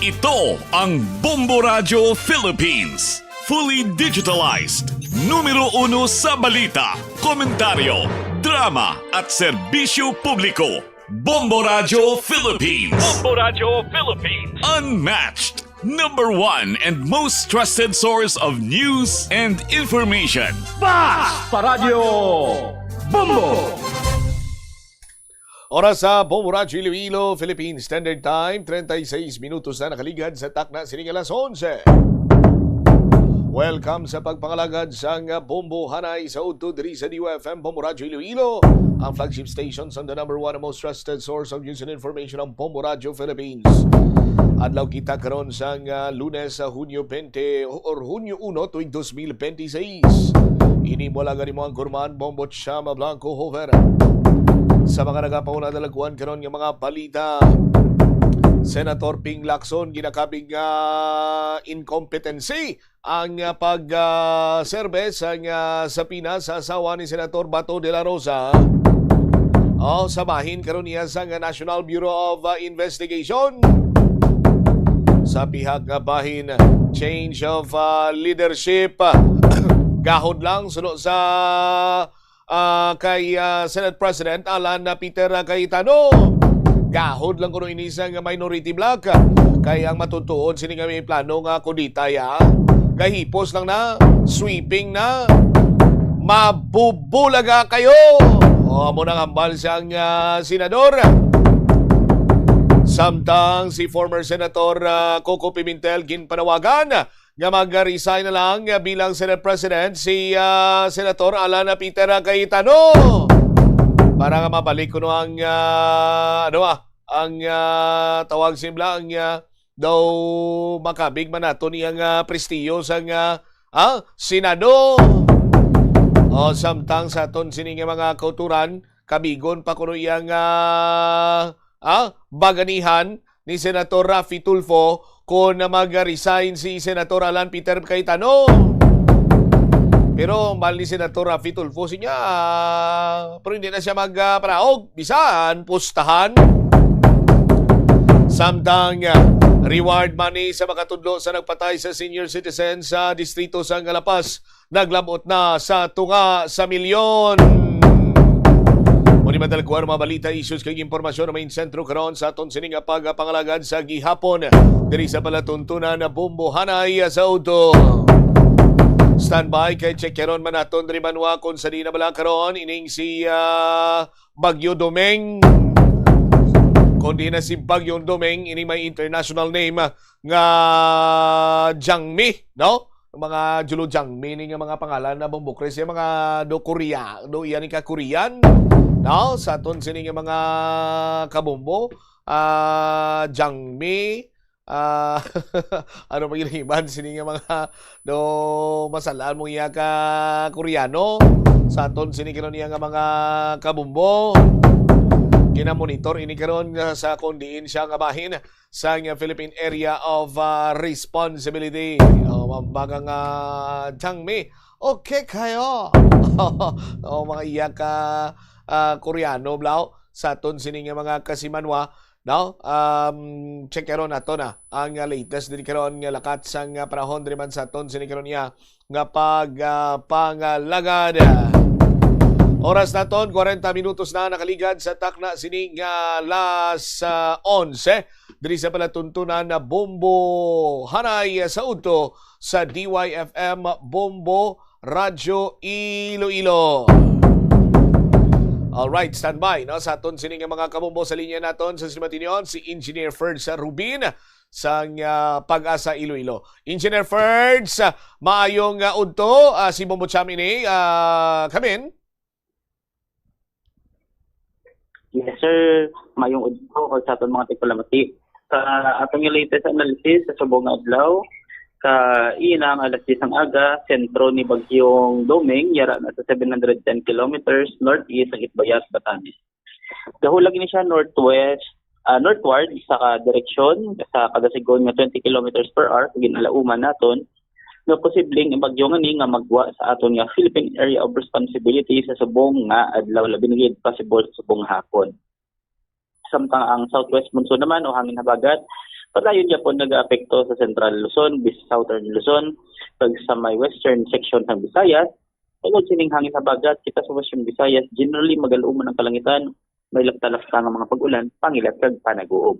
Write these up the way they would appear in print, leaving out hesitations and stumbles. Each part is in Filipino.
Ito ang Bombo Radio Philippines. Fully digitalized. Numero 1 sa balita, komentaryo, drama at serbisyo publiko. Bombo Radio Philippines. Bombo Radio Philippines. Unmatched. Number 1 and most trusted source of news and information. Sa Radio Bombo. Oras sa Bombo Radio Iloilo, Philippine Standard Time, 36 minutos na nakaligad sa takna sining alas 11. Welcome sa pagpangalagad sa Bombo Hanay sa Udto diri sa DUFM Bombo Radio Iloilo, ang flagship stations on the number 1 and most trusted source of news and information ng Bombo Radio Philippines. Adlaw kita karon sa Lunes sa Hunyo 20 or Hunyo 1 tuig 2026. Ini mula gani mo ang kurman Bombo Chama Blanco Hover. Sa mga nagapauna dalaguan karon nga mga balita, Senator Ping Lacson ginakabing incompetency ang pag-serve sa Pinas sa asawa ni Senator Bato de la Rosa. Sa bahin karon niya sa National Bureau of Investigation. Sa pihak nga bahin, change of leadership. Gahod lang sunod sa kay Senate President Alan Peter Cayetano. Gahod lang kuno ini sa minority bloc. Kaya ang matutuon sini nga may plano nga kuditaya. Gahipos lang na, sweeping na. Mabubulaga kayo. Amo nang hambal siyang senador. Samtang si former Senator Coco Pimentel ginpanawagan nga mag-resign na lang bilang Senate President si Senator Alan Peter Cayetano para nga mabalik kuno ang tawag simla ang daw makabig man nato niyang prestiyo sa Senado. Samtang sa aton sining mga kauturan kabigon pa kuno iyang baganihan ni Senator Raffy Tulfo kung mag-resign si Senator Alan Peter Cayetano. Pero mahal ni Senator Raffy Tulfo siya, pero hindi na siya magparaog. Bisan, pustahan. Samtang reward money sa makatudlo sa nagpatay sa senior citizen sa distrito sa Galapas naglabot na sa tunga sa milyon. Muni madalagwar mga balita, issues kay impormasyon na main sentro karon sa aton sining pagpangalagad sa gihapon diri sa palatuntunan na Bombo Hanay sa Udto. Standby kay check karon man aton diri manwa kung sa di na bala karon ining si Bagyo Domeng. Kundi na si Bagyo Domeng, ini may international name nga Jiangmi, no? Mga Julo Jiangmi ni nga mga pangalan na bumbukres yung mga do Korea, do iyan ka Korean. No, sa aton sini nga mga kabumbo, Jiangmi, ano pa yung iban sini nga mga do masalaan mo iya ka Koreano, sa aton sini karon iya nga mga kabumbo. Ginamonitor ini karon sa kundiin siya nga bahin sa Philippine Area of Responsibility. Mambagang Jiangmi, okay kayo. Mga iya ka Koreano blaw sa aton sini nga mga kasimanwa, no? Check karon nato na ang latest din karon nga lakat sang panahon diri man sa aton sini karon niya nga pagpangalagad. Oras naton 40 minutos na nakaligad sa takna sini nga las 11 diri sa palatuntunan na Bombo Hanay sa Udto sa DYFM Bombo Radio Iloilo. Alright, standby no sa aton sini nga mga kabombo sa linya naton sa Simatinion si Engineer Ferds Rubin sa Pag-asa Iloilo. Engineer Ferds, maayong udto si Bombo Chami ni kamin. Yes, sir. Mayong udto o sa aton mga tigpalamati. Sa atong latest analysis sa subong adlaw, inang alas 10 ng aga, sentro ni Bagyong Domeng, yara na sa 710 kilometers northeast ng Itbayat, Batanes. Gahulag ni siya northward sa direksyon sa kadasigon nga 20 kilometers per hour kung ginalauman naton. No posibleng bagyo nga magwa sa aton nga Philippine Area of Responsibility sa subong nga adlaw labing possible sa subong hapon. Samtang ang southwest monsoon naman o hangin habagat Padayon niya po nag-aapekto sa Central Luzon, Southern Luzon, pag sa may western section ng Visayas. Tungod sining hangin habagat kita sa Western Visayas, generally magaluman ang kalangitan, may lapta-lapta nga mga pag-ulan, pangilat kag panaguob.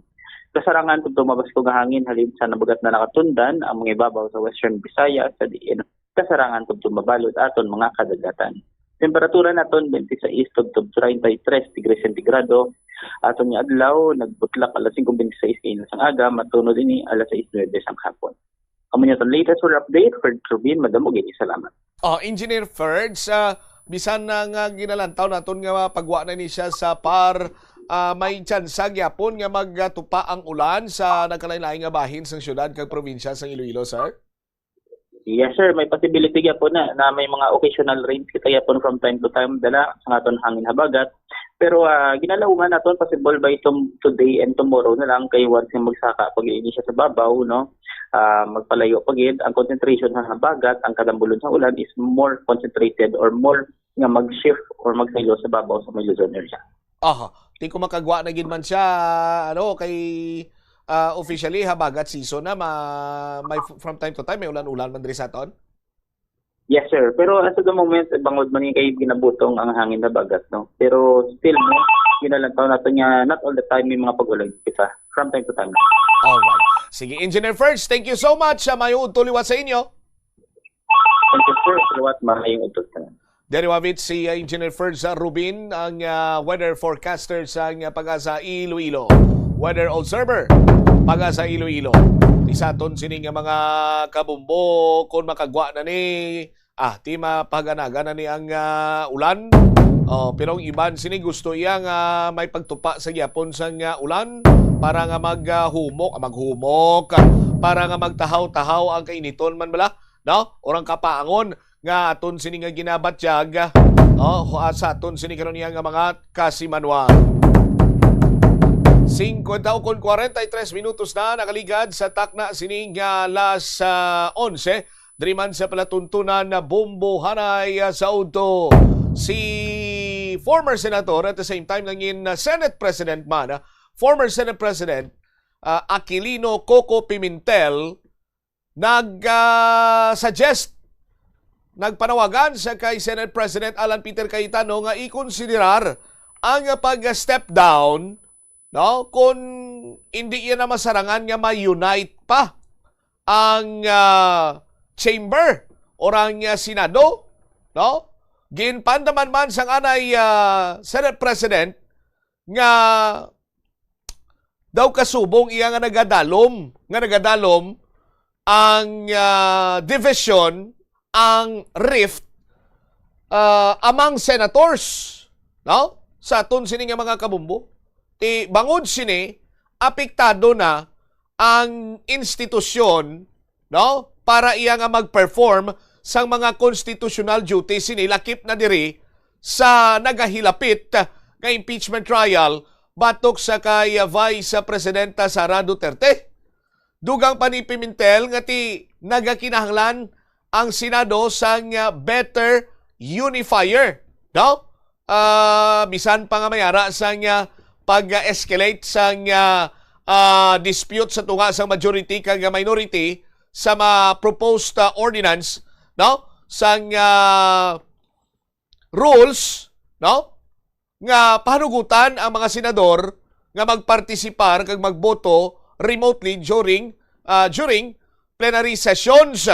Kasarangan kung tumabas ko nga hangin halin sa nabagat na nakatundan ang mga ibabaw sa Western Visayas sa diin. Kasarangan kung tumabalot aton mga kadagatan. Temperatura naton 26 tugtog 33 degrees centigrado. Aton nga adlaw nagbutlak alas 5:26 kainas ang aga, matunod ini alas 6:09 sang hapon. Amo niya ang latest weather update for Trubin, madamo gini salamat. Engineer Ferds, bisan na nga ginalantaw naton nga pagwa na ni siya sa par, may tsansa gyapon nga magtupa ang ulan sa nagkalain-laing nga bahin sa syudad kag probinsya sa Iloilo, sir? Yes sir, may possibility po na may mga occasional rains kita yapon from time to time dala sa aton hangin habagat. Pero ginalauman naton possible by today and tomorrow na lang kay once nga magsaka pag-iini siya sa babaw, no? Magpalayo pagid ang concentration sa habagat, ang kadambulon sa ulan is more concentrated or more nga mag-shift or magsaylo sa babaw sa may Luzon area. Di ko makagwa na gid man siya kay officially habagat season na may from time to time may ulan-ulan man diri sa aton. Yes sir, pero as of the moment bangod man kay ginabutong ang hangin habagat, no. Pero still no, ginalantaw nato nya not all the time may mga pag-ulan kita from time to time. Alright. Sige, Engineer Ferds, thank you so much. Mayong tuliwat sa inyo. Thank you sir, salamat mayong utot sa Deriwavit si Engineer Ferds Rubin, ang weather forecaster sa Pag-asa Iloilo. Weather observer, Pag-asa Iloilo. Isaton sining mga kabumbo kung makagwa na ni di mapaganaga na ni ang ulan. Pero ang iban sini gusto iya nga may pagtupa sa gyapon sa ulan para nga maghumok, para nga magtahaw-tahaw ang kainiton man bala, no? Orang kapaangon nga aton sini nga ginabatyag, sa aton sini karon nga mga kasimanwa. 5:43 minutos na nakaligad sa takna sining alas 11 driman sa palatuntunan na Bombo-Hanay sa Uto. Si former senator at the same time nangin Senate President man, former Senate President Aquilino Coco Pimentel nag-suggest, nagpanawagan sa kay Senate President Alan Peter Cayetano nga ikonsiderar ang pag-step down, no, kung hindi yan na masarangan nga ma-unite pa ang chamber o ang Senado, no? Ginpandaman man sang anay Senate President nga daw kasubong iya nga nagadalom ang division, ang rift among senators, no? Sa aton sini nga mga kabumbo. Bangod sini apektado na ang institusyon, no, para iya nga mag-perform sang mga constitutional duties sini lakip na diri sa nagahilapit nga impeachment trial batok sa kay Vice Presidenta Sara Duterte. Dugang pa ni Pimentel nga ti nagakinahanglan ang Senado sang better unifier, no? Bisan pa nga mayara sang pag-escalate sang dispute sa tunga sang majority kag minority sa proposed ordinance, no, sang rules, no, nga panugutan ang mga senador nga magpartisipar kag magboto remotely during plenary sessions.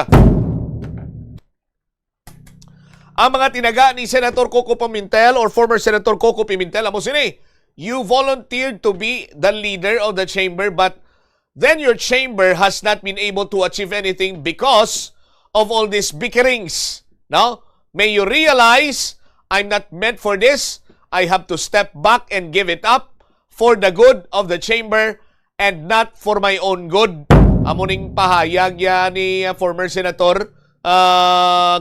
Ang mga tinaga ni Senator Coco Pimentel or former Senator Coco Pimentel, amo sini, you volunteered to be the leader of the chamber, but then your chamber has not been able to achieve anything because of all these bickerings. Now, may you realize, I'm not meant for this. I have to step back and give it up for the good of the chamber and not for my own good. Amuning pahayag ya ni former Senator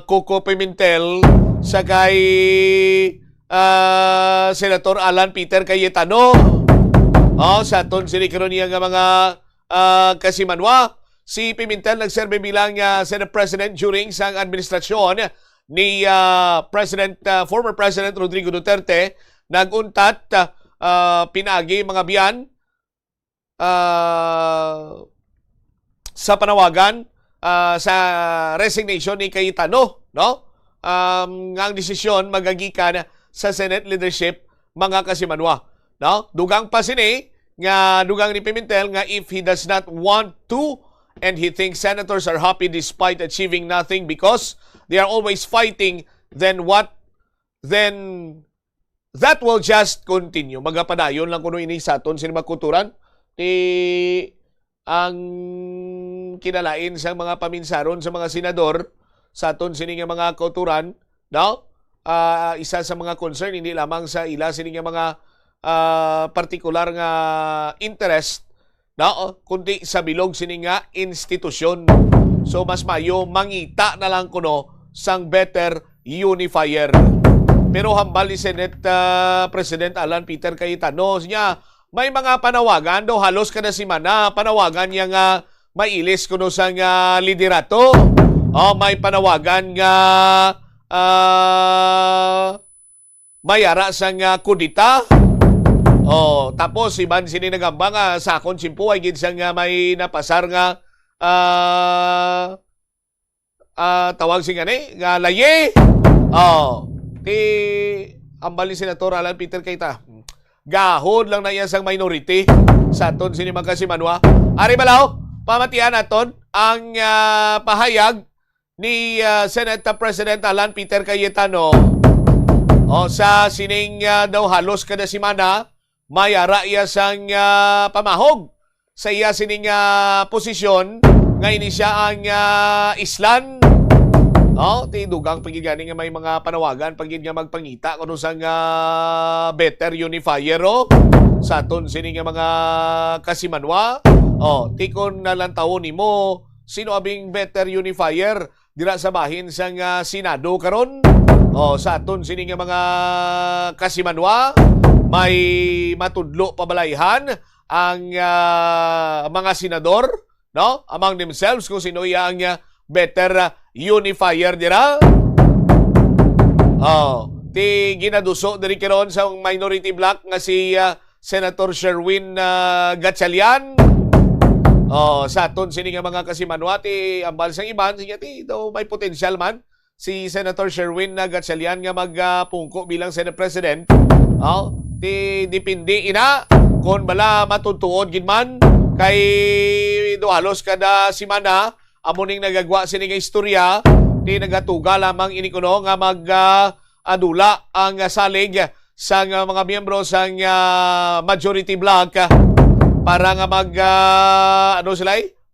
Coco Pimentel sa kay Senator Alan Peter Cayetano. Sa aton sinikaron niya nga mga kasimanwa. Si Pimentel nagserbe bilang Senate President during sa administrasyon ni former President Rodrigo Duterte. Naguntat pinagi mga biyan sa panawagan sa resignation ni Cayetano, no? Nga ang desisyon magagikan sa Senate leadership mga kasimanwa, no? Dugang pa sini nga dugang ni Pimentel nga if he does not want to and he thinks senators are happy despite achieving nothing because they are always fighting, then that will just continue. Magapadayon lang kuno ini sa aton sini magkuturan ang kinalain sa mga paminsaron sa mga senador sa aton sini nga mga kauturan, no? Isa sa mga concern hindi lamang sa ila sini nga mga partikular nga interest, no? Kundi sa bilog sini nga institusyon. So mas mayo mangita na lang kuno sang better unifier. Pero hambal ni Senate President Alan Peter Cayetano niya, may mga panawagan daw halos kada semana panawagan niya nga mailis kuno sang liderato. May panawagan nga mayara sang kudita. Tapos iban sini nagamba nga sa akon simpuay gid sang may napasar nga tawag singani nga laye. Ambal ni Senator Alan Peter Cayetano. Gahod lang na yan sang minority sa aton sini magkasimanwa. Ari balaw, pamatian aton ang pahayag ni Senate President Alan Peter Cayetano sa sining daw halos kada semana mayara iya sang pamahog sa iya sining posisyon nga ini siya ang islan. Dugang pagigani nga may mga panawagan pagid nga magpangita kuno sang better unifier sa aton sini nga mga kasimanwa. Tikon na lang taon nimo sino abing better unifier dira sa bahin sang Senado karon. Sa aton sini nga mga kasimanwa may matudlo pabalayhan ang mga senador, no? Among themselves kung sino yang better unifier dira. Ginaduso diri karon sa minority bloc nga si Senator Sherwin Gatchalian. Sa aton sini nga mga kasimanwa ambal sang iban siya daw may potential man si Senator Sherwin Gatchalian nga magpungko bilang Senate President. Dipindi ina kung bala matutuod gid man kay halos kada semana amuning nagagwa sini nga istorya nagatuga lamang ini kuno nga adula ang salig sa mga miyembro sang majority bloc para nga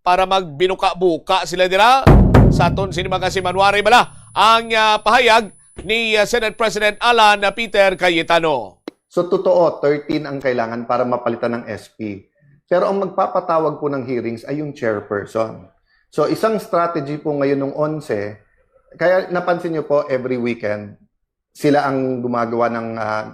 para magbinuka-buka sila dira sa aton sini mga kasimanwari bala ang pahayag ni Senate President Alan Peter Cayetano. So totoo, 13 ang kailangan para mapalitan ng SP. Pero ang magpapatawag po ng hearings ay yung chairperson. So isang strategy po ngayon ng 11, kaya napansin niyo po every weekend, sila ang gumagawa ng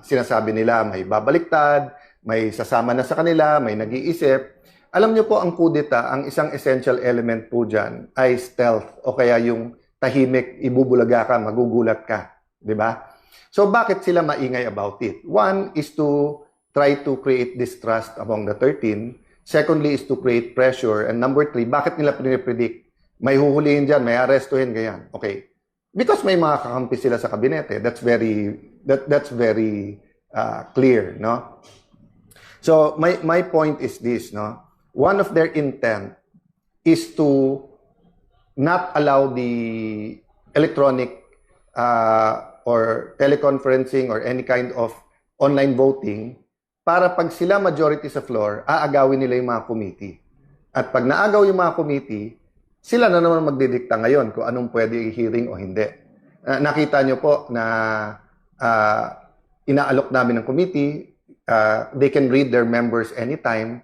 sinasabi nila, may babaliktad, may sasama na sa kanila, may nag-iisip. Alam niyo po ang kudeta, ang isang essential element po dyan ay stealth o kaya yung tahimik, ibubulaga ka, magugulat ka. Di ba? So bakit sila maingay about it? One is to try to create distrust among the 13. Secondly is to create pressure. And number 3, bakit nila pinipredict? May huhulihin dyan, may arestuhin, ganyan. Okay. Because may mga kakampi sila sa kabinete. That's very clear, no? So my point is this, no? One of their intent is to not allow the electronic or teleconferencing or any kind of online voting para pag sila majority sa floor, aagawin nila yung mga committee. At pag naagaw yung mga committee, sila na naman magdidikta ngayon kung anong pwede i-hearing o hindi. Nakita nyo po na inaalok namin ng committee, they can read their members anytime.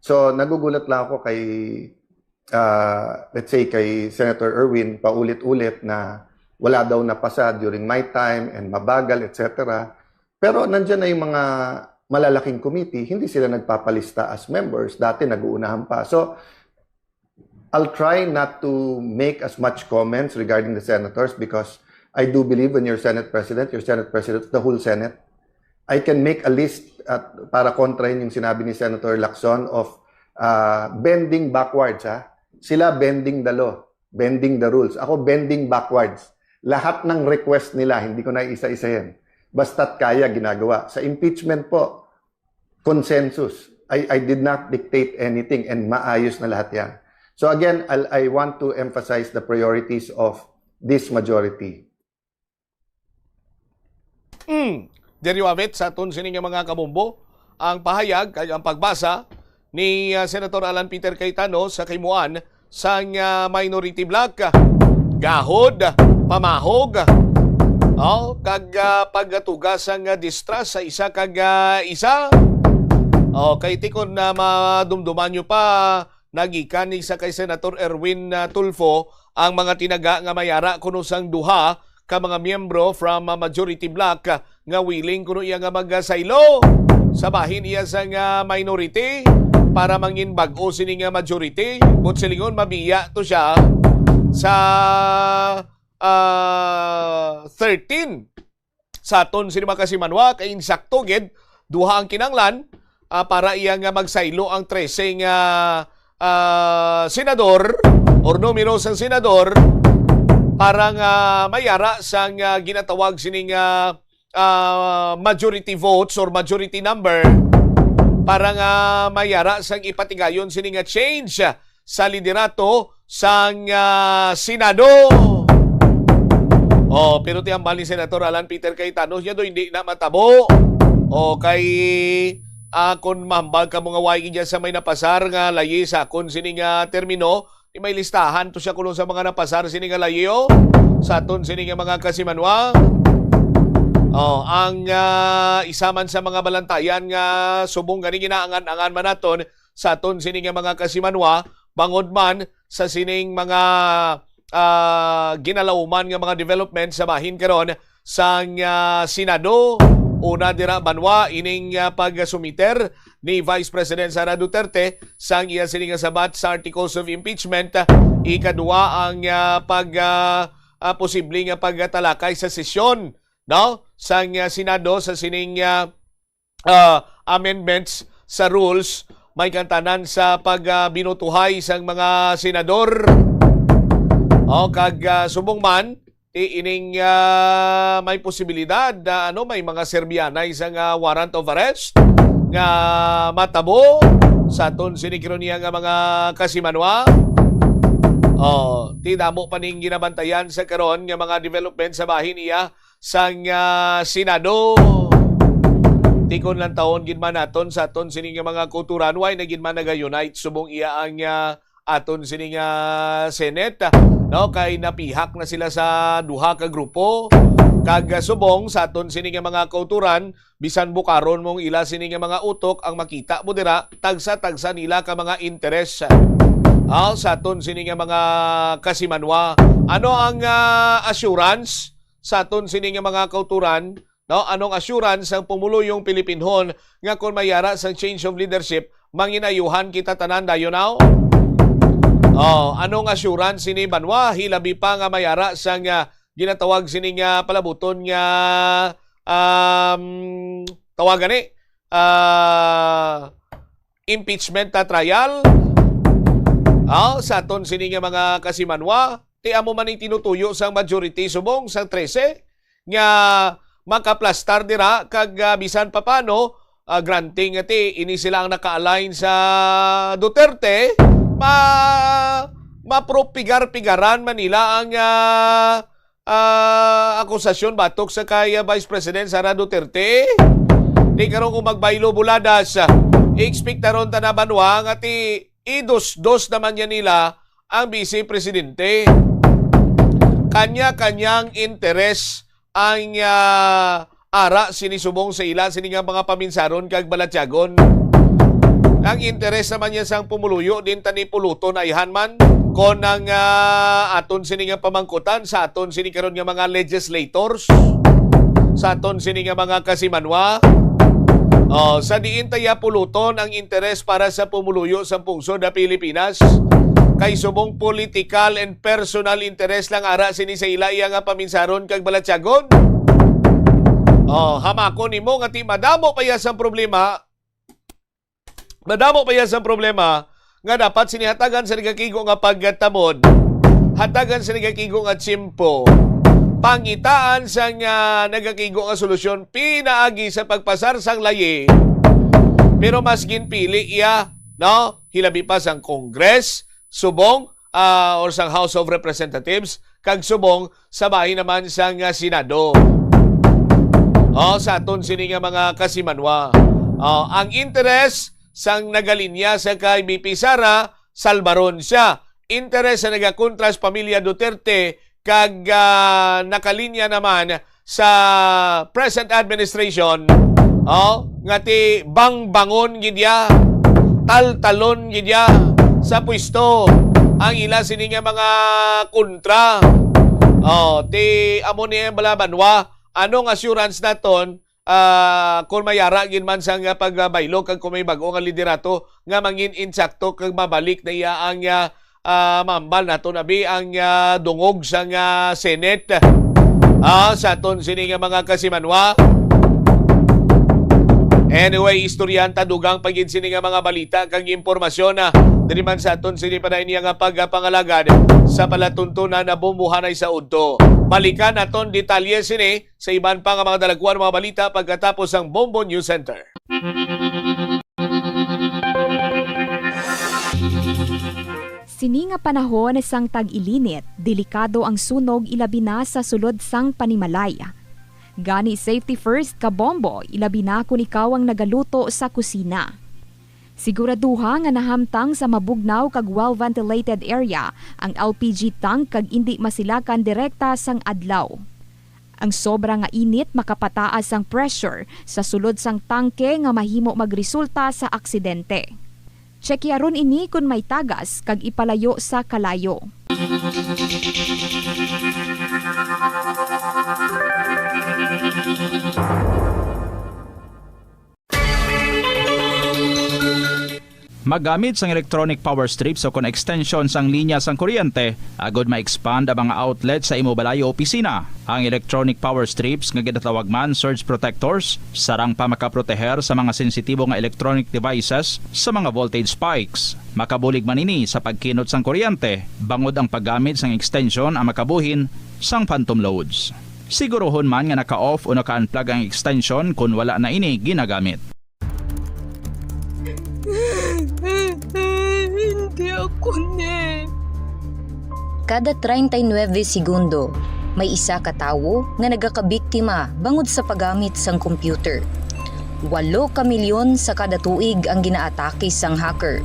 So nagugulat lang ako kay, let's say kay Senator Erwin, paulit-ulit na wala daw napasa during my time and mabagal, etc. Pero nandyan na yung mga malalaking committee, hindi sila nagpapalista as members. Dati nag-uunahan pa. So, I'll try not to make as much comments regarding the senators because I do believe when you're Senate President of the whole Senate. I can make a list para kontrahin yung sinabi ni Senator Lacson of bending backwards. Sila bending the law, bending the rules. Ako bending backwards. Lahat ng request nila, hindi ko na isa-isahin. Basta't kaya, ginagawa. Sa impeachment po, consensus. I did not dictate anything and maayos na lahat yan. So again, I want to emphasize the priorities of this majority. There you have it, sa aton sining mga kabumbo. Ang pahayag, ay ang pagbasa ni Senator Alan Peter Cayetano sa kimuan sa minority block. Gahod, pamahog, kag pagatugas ang distrust sa isa kag isa. Kay tikon na madumduman nyo pa, nagikan ni sa kay Senator Erwin Tulfo ang mga tinaga nga mayara kuno sang duha ka mga miyembro from majority block nga willing kuno iya nga magasaylo sa bahin iya sang minority para mangin bag-o sini nga majority. But silingon mabiya to siya sa 13 sa aton sini makasimanwa kay insakto gid duha ang kinanglan para iya nga magsaylo ang 13 nga senador or numeros ang senador para nga mayara sang ginatawag sining majority votes or majority number para nga mayara sang ipatigayon sining change sa liderato sang Senado. Pero tiyambal ni Senator Alan Peter Cayetano siya do hindi na matabo. Kay kung mambag ka mga waigi dyan sa may napasar nga layi sa kung sining termino, may listahan to siya kulong sa mga napasar sining layo sa aton sining mga kasimanwa. Ang isa man sa mga balantayan nga subong gani ginaangan-angan man naton sa aton sining mga kasimanwa bangod man sa sining mga ginalauman nga mga development sa bahin karon sang Senado. Una dira banwa ining pagsumiter ni Vice President Sara Duterte sang iya sining sabat sa articles of impeachment. Ikadua ang posibleng pagtalakay sa sesyon sang Senado sa sining amendments sa rules may kantanan sa pagbinutuhay sang mga senador. Kag subong man ining may posibilidad na may mga Serbianay sa warrant of arrest nga matabo sa aton sinikironiya nga mga kasimanwa. Ti damo pa ning ginabantayan sa karon nga mga development sa bahin iya sang Senado. Tikon lang taon gid man naton sa aton sining mga kulturan way na gid man naga-unite subong iya ang aton sining Senate kay napihak na sila sa duha ka grupo kag subong sa aton sining mga kauturan bisan bukaron mong ila sining mga utok ang makita mo dira tagsa-tagsa nila ka mga interes sa aton sining mga kasimanwa. Ano ang assurance sa aton sining mga kauturan? Anong assurance ang pumuluyong Pilipinhon nga kung mayara sa change of leadership manginayuhan kita tanan dayon now? Anong assurance sini banwa hilabi pa nga mayara sang ginatawag sini nga palabuton nga tawagan impeachment trial sa aton sini nga mga kasimanwa. Ti amo man tinutuyo sang majority subong sang 13 nga makaplastar dira kag bisan papano granting ti ini sila ang naka-align sa Duterte mapropigar-pigaran Manila ang akusasyon batok sa kay Vice President Sara Duterte. Di karon kung magbaylo buladas, i-expectaron ta na banwa nga ti idos-dos naman yan nila ang Vice Presidente. Kanya-kanyang interes ang ara sinisubong sa ila sining mga paminsaron kag balatyagon. Ang interes naman niya sang pumuluyo din tani puluton ayhan man kon ang aton sining pamangkutan sa aton sining karon nga mga legislators sa aton sining mga kasimanwa. Sa diin taya puluton ang interes para sa pumuluyo sa pungsod na Pilipinas kay subong political and personal interest lang ara sini sa ila iya nga paminsaron kag balatyagon. Hamakon nimo nga ti madamo pa ya sa problema nga dapat sinihatagan sa nagakigo nga pagtamod, hatagan sa nagakigo nga tsimpo, pangitaan sa nga nagakigo nga solusyon pinaagi sa pagpasar sang layi. Pero mas ginpili iya, no? Hilabi pa sang Congress, subong or sang House of Representatives, kag subong sa bahin naman sang Senado. Sa aton sini nga mga kasimanwa. Ang interes sang nagalinya sa kay BP Sara, salbaron siya. Interes sa nagakontras pamilya Duterte, kag nakalinya naman sa present administration, nga ti bangbangon gidya, taltalon gidya sa pwesto. Ang ila sini nga mga kontra. Ti amo niya balabanwa, anong assurance naton kung mayara gin man sang pagbaylo kag kung may bag-o nga liderato nga mangin insakto kag mabalik na iya ang mambal naton abi ang dungog sa Senate. Sa aton sini nga mga kasimanwa. Anyway, istoryan tadugang pagin sini nga mga balita kag impormasyon na diri man sa aton sini pa niya nga pagpangalagad sa palatuntunan na bumuhanay sa udto. Balikan naton detalye sini sa iban pa nga mga dalagkuan mga balita pagkatapos ang Bombo News Center. Sini nga panahon sang tag-ilinit, delikado ang sunog ilabi na sa sulod sang panimalay. Gani safety first ka Bombo, ilabi na kung ikaw ang nagaluto sa kusina. Siguraduha nga nahamtang sa mabugnaw kag well-ventilated area ang LPG tank kag indi masilakan direkta sang adlaw. Ang sobra nga init makapataas ang pressure sa sulod sang tangke nga mahimo magresulta sa aksidente. Tsekyaron ini kung may tagas kag ipalayo sa kalayo. Magamit sang electronic power strips o kon extension sang linya sang kuryente, agod ma-expand ang mga outlet sa imo balayo opisina. Ang electronic power strips nga ginatawag man surge protectors, sarang pa makaproteher sa mga sensitibo nga electronic devices sa mga voltage spikes. Makabulig man ini sa pagkinot sang kuryente, bangod ang paggamit sang extension ang makabuhin sang phantom loads. Sigurohon man nga naka-off o naka-unplug ang extension kung wala na ini ginagamit. Hindi ako ne. Kada 39 segundo, may isa ka tawo nga nagakabiktima bangod sa paggamit sang computer. 8 ka milyon sa kada tuig ang ginaatake sang hacker.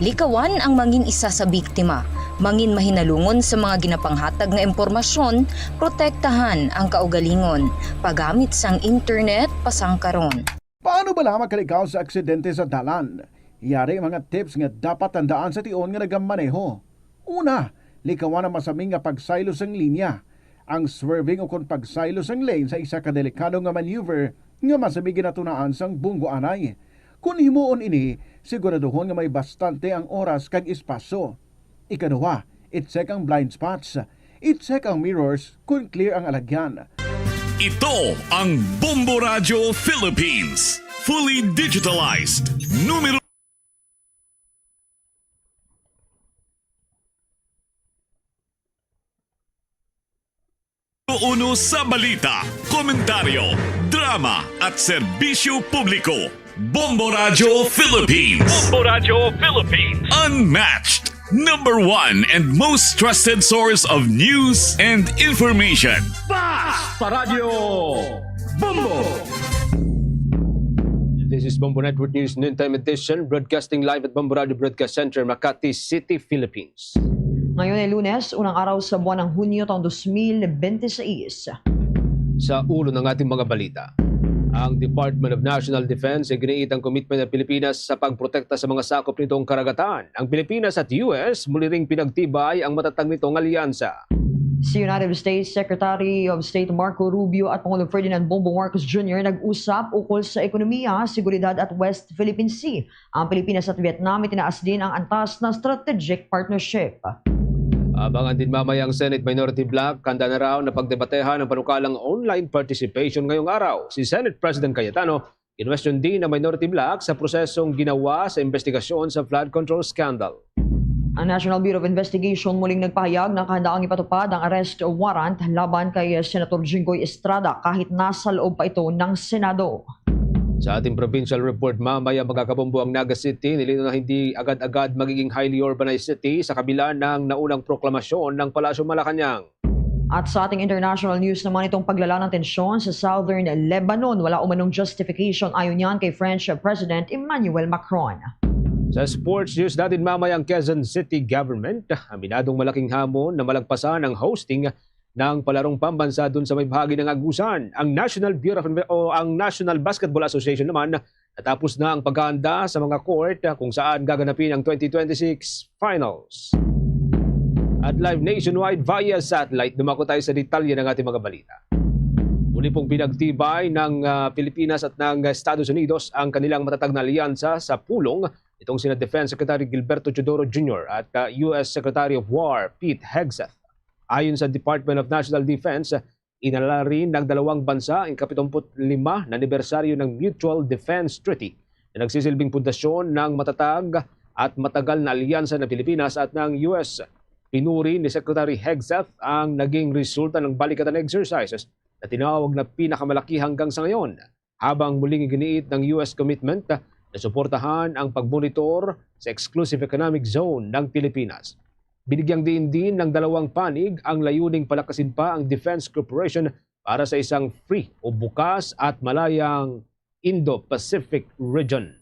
Likawan ang mangin isa sa biktima, mangin mahinalungon sa mga ginapanghatag nga impormasyon, protektahan ang kaugalingon, paggamit sang internet pasangkaron. Paano ba lang makalikaw sa aksidente sa dalan? Yari mga tips nga dapat tandaan sa tion nga nagamaneho. Una, likawan ang masaming nga pagsaylo sang linya. Ang swerving o kon pagsaylo sang lane sa isa ka delikado nga maneuver nga masaming ginatunaan sang bunggo anay. Kung himuon ini, siguraduhon nga may bastante ang oras kag espasyo. Ikaduha, i-check ang blind spots. I-check ang mirrors kung clear ang alagyan. Ito ang Bombo Radio Philippines. Fully digitalized. Numero 1 sa balita, komentaryo, drama at serbisyo publiko. Bombo Radio Philippines. Bombo Radio Philippines. Unmatched. Number 1 and most trusted source of news and information. Sa Radyo Bombo. This is Bombo Network News Noontime Edition, broadcasting live at Bombo Radio Broadcast Center, Makati City, Philippines. Ngayon ay Lunes, unang araw sa buwan ng Hunyo taong 2026. Sa ulo ng ating mga balita, ang Department of National Defense ay giniit ang komitmen ng Pilipinas sa pagprotekta sa mga sakop nitong karagatan. Ang Pilipinas at US muli ring pinagtibay ang matatag nitong alyansa. Si United States Secretary of State Marco Rubio at Pangulong Ferdinand Bongbong Marcos Jr. nag-usap ukol sa ekonomiya, seguridad at West Philippine Sea. Ang Pilipinas at Vietnam itinaas din ang antas na strategic partnership. Abangan din mamaya ang Senate Minority Block, handa na raw na pagdebatehan ng panukalang online participation ngayong araw. Si Senate President Cayetano Kinwestiyon din ang minority bloc sa prosesong ginawa sa investigasyon sa flood control scandal. Ang National Bureau of Investigation muling nagpahayag na kahandaang ipatupad ang arrest warrant laban kay Senator Jinggoy Estrada kahit nasa loob pa ito ng Senado. Sa ating provincial report, mamaya magkakabombo ang Naga City. Nilino na hindi agad-agad magiging highly urbanized city sa kabila ng naunang proklamasyon ng Palasyo Malacanang. At sa ating international news naman, itong paglala ng tensyon sa southern Lebanon, wala umanong justification ayon yan kay French President Emmanuel Macron. Sa sports news natin mamaya, ang Quezon City government aminadong malaking hamon na malagpasan ang hosting ng palarong pambansa dun sa may bahagi ng Agusan. Ang National Basketball Association naman natapos na ang paghahanda sa mga court kung saan gaganapin ang 2026 finals. At live nationwide via satellite, dumako tayo sa detalye ng ating mga balita. Muli pong pinagtibay ng Pilipinas at ng Estados Unidos ang kanilang matatag na alyansa sa pulong itong sina Defense Secretary Gilberto Teodoro Jr. at U.S. Secretary of War Pete Hegseth. Ayon sa Department of National Defense, inalala rin ng dalawang bansa ang 75 na anibersaryo ng Mutual Defense Treaty na nagsisilbing pundasyon ng matatag at matagal na alyansa ng Pilipinas at ng U.S. Pinuri ni Secretary Hegseth ang naging resulta ng balikatan exercises na tinawag na pinakamalaki hanggang sa ngayon, habang muling iginiit ng U.S. commitment na suportahan ang pagmonitor sa Exclusive Economic Zone ng Pilipinas. Binigyang din ng dalawang panig ang layuning palakasin pa ang Defense Cooperation para sa isang free o bukas at malayang Indo-Pacific region.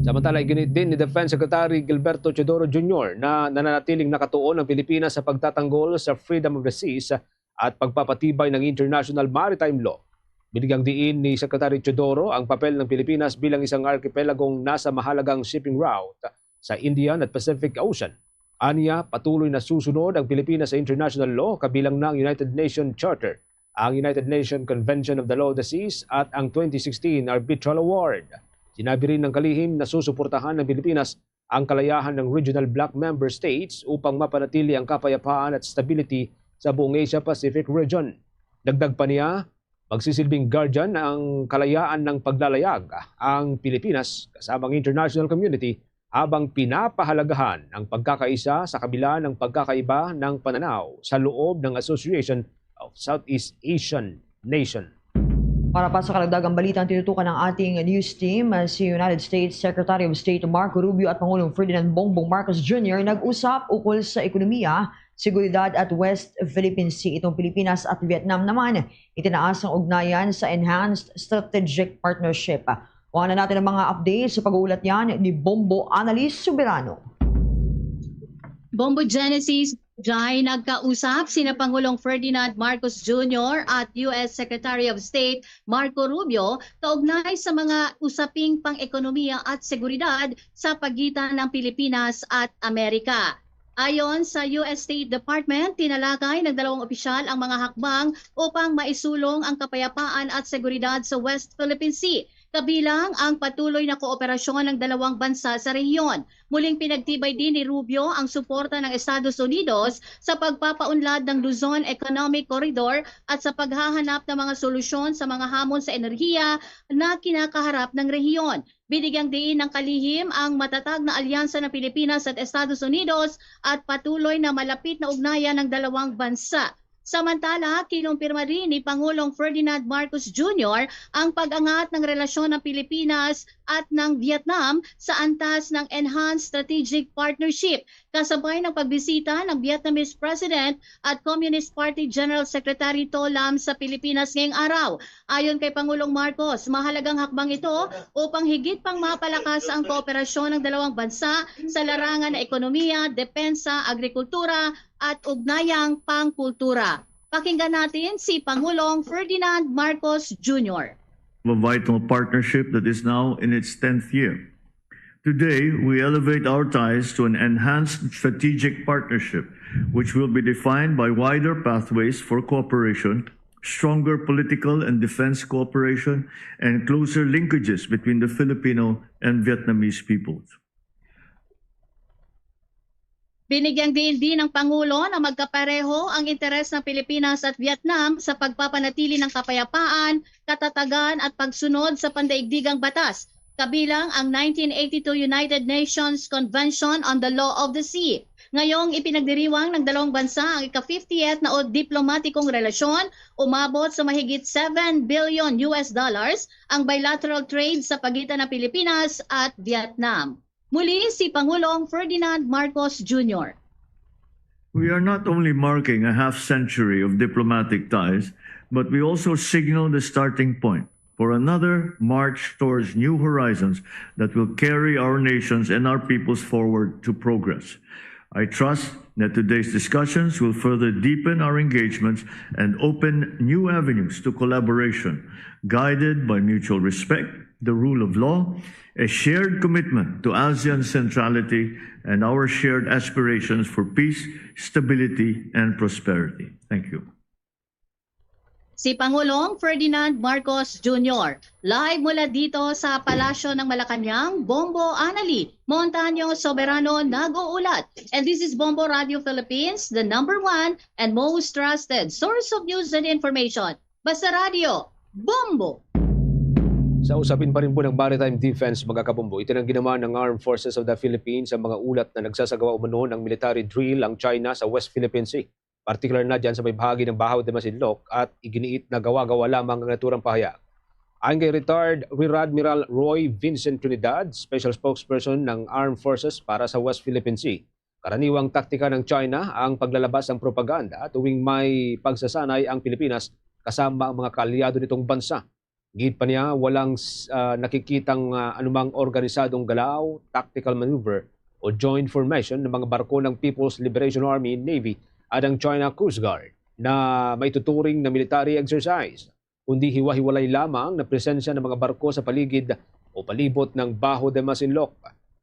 Samantala, iginit din ni Defense Secretary Gilberto Teodoro Jr. na nananatiling nakatuon ang Pilipinas sa pagtatanggol sa freedom of the seas at pagpapatibay ng international maritime law. Binigyang diin ni Secretary Teodoro ang papel ng Pilipinas bilang isang archipelagong nasa mahalagang shipping route sa Indian at Pacific Ocean. Aniya, patuloy na susunod ang Pilipinas sa international law kabilang ng United Nations Charter, ang United Nations Convention of the Law of the Seas at ang 2016 Arbitral Award. Sinabi rin ng kalihim na susuportahan ng Pilipinas ang kalayahan ng regional bloc member states upang mapanatili ang kapayapaan at stability sa buong Asia-Pacific region. Dagdag pa niya, magsisilbing guardian ng kalayaan ng paglalayag ang Pilipinas kasamang international community habang pinapahalagahan ang pagkakaisa sa kabila ng pagkakaiba ng pananaw sa loob ng Association of Southeast Asian Nations. Para pa sa karagdagang balita, tinutukan ng ating news team, si United States Secretary of State Marco Rubio at Pangulong Ferdinand Bongbong Marcos Jr. nag-usap ukol sa ekonomiya, seguridad at West Philippine Sea. Itong Pilipinas at Vietnam naman, itinaas ang ugnayan sa Enhanced Strategic Partnership. Kuha na natin ang mga updates sa pag-uulat yan ni Bombo Annalise Soberano. Bombo Genesis, Jai, nagkausap sina Pangulong Ferdinand Marcos Jr. at U.S. Secretary of State Marco Rubio kaugnay sa mga usaping pang-ekonomiya at seguridad sa pagitan ng Pilipinas at Amerika. Ayon sa U.S. State Department, tinalakay ng dalawang opisyal ang mga hakbang upang maisulong ang kapayapaan at seguridad sa West Philippine Sea, kabilang ang patuloy na kooperasyon ng dalawang bansa sa rehiyon. Muling pinagtibay din ni Rubio ang suporta ng Estados Unidos sa pagpapaunlad ng Luzon Economic Corridor at sa paghahanap ng mga solusyon sa mga hamon sa enerhiya na kinakaharap ng rehiyon. Binigyang diin ng kalihim ang matatag na alyansa ng Pilipinas at Estados Unidos at patuloy na malapit na ugnayan ng dalawang bansa. Samantala, kinumpirma rin ni Pangulong Ferdinand Marcos Jr. ang pag-angat ng relasyon ng Pilipinas at ng Vietnam sa antas ng Enhanced Strategic Partnership, kasabay ng pagbisita ng Vietnamese President at Communist Party General Secretary To Lam sa Pilipinas ngayong araw. Ayon kay Pangulong Marcos, mahalagang hakbang ito upang higit pang mapalakas ang kooperasyon ng dalawang bansa sa larangan ng ekonomiya, depensa, agrikultura at ugnayang pangkultura. Pakinggan natin si Pangulong Ferdinand Marcos Jr. A vital partnership that is now in its 10th year. Today, we elevate our ties to an enhanced strategic partnership, which will be defined by wider pathways for cooperation, stronger political and defense cooperation, and closer linkages between the Filipino and Vietnamese peoples. Binigyang diin din ng Pangulo na magkapareho ang interes ng Pilipinas at Vietnam sa pagpapanatili ng kapayapaan, katatagan at pagsunod sa pandaigdigang batas, kabilang ang 1982 United Nations Convention on the Law of the Sea. Ngayong ipinagdiriwang ng dalawang bansa ang ika-50th na diplomatikong relasyon, umabot sa mahigit $7 billion ang bilateral trade sa pagitan ng Pilipinas at Vietnam. Muli si Pangulong Ferdinand Marcos Jr. We are not only marking a half-century of diplomatic ties, but we also signal the starting point for another march towards new horizons that will carry our nations and our peoples forward to progress. I trust that today's discussions will further deepen our engagements and open new avenues to collaboration, guided by mutual respect, the rule of law, a shared commitment to ASEAN centrality, and our shared aspirations for peace, stability, and prosperity. Thank you. Si Pangulong Ferdinand Marcos Jr. Live mula dito sa Palasyo ng Malacanang, Bombo Anali, Montaño Soberano nag-uulat. And this is Bombo Radio Philippines, the #1 and most trusted source of news and information. Basta Radio, Bombo! Sa usapin pa rin po ng Maritime Defense, mga kabombo, itinanggi naman ng Armed Forces of the Philippines ang mga ulat na nagsasagawa umano ng military drill ang China sa West Philippine Sea. Partikular na dyan sa may bahagi ng Bahaw de Masinloc at iginiit na gawa-gawa lamang ang naturang pahayag. Ayon kay retired Rear Admiral Roy Vincent Trinidad, Special Spokesperson ng Armed Forces para sa West Philippine Sea, karaniwang taktika ng China ang paglalabas ng propaganda tuwing may pagsasanay ang Pilipinas kasama ang mga kaalyado nitong bansa. Gid pa niya, walang nakikitang anumang organisadong galaw, tactical maneuver o joint formation ng mga barko ng People's Liberation Army Navy at ang China Coast Guard na maituturing na military exercise, kundi hiwa-hiwalay lamang na presensya ng mga barko sa paligid o palibot ng Baho de Masinloc.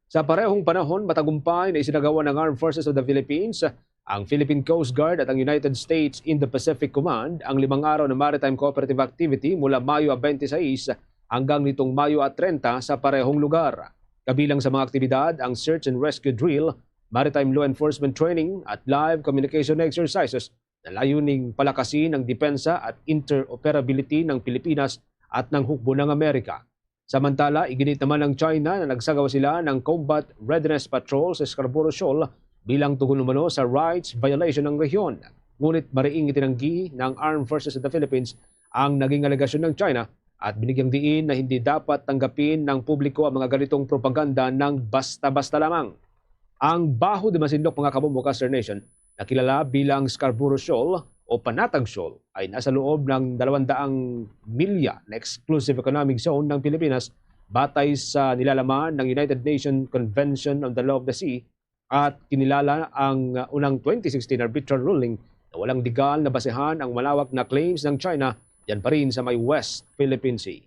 Sa parehong panahon, matagumpay na isinagawa ng Armed Forces of the Philippines, ang Philippine Coast Guard at ang United States Indo-Pacific Command ang 5 araw na maritime cooperative activity mula Mayo 26 hanggang nitong Mayo 30 sa parehong lugar. Kabilang sa mga aktibidad ang search and rescue drill, maritime law enforcement training at live communication exercises na layuning palakasin ang depensa at interoperability ng Pilipinas at ng hukbo ng Amerika. Samantala, iginit naman ng China na nagsagawa sila ng combat readiness patrol sa Scarborough Shoal bilang tugon umano sa rights violation ng rehiyon. Ngunit mariing itinanggi ng Armed Forces of the Philippines ang naging alegasyon ng China at binigyang diin na hindi dapat tanggapin ng publiko ang mga ganitong propaganda ng basta-basta lamang. Ang Baho de Masinloc, mga kabombo Caster Nation, na kilala bilang Scarborough Shoal o Panatag Shoal, ay nasa loob ng 200 milya na exclusive economic zone ng Pilipinas batay sa nilalaman ng United Nations Convention on the Law of the Sea at kinilala ang unang 2016 arbitral ruling na walang legal na basehan ang malawak na claims ng China yan pa rin sa may West Philippine Sea.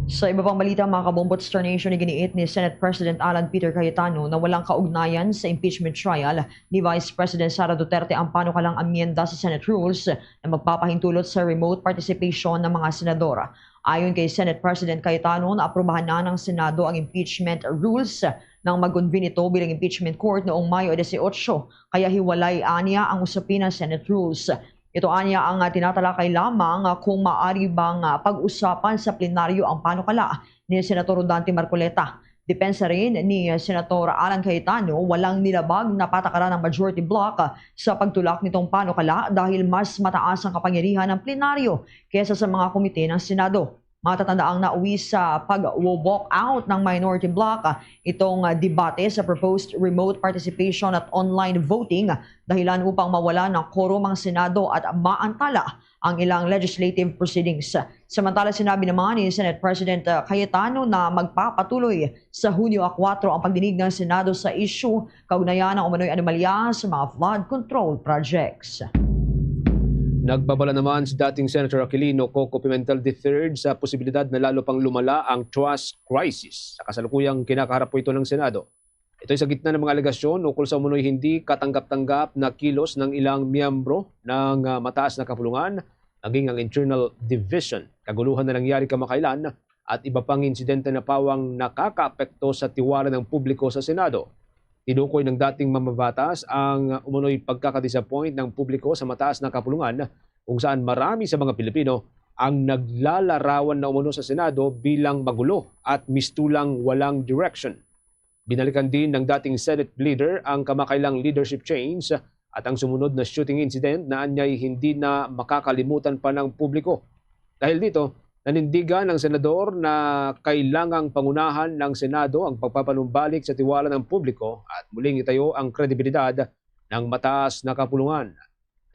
Sa iba pang balita, mga kabombot Star Nation, iginiit ni Senate President Alan Peter Cayetano na walang kaugnayan sa impeachment trial ni Vice President Sara Duterte ang panukalang amyenda sa Senate Rules na magpapahintulot sa remote participation ng mga senadora. Ayon kay Senate President Cayetano, naaprubahan na ng Senado ang impeachment rules nang mag-convene ito bilang impeachment court noong Mayo 18, kaya hiwalay aniya ang usapin ng Senate Rules. Ito anya ang tinatalakay lamang kung maaari bang pag-usapan sa plenaryo ang panukala ni Senator Rodante Marcoleta. Depensa rin ni Senator Alan Cayetano, walang nilabag na patakaran ng majority bloc sa pagtulak nitong panukala dahil mas mataas ang kapangyarihan ng plenaryo kaysa sa mga komite ng Senado. Matatandaang nauwi sa pag-walk out ng minority bloc itong debate sa proposed remote participation at online voting dahilan upang mawala ng quorum ang Senado at maantala ang ilang legislative proceedings. Samantala, sinabi naman ni Senate President Cayetano na magpapatuloy sa Hunyo 4 ang pagdinig ng Senado sa issue kaugnayan ng umano'y anomalya sa mga flood control projects. Nagbabala naman si dating Senator Aquilino Coco Pimentel III sa posibilidad na lalo pang lumala ang trust crisis sa kasalukuyang kinakaharap po ito ng Senado. Ito ay sa gitna ng mga alegasyon ukol sa umunoy hindi katanggap-tanggap na kilos ng ilang miyembro ng mataas na kapulungan, naging ang internal division, kaguluhan na nangyari kamakailan at iba pang insidente na pawang nakakaapekto sa tiwala ng publiko sa Senado. Tinukoy ng dating mamabatas ang umunoy pagkakadisappoint ng publiko sa mataas na kapulungan kung saan marami sa mga Pilipino ang naglalarawan na umuno sa Senado bilang magulo at mistulang walang direction. Binalikan din ng dating Senate leader ang kamakailang leadership change at ang sumunod na shooting incident na anyay hindi na makakalimutan pa ng publiko. Dahil dito, nanindigan ng senador na kailangang pangunahan ng Senado ang pagpapanumbalik sa tiwala ng publiko at muling itayo ang kredibilidad ng mataas na kapulungan.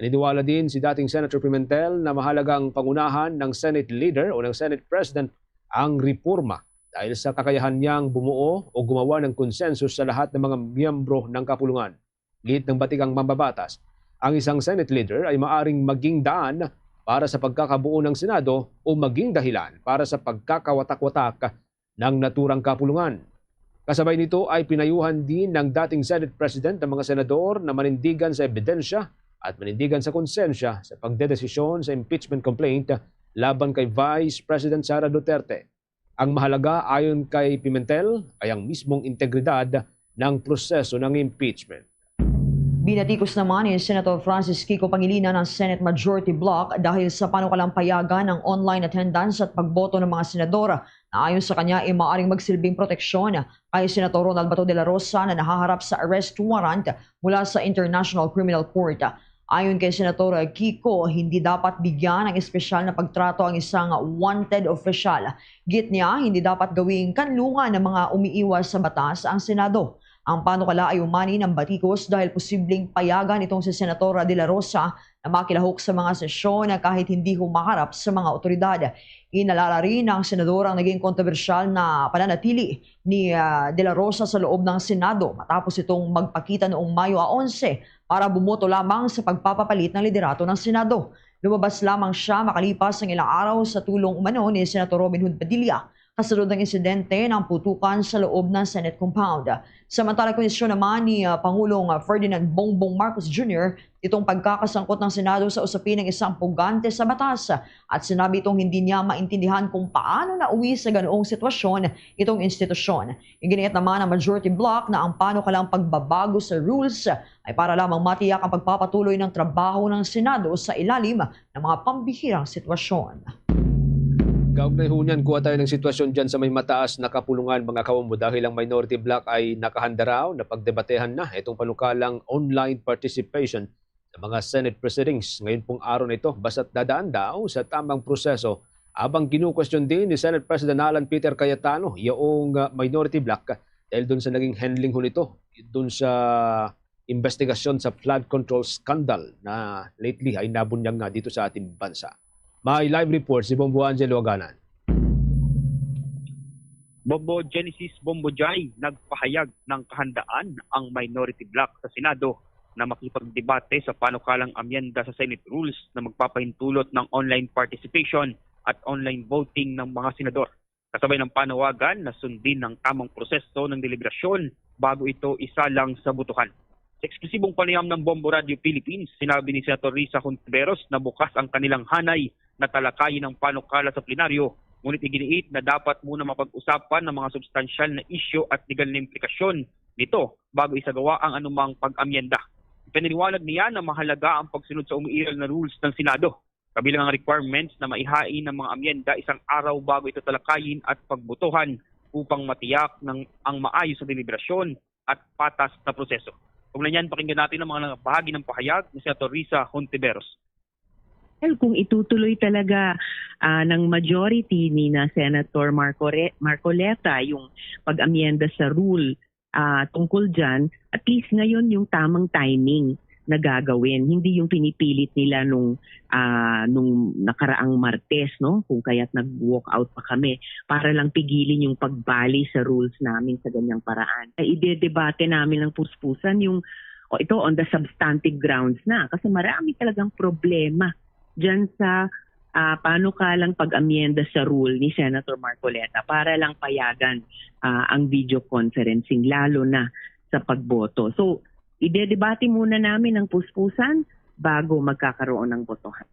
Naniniwala din si dating Senator Pimentel na mahalagang pangunahan ng Senate leader o ng Senate President ang reforma dahil sa kakayahan niyang bumuo o gumawa ng konsensus sa lahat ng mga miyembro ng kapulungan. Git ng batikang mambabatas, ang isang Senate leader ay maaring maging daan para sa pagkakabuo ng Senado o maging dahilan para sa pagkakawatak-watak ng naturang kapulungan. Kasabay nito ay pinayuhan din ng dating Senate President ng mga senador na manindigan sa ebidensya at manindigan sa konsensya sa pagdedesisyon sa impeachment complaint laban kay Vice President Sara Duterte. Ang mahalaga ayon kay Pimentel ay ang mismong integridad ng proseso ng impeachment. Binatikos naman ni Senator Francis Kiko Pangilinan ng Senate Majority Bloc dahil sa panukalang payagan ng online attendance at pagboto ng mga senador na ayon sa kanya ay maaaring magsilbing proteksyon kay Senator Ronald Bato de la Rosa na nahaharap sa arrest warrant mula sa International Criminal Court. Ayon kay Senator Kiko, hindi dapat bigyan ng espesyal na pagtrato ang isang wanted official. Git niya, hindi dapat gawing kanlungan ng mga umiiwas sa batas ang Senado. Ang panukala ay umani ng batikos dahil posibleng payagan itong si Senator De La Rosa na makilahok sa mga sesyon na kahit hindi humaharap sa mga otoridad. Inalala rin ng senador ang naging kontrobersyal na pananatili ni De La Rosa sa loob ng Senado matapos itong magpakita noong Mayo 11 para bumoto lamang sa pagpapapalit ng liderato ng Senado. Lumabas lamang siya makalipas ng ilang araw sa tulong umano ni Senator Robin Hood Padilla kasunod ng insidente ng putukan sa loob ng Senate compound. Samantalang kondisyon naman ni Pangulong Ferdinand Bongbong Marcos Jr. itong pagkakasangkot ng Senado sa usapin ng isang pugante sa batas at sinabi itong hindi niya maintindihan kung paano nauwi sa ganoong sitwasyon itong institusyon. Iginiit naman ng Majority Bloc na ang panukalang pagbabago sa rules ay para lamang matiyak ang pagpapatuloy ng trabaho ng Senado sa ilalim ng mga pambihirang sitwasyon. Kaugnay ho niyan, kuha tayo ng sitwasyon dyan sa may mataas na kapulungan mga kawambo dahil ang minority bloc ay nakahanda raw na pagdebatehan na itong panukalang online participation sa mga Senate proceedings. Ngayon pong araw na ito, basta't dadaan daw sa tamang proseso. Abang kinukwestiyon din ni Senate President Alan Peter Cayetano yung minority bloc dahil dun sa naging handling ho nito, dun sa investigasyon sa flood control scandal na lately ay nabunyag nga dito sa ating bansa. May live report si Bombo Angelo Aganan. Bombo Genesis Bombo Jai nagpahayag ng kahandaan ang minority bloc sa Senado na makipagdebate sa panukalang amyenda sa Senate rules na magpapahintulot ng online participation at online voting ng mga senador. Kasabay ng panawagan na sundin ng tamang proseso ng deliberasyon bago ito isalang sa butuhan. Sa eksklusibong panayam ng Bombo Radio Philippines, sinabi ni Senator Risa Hontiveros na bukas ang kanilang hanay na talakayin ng panukala sa plenaryo, ngunit iginiit na dapat muna mapag-usapan ng mga substansyal na isyu at legal na implikasyon nito bago isagawa ang anumang pag-amyenda. Pinaniwalag niya na mahalaga ang pagsunod sa umiiral na rules ng Senado, kabilang ang requirements na maihain ng mga amyenda isang araw bago ito talakayin at pagbutuhan upang matiyak ng ang maayos na deliberasyon at patas na proseso. Kung nanyan, pakinggan natin ang mga bahagi ng pahayag ni Senator Risa Hontiveros. Kung itutuloy talaga ng majority ni na Senator Marcoleta yung pag-amyenda sa rule tungkol dyan, at least ngayon yung tamang timing na gagawin. Hindi yung pinipilit nila nung nakaraang Martes, no? Kung kaya't nag-walk out pa kami para lang pigilin yung pagbali sa rules namin sa ganyang paraan. Ide-debate namin ng puspusan yung ito on the substantive grounds na kasi marami talagang problema dyan sa panukalang pag-amyenda sa rule ni Senator Marcoleta para lang payagan ang video conferencing lalo na sa pagboto. So, ide-debate muna namin ang puspusan bago magkakaroon ng botohan.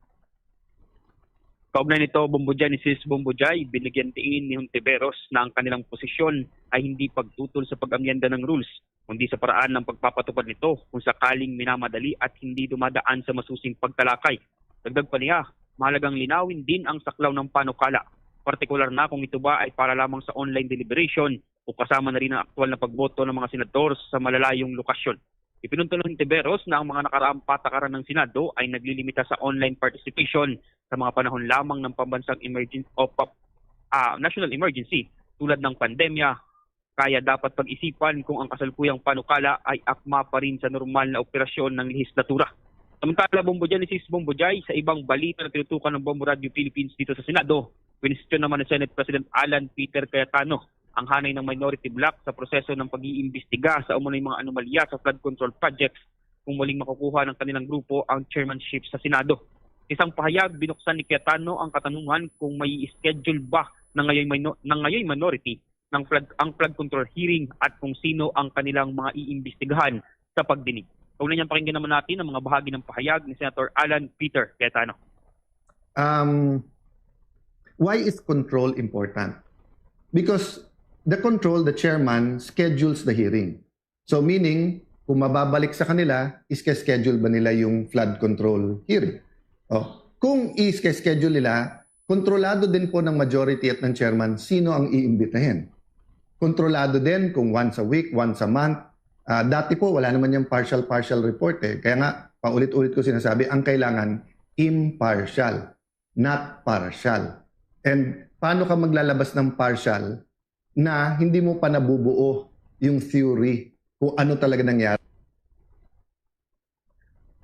Kaugnay nito, Bombo Genesis Bombo Jai, binigyan din ni Hontiveros na ang kanilang posisyon ay hindi pagtutol sa pag-amyenda ng rules, kundi sa paraan ng pagpapatupad nito kung sakaling minamadali at hindi dumadaan sa masusing pagtalakay. Dagdag pa niya, mahalagang linawin din ang saklaw ng panukala, partikular na kung ito ba ay para lamang sa online deliberation o kasama na rin ang aktwal na pagboto ng mga senador sa malalayong lokasyon. Ipinunto ng Tiberos na ang mga nakaraang patakaran ng Senado ay naglilimita sa online participation sa mga panahon lamang ng pambansang national emergency tulad ng pandemya. Kaya dapat pag-isipan kung ang kasalukuyang panukala ay akma pa rin sa normal na operasyon ng lehislatura. Samantala, Bombo Genesis, Bombo Jai, sa ibang balita na tinutukan ng Bombo Radio Philippines dito sa Senado, kwestiyon naman ni Senate President Alan Peter Cayetano ang hanay ng minority bloc sa proseso ng pag-iimbestiga sa umunoy mga anomalya sa flood control projects kung muling makukuha ng kanilang grupo ang chairmanship sa Senado. Isang pahayag, binuksan ni Cayetano ang katanungan kung may schedule ba ng ngayon minority ng flood control hearing at kung sino ang kanilang mga iimbestigahan sa pagdinig. Kaunan niyang pakinggan naman natin ang mga bahagi ng pahayag ni Senator Alan Peter Cayetano. Why is control important? Because the chairman schedules the hearing. So meaning, kung mababalik sa kanila, iske-schedule ba nila yung flood control hearing? Kung iske-schedule nila, kontrolado din po ng majority at ng chairman sino ang iimbitahin. Kontrolado din kung once a week, once a month. Dati po, wala naman yung partial report eh. Kaya nga, paulit-ulit ko sinasabi, ang kailangan impartial, not partial. And paano ka maglalabas ng partial na hindi mo pa nabubuo yung theory kung ano talaga nangyari?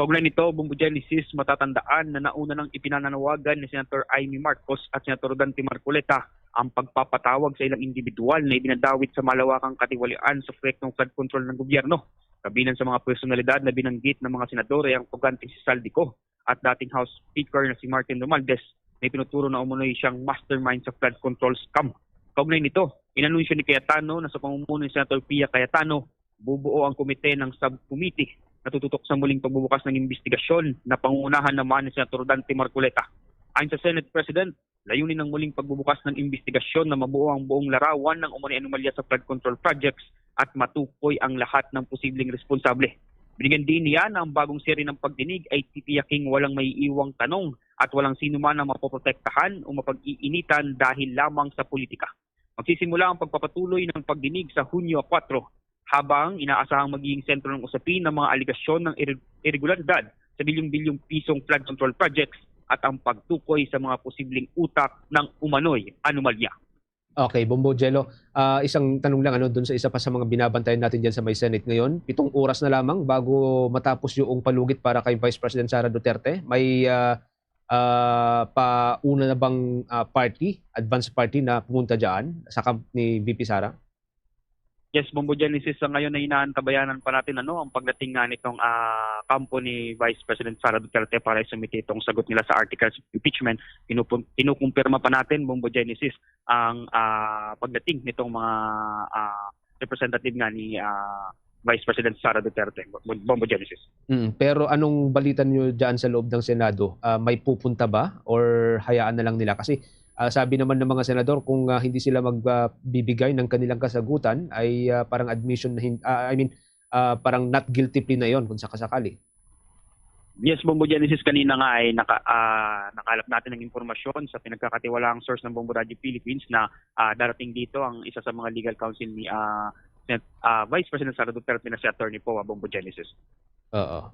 Kaugnay nito, Bombo Genesis, matatandaan na nauna nang ipinananawagan ni Senator Amy Marcos at Senator Dante Marcoleta ang pagpapatawag sa ilang individual na ibinadawit sa malawakang katiwalian sa proyektong flood control ng gobyerno. Kabinan sa mga personalidad na binanggit ng mga senador ay ang tuganting si Saldico at dating House Speaker na si Martin Romualdez na pinuturo na umunoy siyang mastermind sa flood control scam. Kaugnay nito, inanunsyo ni Cayetano na sa pamumuno ni Senator Pia Cayetano, bubuo ang komite ng subcommittee na tututok sa muling pagbubukas ng investigasyon na pangunahan naman ni Senator Dante Marcoleta. Ayon sa Senate President, layunin ng muling pagbubukas ng investigasyon na mabuo ang buong larawan ng umano'y anomalya sa flood control projects at matukoy ang lahat ng posibleng responsable. Binigyan din niya na ang bagong seri ng pagdinig ay titiyaking walang maiiwang tanong at walang sino man na mapoprotektahan o mapag-iinitan dahil lamang sa politika. Magsisimula ang pagpapatuloy ng pagdinig sa Hunyo 4 habang inaasahang magiging sentro ng usapin ng mga aligasyon ng irregularidad sa bilyong-bilyong pisong flood control projects at ang pagtukoy sa mga posibleng utak ng umano'y anomalya. Okay, Bombo Jello, isang tanong lang doon sa isa pa sa mga binabantayan natin dyan sa may Senate ngayon. 7 oras na lamang bago matapos yung palugit para kay Vice President Sara Duterte. May pauna na bang advance party na pumunta dyan sa camp ni VP Sara? Yes, Bombo Genesis, sa ngayon ay inaantabayanan pa natin ang pagdating nga nitong kampo ni Vice President Sara Duterte para isumite itong sagot nila sa articles of impeachment. Kinukumpirma pa natin, Bombo Genesis, ang pagdating nitong mga representative nga ni Vice President Sara Duterte, Bombo Genesis. Pero anong balita niyo dyan sa loob ng Senado? May pupunta ba or hayaan na lang nila? Kasi sabi naman ng mga senador kung hindi sila magbibigay ng kanilang kasagutan ay parang admission na parang not guilty plea na yon kung sakasakali. Yes, Bombo Genesis, kanina nga ay nakalap natin ng impormasyon sa pinagkakatiwalaang source ng Bombo Radio Philippines na darating dito ang isa sa mga legal counsel ni Vice President Sara Duterte na si Attorney Poa, Bombo Genesis.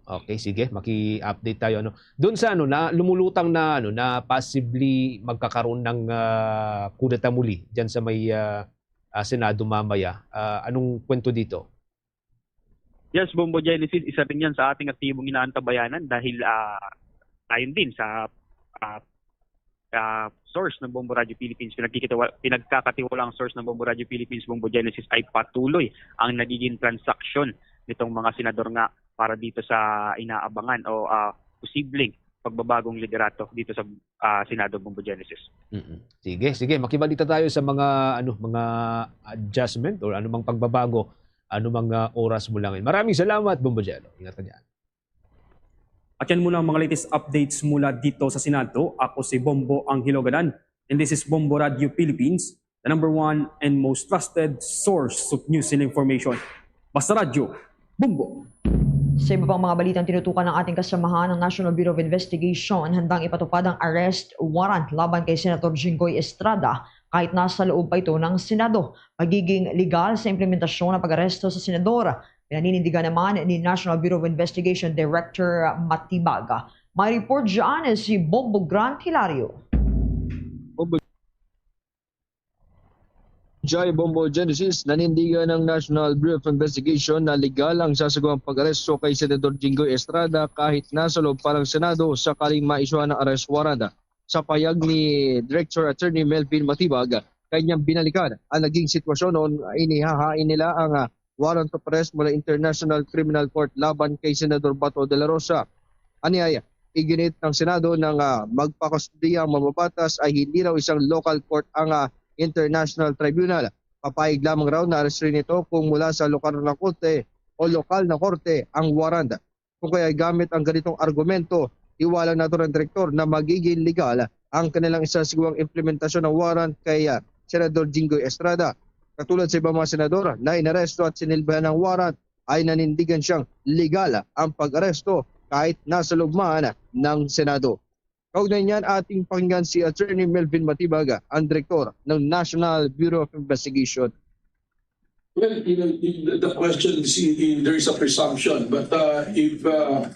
Okay, sige, maki-update tayo doon sa na lumulutang na possibly magkakaroon ng kudeta muli diyan sa may Senado mamaya. Anong kwento dito? Yes, Bombo Genesis, isa rin yan sa ating aktibong inaantabayanan dahil ayon din sa source ng Bombo Radio Philippines, pinagkakatiwalaang source ng Bombo Radio Philippines, Bombo Genesis, ay patuloy ang nagiging transaksyon nitong mga senador nga para dito sa inaabangan o posibleng pagbabagong liderato dito sa Senado, Bombo Genesis. Sige, makibalita tayo sa mga mga adjustment or anumang pagbabago, anumang oras mo lang. Maraming salamat, Bombo Jello. Ingat ka dyan. At yan muna ang mga latest updates mula dito sa Senado. Ako si Bombo Anghilogadan, and this is Bombo Radio Philippines, the #1 and most trusted source of news and information. Basta Radyo Bombo. Sa iba pang mga balitang tinutukan ng ating kasamahan ng National Bureau of Investigation, handang ipatupad ang arrest warrant laban kay Senator Jinggoy Estrada kahit nasa loob pa ito ng Senado. Magiging legal sa implementasyon ng pag-aresto sa senador. Pinaninindigan naman ni National Bureau of Investigation Director Matibag. May report dyan si Bombo Grant Hilario. Jai Bombo Genesis, nanindigan ng National Bureau of Investigation na legal ang sasagawang pag-aresto kay Senador Jinggoy Estrada kahit nasa loob pa ng Senado sakaling maisyuhan ng arrest warrant. Sa payag ni Director Attorney Melvin Matibag, kanyang binalikan ang naging sitwasyon noon inihahain nila ang warrant of arrest mula International Criminal Court laban kay Senador Bato de la Rosa. Aniyaya, iginit ng Senado ng magpakustudiyang mababatas ay hindi raw isang local court ang International Tribunal. Papayag lamang raw na arrestin nito kung mula sa lokal na korte o lokal na korte ang warrant. Kung kaya gamit ang ganitong argumento, iwalang nato ng direktor na magiging legal ang kanilang isasigawang implementasyon ng warrant kay Senador Jinggoy Estrada. Katulad sa ibang mga senador na inaresto at sinilbahan ng warrant, ay nanindigan siyang legal ang pag-aresto kahit nasa loob man ng Senado. Kaugnay niyan, ating pakinggan si Attorney Melvin Matibag, ang direktor ng National Bureau of Investigation. Well, the question is, there is a presumption, but if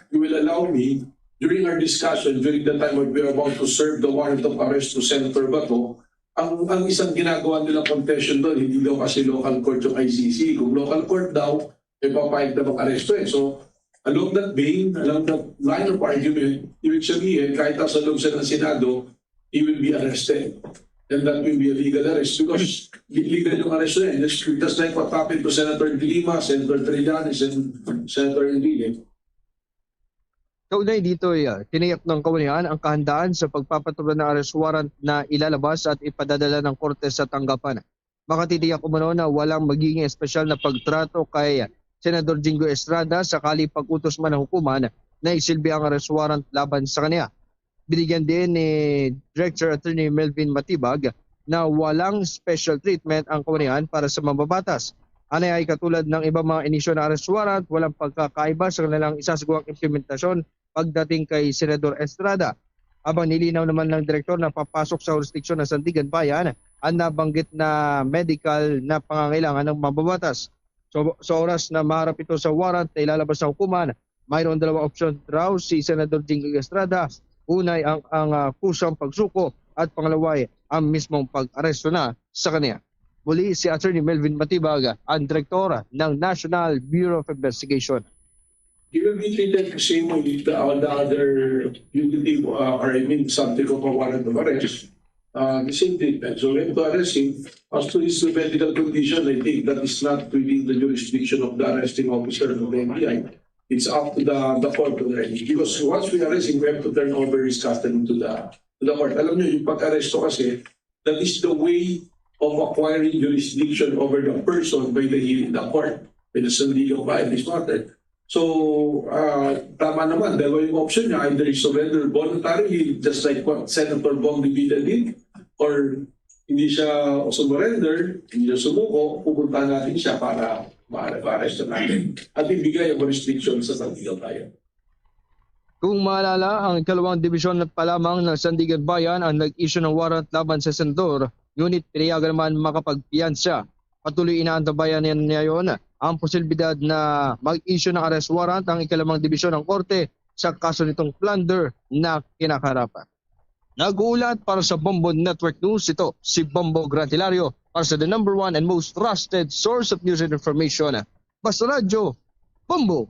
you will allow me, during our discussion, during the time when we are about to serve the warrant of arrest to Senator Bato, ang isang ginagawa nilang confession doon, hindi daw kasi local court yung ICC. Kung local court daw, papayag na mag-aresto eh. So, along that vein, along that line of argument, ibig sabihin, kahit nasa loob siya ng Senado, he will be arrested. And that will be a legal arrest because legal yung arrest na yun. Just like what happened to Senator De Lima, Senator Trillanes, and Senator Enrile. Kaugnay dito, tiniyak ng kawanihan ang kahandaan sa pagpapatupad ng arrest warrant na ilalabas at ipadadala ng korte sa tanggapan. Makatitiyak umano na walang magiging espesyal na pagtrato kay Senador Jinggoy Estrada sakali pag-utos man ng hukuman na isilbi ang arrest warrant laban sa kanya. Binigyan din ni Director Attorney Melvin Matibag na walang special treatment ang kawanihan para sa mambabatas. Ano ay katulad ng ibang mga inisyo na arrest warrant, walang pagkakaiba sa kanilang isasagawang implementasyon pagdating kay Senador Estrada. Abang nilinaw naman ng direktor na papasok sa jurisdiksyon ng Sandigan Bayan ang nabanggit na medical na pangangailangan ng mambabatas. So, sa oras na maharap ito sa warrant na ilalabas ng hukuman, mayroon dalawang opsyon raw si Senador Jinggoy Estrada. Unay ang kusang pagsuko at pangalawa ang mismong pag-aresto na sa kanya. Muli si Attorney Melvin Matibag, ang direktor ng National Bureau of Investigation. He will be treated the same way with all the other fugitive subject of a warrant of arrest. The same treatment. So we have to arrest him. As to his medical condition, I think that is not within the jurisdiction of the arresting officer of the NBI. It's up to the court already. Because once we arrest him, we have to turn over his custody to the court. Alam niyo, yung pag-aresto kasi, that is the way of acquiring jurisdiction over the person by the court. By the Sandigan Bayan is matter. So, tama naman, dalawa yung option niya, either he surrender voluntarily, just like what Senator Bong Revilla did, or hindi siya surrender, hindi siya sumuko, pupunta natin siya para ma-arrest natin at ibigay ang restriction sa Sandigan Bayan. Kung maalala, ang ikalawang dibisyon pa lamang ng Sandigan Bayan ang nag-issue ng warrant laban sa senador, ngunit pinayagan naman makapagpiyansa. Patuloy inaantabayan niya yon ang posibilidad na mag-issue ng arrest warrant ang ikalamang dibisyon ng korte sa kaso nitong plunder na kinakaharapan. Nag-uulat para sa Bombo Network News, ito si Bombo Grant Hilario para sa the number one and most trusted source of news and information. Basta Radyo Bombo.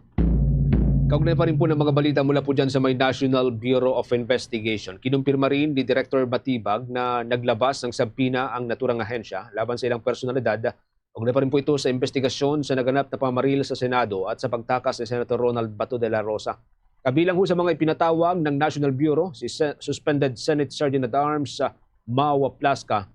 Kaugnay pa rin po ng mga balita mula po dyan sa may National Bureau of Investigation. Kinumpirma rin ni Director Batibag na naglabas ng sabpina ang naturang ahensya laban sa ilang personalidad. Kaugnay pa rin po ito sa investigasyon sa naganap na pamaril sa Senado at sa pagtakas ni Senator Ronald Bato de la Rosa. Kabilang ho sa mga ipinatawag ng National Bureau, si Suspended Senate Sergeant at Arms Mau Plasca,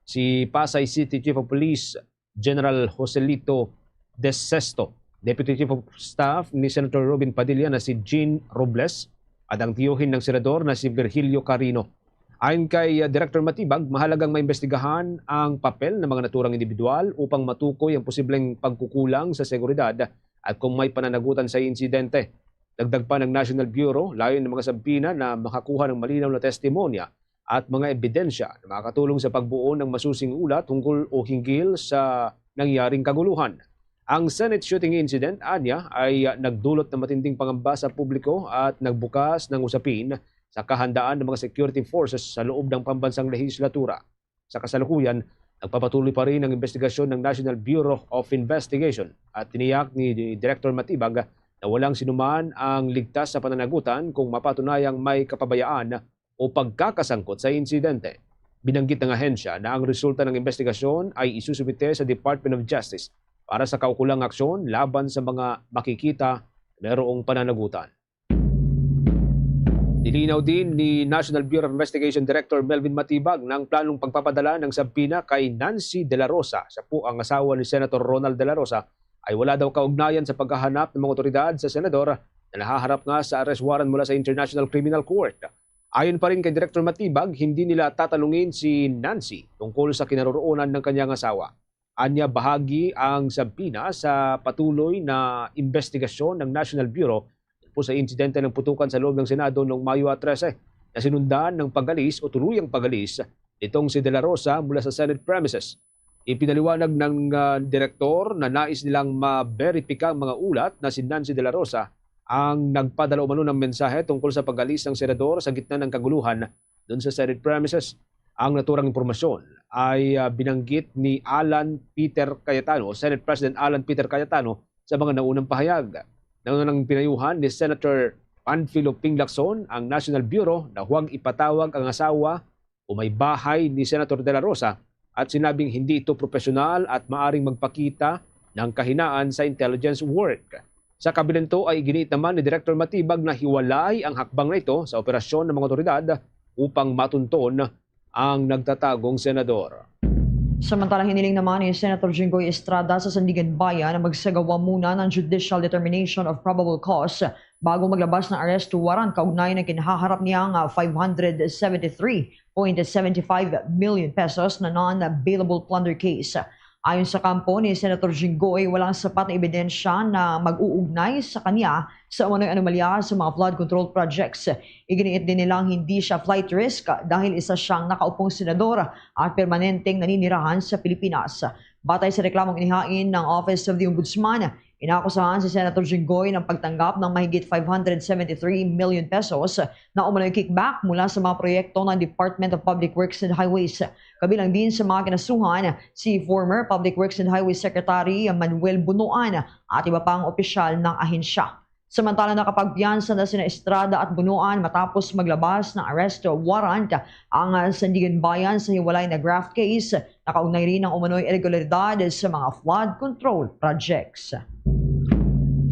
si Pasay City Chief of Police General Joselito De Sesto, Deputy Chief of Staff ni Senator Robin Padilla na si Jean Robles at ang tiyuhin ng senador na si Virgilio Carino. Ayon kay Director Matibag, mahalagang maimbestigahan ang papel ng mga naturang individual upang matukoy ang posibleng pagkukulang sa seguridad at kung may pananagutan sa insidente. Dagdag pa ng National Bureau, layon ng mga sampina na makakuha ng malinaw na testimonya at mga ebidensya na makakatulong sa pagbuo ng masusing ulat tungkol o hinggil sa nangyaring kaguluhan. Ang Senate shooting incident, anya, ay nagdulot ng matinding pangamba sa publiko at nagbukas ng usapin sa kahandaan ng mga security forces sa loob ng pambansang lehislatura. Sa kasalukuyan, nagpapatuloy pa rin ang investigasyon ng National Bureau of Investigation at tiniyak ni Director Matibag na walang sinuman ang ligtas sa pananagutan kung mapatunayang may kapabayaan o pagkakasangkot sa insidente. Binanggit ng ahensya na ang resulta ng investigasyon ay isusumite sa Department of Justice para sa kaukulang aksyon laban sa mga makikita mayroong pananagutan. Nilinaw din ni National Bureau of Investigation Director Melvin Matibag ng planong pagpapadala ng sabpina kay Nancy De La Rosa, siya po ang asawa ni Senator Ronald De La Rosa, ay wala daw kaugnayan sa paghahanap ng mga otoridad sa senador na nahaharap nga sa arrest warrant mula sa International Criminal Court. Ayon pa rin kay Director Matibag, hindi nila tatanungin si Nancy tungkol sa kinaroroonan ng kanyang asawa. Anya, bahagi ang sabpina sa patuloy na investigasyon ng National Bureau po sa insidente ng putukan sa loob ng Senado noong Mayo 13 na sinundan ng pagalis o tuluyang pagalis nitong si De La Rosa mula sa Senate premises. Ipinaliwanag ng direktor na nais nilang ma-verify ang mga ulat na si Nancy De La Rosa ang nagpadala umano ng mensahe tungkol sa pagalis ng senador sa gitna ng kaguluhan doon sa Senate premises. Ang naturang impormasyon ay binanggit ni Alan Peter Cayetano, Senate President Alan Peter Cayetano sa mga naunang pahayag. Naunang pinayuhan ni Senator Panfilo Ping Lacson ang National Bureau na huwag ipatawag ang asawa o may bahay ni Senator De La Rosa at sinabing hindi ito profesional at maaring magpakita ng kahinaan sa intelligence work. Sa kabilang ay iginiit naman ni Director Matibag na hiwalay ang hakbang na ito sa operasyon ng mga otoridad upang matunton ang nagtatagong senador. Samantalang hiniling naman ni Senator Jinggoy Estrada sa Sandigan Bayan na magsagawa muna ng judicial determination of probable cause bago maglabas ng arrest warrant kaugnay ng kinahaharap niyang 573.75 million pesos na non-bailable plunder case. Ayon sa kampo ni Senator Jinggoy, walang sapat na ebidensya na mag-uugnay sa kanya sa umano'y anomalya sa mga flood control projects. Iginiit din nilang hindi siya flight risk dahil isa siyang nakaupong senador at permanenteng naninirahan sa Pilipinas. Batay sa reklamong inihain ng Office of the Ombudsman, inakusahan si Senator Jinggoy ng pagtanggap ng mahigit 573 million pesos na umano'y kickback mula sa mga proyekto ng Department of Public Works and Highways. Kabilang din sa mga kinasuhan si former Public Works and Highways Secretary Manuel Bunuan at iba pang opisyal ng ahensya. Samantala nakapagpiyansa na sina Estrada at Bunuan matapos maglabas ng arrest warrant ang Sandigan Bayan sa hiwalay na graft case na kaugnay rin ng umano'y irregularidad sa mga flood control projects.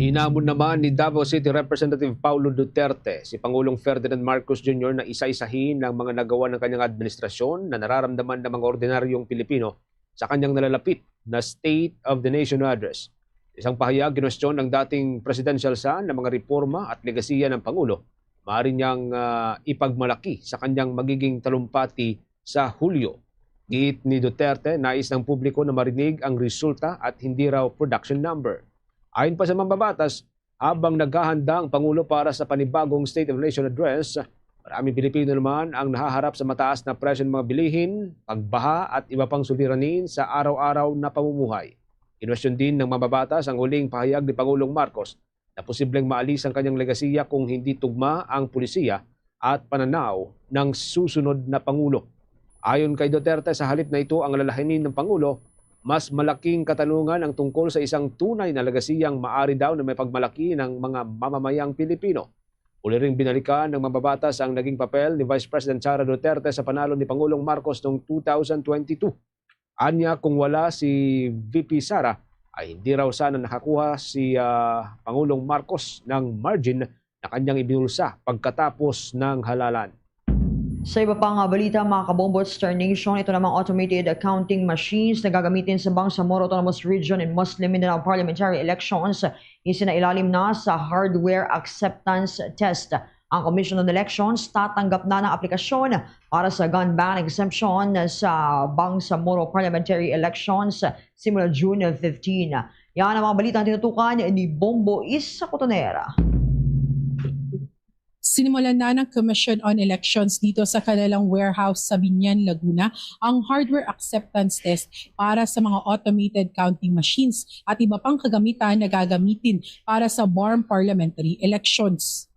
Hinamon naman ni Davao City Representative Paulo Duterte si Pangulong Ferdinand Marcos Jr. na isa-isahin ng mga nagawa ng kanyang administrasyon na nararamdaman ng mga ordinaryong Pilipino sa kanyang nalalapit na State of the Nation Address. Isang pahayag, kinwestiyon ng dating presidential son na mga reforma at legasiya ng Pangulo, maaari niyang ipagmalaki sa kanyang magiging talumpati sa Hulyo. Giit ni Duterte, nais ng publiko na marinig ang resulta at hindi raw production number. Ayon pa sa mambabatas, habang naghahanda ang Pangulo para sa panibagong State of the Nation Address, maraming Pilipino naman ang nahaharap sa mataas na presyo ng mga bilihin, pagbaha at iba pang suliranin sa araw-araw na pamumuhay. Kinwestiyon din ng mambabatas ang huling pahayag ni Pangulong Marcos na posibleng maalis ang kanyang legasiya kung hindi tugma ang pulisiya at pananaw ng susunod na Pangulo. Ayon kay Duterte, sa halip na ito ang alalahanin ng Pangulo, mas malaking katanungan ang tungkol sa isang tunay na legasiyang maari daw na may pagmalaki ng mga mamamayang Pilipino. Uli ring binalikan ng mambabatas ang naging papel ni Vice President Sara Duterte sa panalo ni Pangulong Marcos noong 2022. Anya, kung wala si VP Sara, ay hindi raw sana nakakuha si Pangulong Marcos ng margin na kanyang ibinulsa pagkatapos ng halalan. Sa iba pang balita, mga kabombo at Star Nation, ito namang automated accounting machines na gagamitin sa Bangsamoro Autonomous Region and Muslim Mindanao parliamentary elections. Isinailalim na sa hardware acceptance test Ang Commission on Elections tatanggap na ng aplikasyon para sa gun ban exemption sa Bangsamoro Parliamentary Elections simula June 15. Yan ang mga balitang tinutukan ni Bombo Isa Cotonera. Sinimulan na ng Commission on Elections dito sa kanilang warehouse sa Biñan, Laguna ang hardware acceptance test para sa mga automated counting machines at iba pang kagamitan na gagamitin para sa BARM parliamentary elections.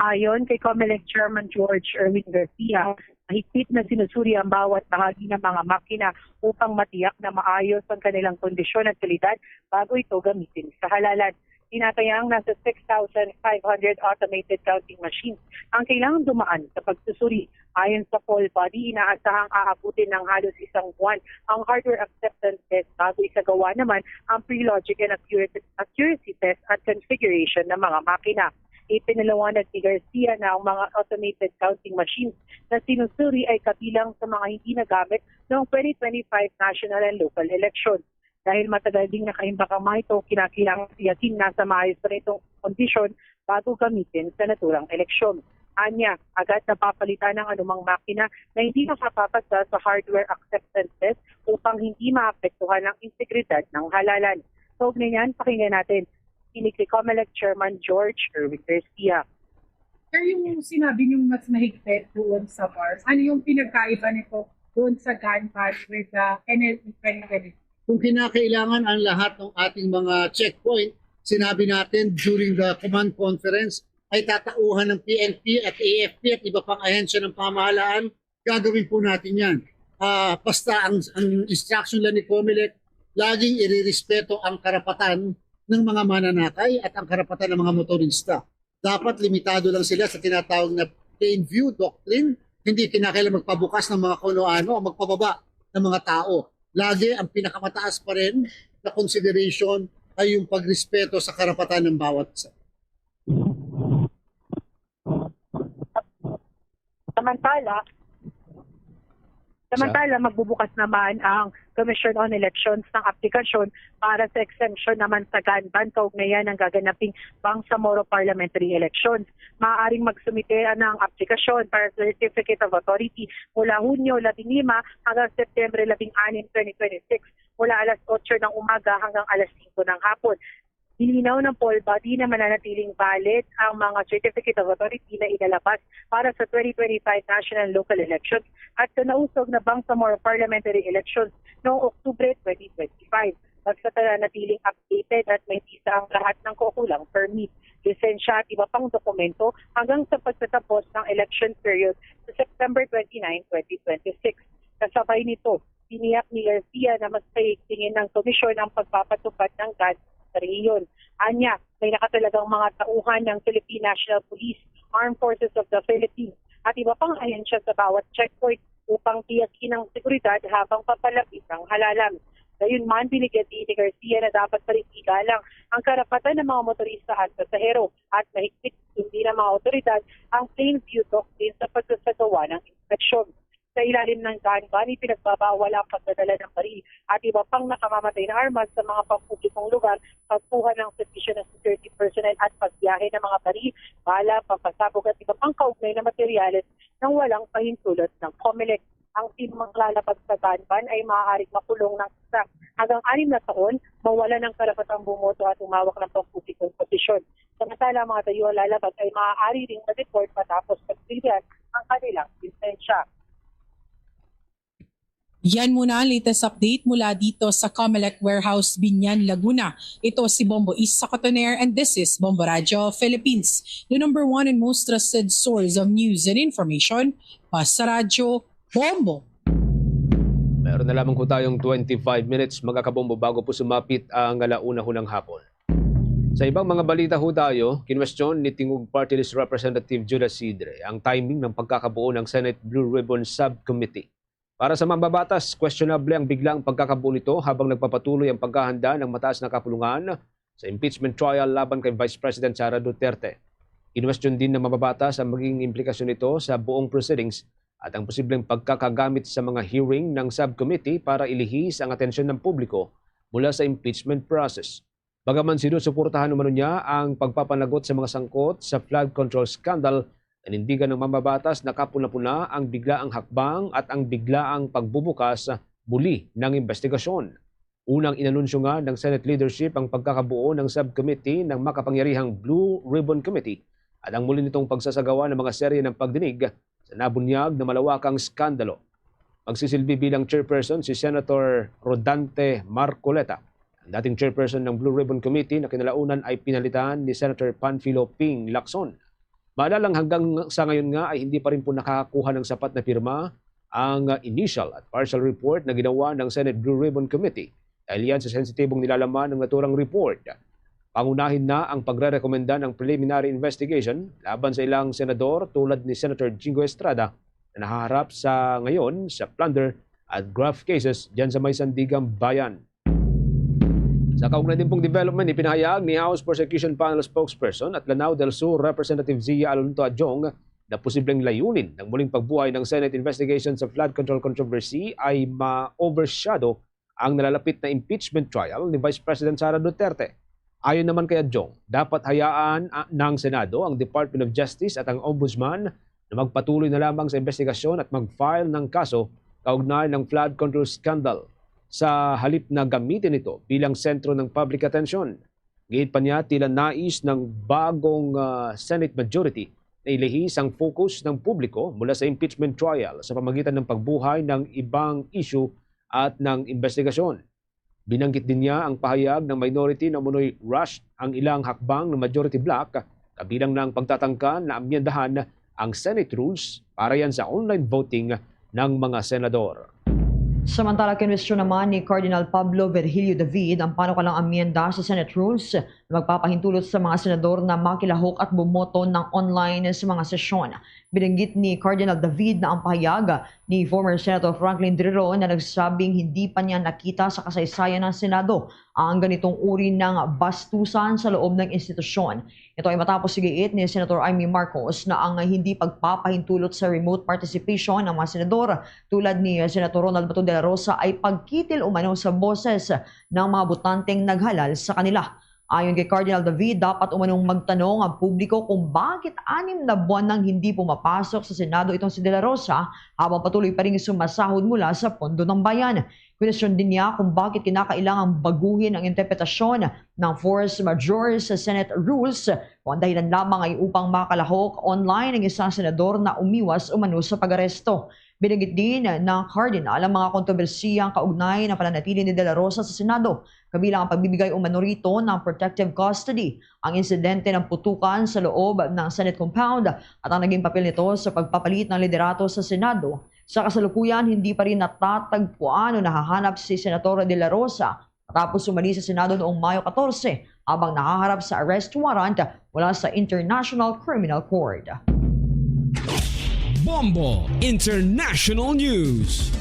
Ayon kay COMELEC Chairman George Erwin Garcia, mahigpit na sinusuri ang bawat bahagi ng mga makina upang matiyak na maayos ang kanilang kondisyon at kalidad bago ito gamitin sa halalan. Tinatayang nasa 6,500 automated counting machines ang kailangan dumaan sa pagsusuri. Ayon sa poll body, inaasahang aabutin ng halos isang buwan ang hardware acceptance test bago isagawa naman ang pre-logic and accuracy test at configuration ng mga makina. Ipinalawanag ni Garcia na ang mga automated counting machines na sinusuri ay kabilang sa mga hindi nagamit noong 2025 national and local elections. Dahil matagal ding nakaimbak ang mga ito, kinakailangan tiyakin nasa maayos na itong kondisyon bago gamitin sa naturang eleksyon. Anya, agad napapalitan ng anumang makina na hindi nakapapasa sa hardware acceptance test upang hindi maapektuhan ang integridad ng halalan. So, ganyan, pakinggan natin si COMELEC Chairman George Erwin Garcia. Sir, yung sinabi niyong mas mahigpit doon sa bars, ano yung pinagkaiba nito doon sa gun ban with the NLP 2020? Kung kinakailangan ang lahat ng ating mga checkpoint, sinabi natin during the command conference, ay tatauhan ng PNP at AFP at iba pang ahensya ng pamahalaan, gagawin po natin yan. Basta ang instruction lang ni COMELEC, laging irirespeto ang karapatan ng mga mananakay at ang karapatan ng mga motorista. Dapat limitado lang sila sa tinatawag na plain view doctrine, hindi kinakailangan magpabukas ng mga kuno-ano o magpababa ng mga tao. Lagi ang pinakamataas pa rin na consideration ay yung pagrespeto sa karapatan ng bawat isa. Samantala, magbubukas naman ang Commission on Elections ng aplikasyon para sa exemption naman sa gun ban kaugnayan ng gaganaping Bangsamoro Parliamentary Elections. Maaaring magsumite ng aplikasyon para sa Certificate of Authority mula Hunyo 15 hanggang Setyembre 16, 2026 mula alas 8 ng umaga hanggang alas 5 ng hapon. Nilinaw ng poll body na mananatiling valid ang mga Certificate of Authority na inalabas para sa 2025 national and local elections at sa nausog na Bangsamoro Parliamentary Elections noong Oktubre 2025. Basta nanatiling updated at may visa ang lahat ng kukulang permit, lisensya at iba pang dokumento hanggang sa pagtatapos ng election period sa September 29, 2026. Kasabay nito, tiniyak ni Garcia na mas paigtingin ng komisyon ang pagpapatupad ng gun sa rehiyon. Anya, may nakatalagang mga tauhan ng Philippine National Police, Armed Forces of the Philippines at iba pang ahensya sa bawat checkpoint upang tiyakin ang seguridad habang papalapit ang halalan. Gayunman, binigyan din ni Garcia na dapat pa rin igalang ang karapatan ng mga motorista at pasahero at mahigpit hindi ng mga otoridad ang plain view doctrine sa pagsasagawa ng inspeksyon. Sa ilalim ng gun ban, pinagbabawal ang pagdadala ng baril at iba pang nakamamatay na armas sa mga pampublikong lugar, pagkuha ng servisyo ng security personnel at pagbiyahe ng mga baril, bala, pampasabog at iba pang kaugnay na materyales nang walang pahintulot ng COMELEC. Ang sinumang lalabag sa gun ban ay maaaring makulong ng 1 hanggang 6 na taon, mawala ng karapatang bumoto at umawak ng pampublikong posisyon. Samantala, mga tayuan lalabag ay maaari ring ma-deport matapos pagpilihan ang kanilang lisensya. Yan muna ang latest update mula dito sa COMELEC Warehouse, Biñan, Laguna. Ito si Bombo Isa Cotonera and this is Bombo Radio Philippines, the number 1 and most trusted source of news and information. Basta Radio, Bombo. Meron na lamang po tayong 25 minutes mga kabombo bago po sumapit ang alauna ng hapon. Sa ibang mga balita ho tayo, kinwestiyon ni Tingog Party List Representative Judas Sidre ang timing ng pagkakabuo ng Senate Blue Ribbon Subcommittee. Para sa mambabatas, questionable ang biglang pagkakabuo nito habang nagpapatuloy ang paghahanda ng mataas na kapulungan sa impeachment trial laban kay Vice President Sara Duterte. Kinwestiyon din ng mambabatas ang magiging implikasyon nito sa buong proceedings at ang posibleng pagkakagamit sa mga hearing ng subcommittee para ilihis ang atensyon ng publiko mula sa impeachment process. Bagaman sinusuportahan umano niya ang pagpapanagot sa mga sangkot sa flood control scandal, nanindigan ng mamabatas na kapuna-puna ang biglaang hakbang at ang biglaang pagbubukas muli ng investigasyon. Unang inanunsyo nga ng Senate leadership ang pagkakabuo ng subcommittee ng makapangyarihang Blue Ribbon Committee at ang muli nitong pagsasagawa ng mga serye ng pagdinig sa nabunyag na malawakang skandalo. Magsisilbi bilang chairperson si Senator Rodante Marcoleta. Ang dating chairperson ng Blue Ribbon Committee na kinalaunan ay pinalitan ni Senator Panfilo Ping Lacson. Maalalang hanggang sa ngayon nga ay hindi pa rin po nakakakuha ng sapat na pirma ang initial at partial report na ginawa ng Senate Blue Ribbon Committee dahil yan sa sensitibong nilalaman ng naturang report. Pangunahin na ang pagre-rekomenda ng preliminary investigation laban sa ilang senador tulad ni Senator Jingo Estrada na nahaharap sa ngayon sa plunder at graft cases dyan sa may Sandigang Bayan. Sa kaugnay din pong development, ipinahayag ni House Prosecution Panel spokesperson at Lanao del Sur Representative Zia Alonto Adjong na posibleng layunin ng muling pagbuhay ng Senate investigation sa flood control controversy ay ma-overshadow ang nalalapit na impeachment trial ni Vice President Sara Duterte. Ayon naman kay Adjong, dapat hayaan ng Senado ang Department of Justice at ang Ombudsman na magpatuloy na lamang sa investigasyon at mag-file ng kaso kaugnay ng flood control scandal sa halip na gamitin ito bilang sentro ng public attention. Gayit pa niya, tila nais ng bagong Senate majority na ilihis ang focus ng publiko mula sa impeachment trial sa pamagitan ng pagbuhay ng ibang issue at ng investigasyon. Binanggit din niya ang pahayag ng minority na umunoy rushed ang ilang hakbang ng majority bloc, kabilang ng pagtatangka na amyendahan ang Senate rules para yan sa online voting ng mga senador. Samantala, kinwestiyon naman ni Cardinal Pablo Virgilio David ang panukalang amyenda sa Senate Rules na magpapahintulot sa mga senador na makilahok at bumoto ng online sa mga sesyon. Binanggit ni Cardinal David na ang pahayag ni former Senator Franklin Drillo na nagsabing hindi pa niya nakita sa kasaysayan ng Senado ang ganitong uri ng bastusan sa loob ng institusyon. Ito ay matapos sigiit ni Senator Amy Marcos na ang hindi pagpapahintulot sa remote participation ng mga senador tulad ni Senator Ronald Bato de la Rosa ay pagkitil umano sa boses ng mga botanteng naghalal sa kanila. Ayon kay Cardinal David, dapat umanong magtanong ang publiko kung bakit 6 na buwan nang hindi pumapasok sa Senado itong si De La Rosa habang patuloy pa rin sumasahod mula sa pondo ng bayan. Kwestiyon din niya kung bakit kinakailangang baguhin ang interpretasyon ng force majeure sa Senate rules kung ang dahilan lamang ay upang makalahok online ang isang senador na umiwas umano sa pag-aresto. Binanggit din ng Cardinal ang mga kontrobersiyang kaugnay ng pananatili ni De La Rosa sa Senado, kabilang ang pagbibigay umano rito ng protective custody, ang insidente ng putukan sa loob ng Senate compound at ang naging papel nito sa pagpapalit ng liderato sa Senado. Sa kasalukuyan, hindi pa rin natatagpuan o nahahanap si Senator De La Rosa matapos sumali sa Senado noong Mayo 14 habang nakaharap sa arrest warrant mula sa International Criminal Court. Bombo International News.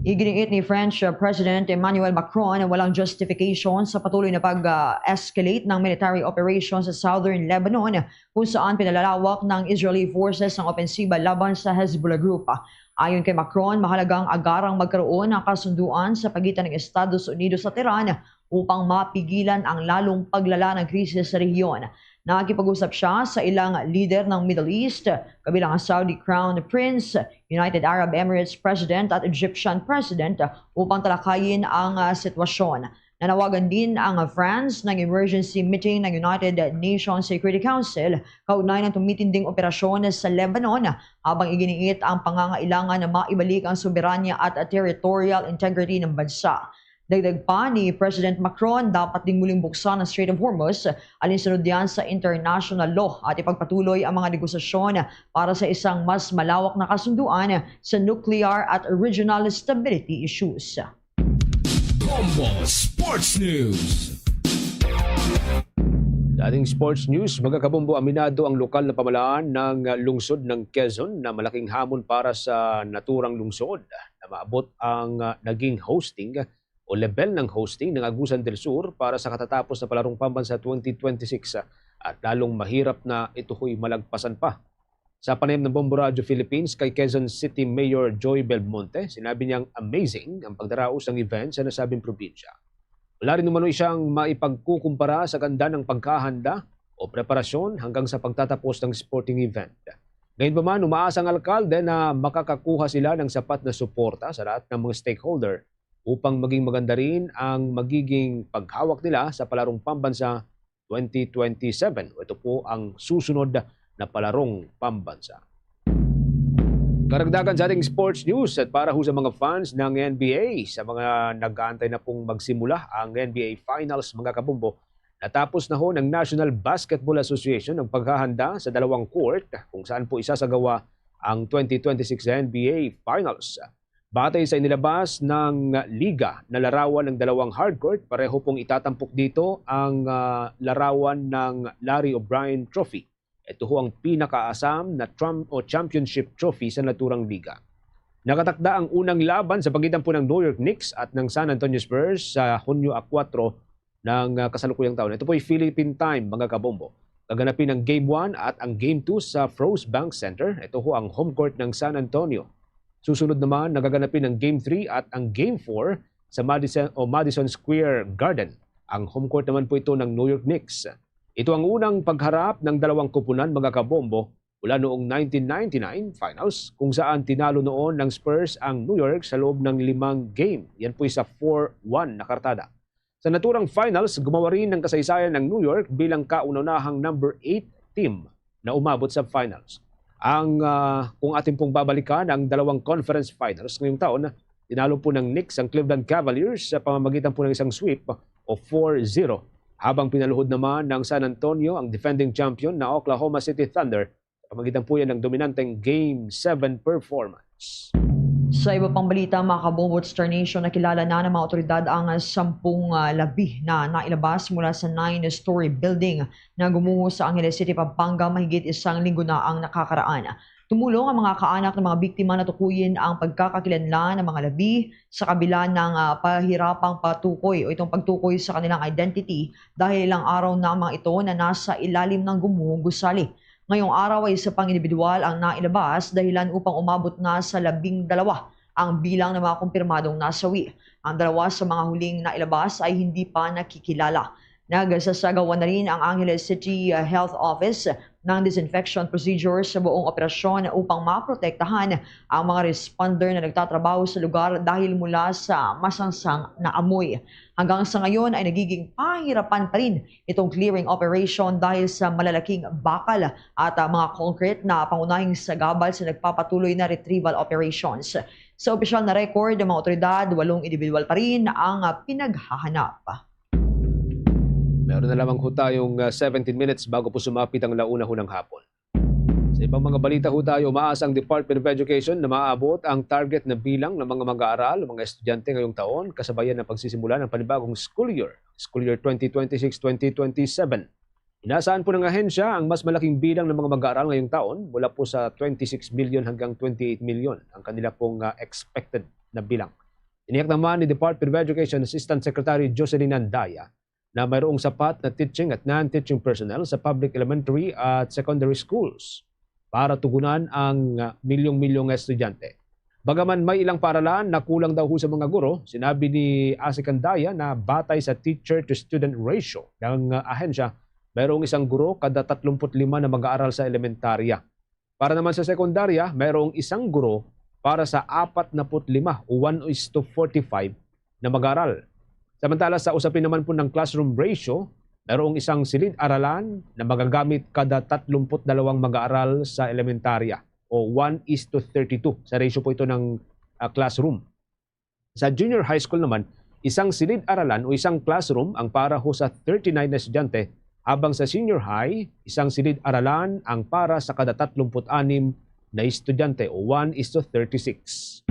Iginiit ni French President Emmanuel Macron na walang justification sa patuloy na pag-escalate ng military operations sa southern Lebanon kung saan pinalalawak ng Israeli forces ang opensiba laban sa Hezbollah Group. Ayon kay Macron, mahalagang agarang magkaroon ng kasunduan sa pagitan ng Estados Unidos at Iran upang mapigilan ang lalong paglala ng krisis sa rehiyon. Nakikipag-usap siya sa ilang leader ng Middle East, kabilang ang Saudi Crown Prince, United Arab Emirates President at Egyptian President upang talakayin ang sitwasyon. Nanawagan din ang France ng emergency meeting ng United Nations Security Council kaugnay ng tumitinding operasyon sa Lebanon habang iginiit ang pangangailangan na maibalik ang soberanya at territorial integrity ng bansa. Dagdag pa ni President Macron, dapat ding muling buksan ang Strait of Hormuz alinsunod diyan sa international law at ipagpatuloy ang mga negosasyon para sa isang mas malawak na kasunduan sa nuclear at regional stability issues. Bombo Sports News. Dating sports news, magkakabombo aminado ang lokal na pamalaan ng lungsod ng Quezon na malaking hamon para sa naturang lungsod na maabot ang naging hosting o level ng hosting ng Agusan del Sur para sa katatapos na palarong pambansa 2026 at lalong mahirap na ito'y malagpasan pa. Sa panayam ng Bombo Radio Philippines kay Quezon City Mayor Joy Belmonte, sinabi niyang amazing ang pagdaraos ng event sa nasabing probinsya. Wala rin umano siyang maipagkukumpara sa ganda ng pagkahanda o preparasyon hanggang sa pagtatapos ng sporting event. Gayunpaman, umaasa ang alkalde na makakakuha sila ng sapat na suporta sa lahat ng mga stakeholder upang maging maganda rin ang magiging paghawak nila sa palarong pambansa 2027. Ito po ang susunod na palarong pambansa. Karagdagan sa ating sports news at para ho sa mga fans ng NBA, sa mga nag-aantay na pong magsimula ang NBA Finals mga kabumbo, natapos na ho ng National Basketball Association ang paghahanda sa dalawang court kung saan po isasagawa ang 2026 NBA Finals. Batay sa inilabas ng liga na larawan ng dalawang hardcourt, pareho pong itatampok dito ang larawan ng Larry O'Brien Trophy. Ito ho ang pinakaasam na championship trophy sa naturang liga. Nakatakda ang unang laban sa pagitan po ng New York Knicks at ng San Antonio Spurs sa Hunyo 4 ng kasalukuyang taon. Ito po ay Philippine time mga kabombo. Gaganapin ang Game 1 at ang Game 2 sa Frost Bank Center. Ito ho ang home court ng San Antonio. Susunod naman, nagaganapin ang Game 3 at ang Game 4 sa Madison Square Garden. Ang home court naman po ito ng New York Knicks. Ito ang unang pagharap ng dalawang kupunan mga kabombo mula noong 1999 Finals kung saan tinalo noon ng Spurs ang New York sa loob ng 5 game. Yan po sa 4-1 na kartada. Sa naturang Finals, gumawa rin ng kasaysayan ng New York bilang kauna-unahang number 8 team na umabot sa Finals. Kung ating pong babalikan ang dalawang conference finals ngayong taon, tinalo po ng Knicks ang Cleveland Cavaliers sa pamamagitan po ng isang sweep o 4-0. Habang pinaluhod naman ng San Antonio ang defending champion na Oklahoma City Thunder sa pamamagitan po yan ng dominanteng Game 7 performance. Sa iba pang balita, mga kabombo at Star Nation, nakilala na ng mga otoridad ang 10 labi na nailabas mula sa 9-story building na gumuho sa Angeles City, Pampanga mahigit 1 linggo na ang nakakaraan. Tumulong ang mga kaanak ng mga biktima na tukuyin ang pagkakakilanlan ng mga labi sa kabila ng pahirapang patukoy o itong pagtukoy sa kanilang identity dahil ilang araw na ang mga ito na nasa ilalim ng gumuhong gusali. Ngayong araw ay isa pang individual ang nailabas dahilan upang umabot na sa 12 ang bilang ng mga kumpirmadong nasawi. Ang dalawa sa mga huling nailabas ay hindi pa nakikilala. Nagsasagawa na rin ang Angeles City Health Office ng disinfection procedures sa buong operasyon upang maprotektahan ang mga responder na nagtatrabaho sa lugar dahil mula sa masangsang na amoy. Hanggang sa ngayon ay nagiging pahirapan pa rin itong clearing operation dahil sa malalaking bakal at mga concrete na pangunahing sagabal sa nagpapatuloy na retrieval operations. Sa opisyal na record ng mga otoridad, 8 individual pa rin ang pinaghahanap. Meron na lamang ho tayong 17 minutes bago po sumapit ang launa ho ng hapon. Sa ibang mga balita ho tayo, umaasa ang Department of Education na maaabot ang target na bilang ng mga mag-aaral, mga estudyante ngayong taon, kasabayan ng pagsisimula ng panibagong school year 2026-2027. Inaasahan po ng ahensya ang mas malaking bilang ng mga mag-aaral ngayong taon mula po sa 26 million hanggang 28 million ang kanila pong expected na bilang. Iniyak naman ni Department of Education Assistant Secretary Jocelyn Andaya na mayroong sapat na teaching at non-teaching personnel sa public elementary at secondary schools para tugunan ang milyong-milyong estudyante. Bagaman may ilang paaralan na kulang daw ho sa mga guro, sinabi ni Asikandaya na batay sa teacher-to-student ratio ng ahensya, mayroong isang guro kada 35 na mag-aaral sa elementarya. Para naman sa sekundarya, mayroong isang guro para sa 45 o 1:45 na mag-aaral. Samantala sa usapin naman po ng classroom ratio, mayroong isang silid-aralan na magagamit kada 32 mag-aaral sa elementarya o 1:32 sa ratio po ito ng classroom. Sa junior high school naman, isang silid-aralan o isang classroom ang para ho sa 39 na estudyante, habang sa senior high, isang silid-aralan ang para sa kada 36 na estudyante o 1:36.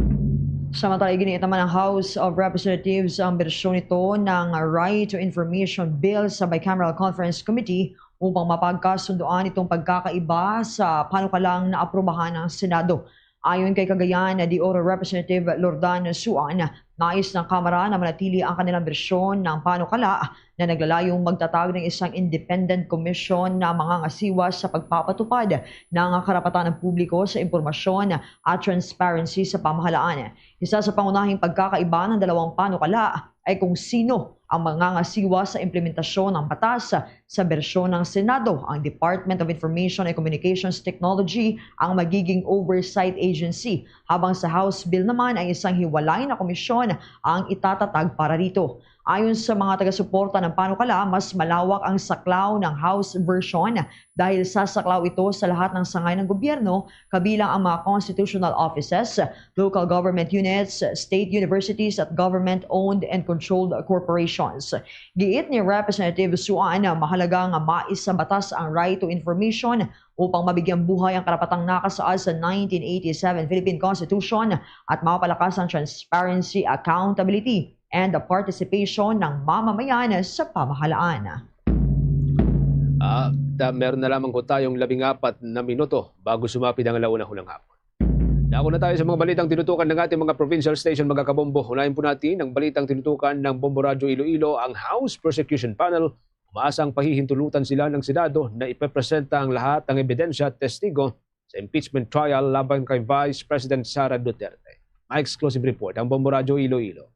Samantala, iginiit naman ng House of Representatives ang bersyon nito ng Right to Information Bill sa Bicameral Conference Committee upang mapagkasunduan itong pagkakaiba sa panukalang naaprubahan ng Senado. Ayon kay Cagayan na D.O. Representative Lordan Suan, nais ng Kamara na manatili ang kanilang bersyon ng panukala na naglalayong magtatag ng isang independent commission na mangangasiwa sa pagpapatupad ng karapatan ng publiko sa impormasyon at transparency sa pamahalaan. Isa sa pangunahing pagkakaiba ng dalawang panukala ay kung sino ang mangangasiwa sa implementasyon ng batas sa bersyon ng Senado. Ang Department of Information and Communications Technology ang magiging oversight agency, habang sa House Bill naman ay isang hiwalay na komisyon ang itatatag para rito. Ayon sa mga taga-suporta ng panukala, mas malawak ang saklaw ng House version dahil sasaklaw ito sa lahat ng sangay ng gobyerno, kabilang ang mga constitutional offices, local government units, state universities at government-owned and controlled corporations. Giit ni Representative Suan na mahalagang maisabatas ang right to information upang mabigyang buhay ang karapatang nakasaad sa 1987 Philippine Constitution at mapalakas ang transparency, accountability, and the participation ng mamamayan sa pamahalaan. Meron na lamang ko tayong 14 na minuto bago sumapit ang alauna hulang hapon. Dako na tayo sa mga balitang tinutukan ng ating mga provincial station, mga kabombo. Unahin po natin ang balitang tinutukan ng Bombo Radyo Iloilo. Ang House Prosecution Panel umaasang pahihintulutan sila ng Senado na ipepresenta ang lahat ng ebidensya at testigo sa impeachment trial laban kay Vice President Sara Duterte. May exclusive report ang Bombo Radyo Iloilo.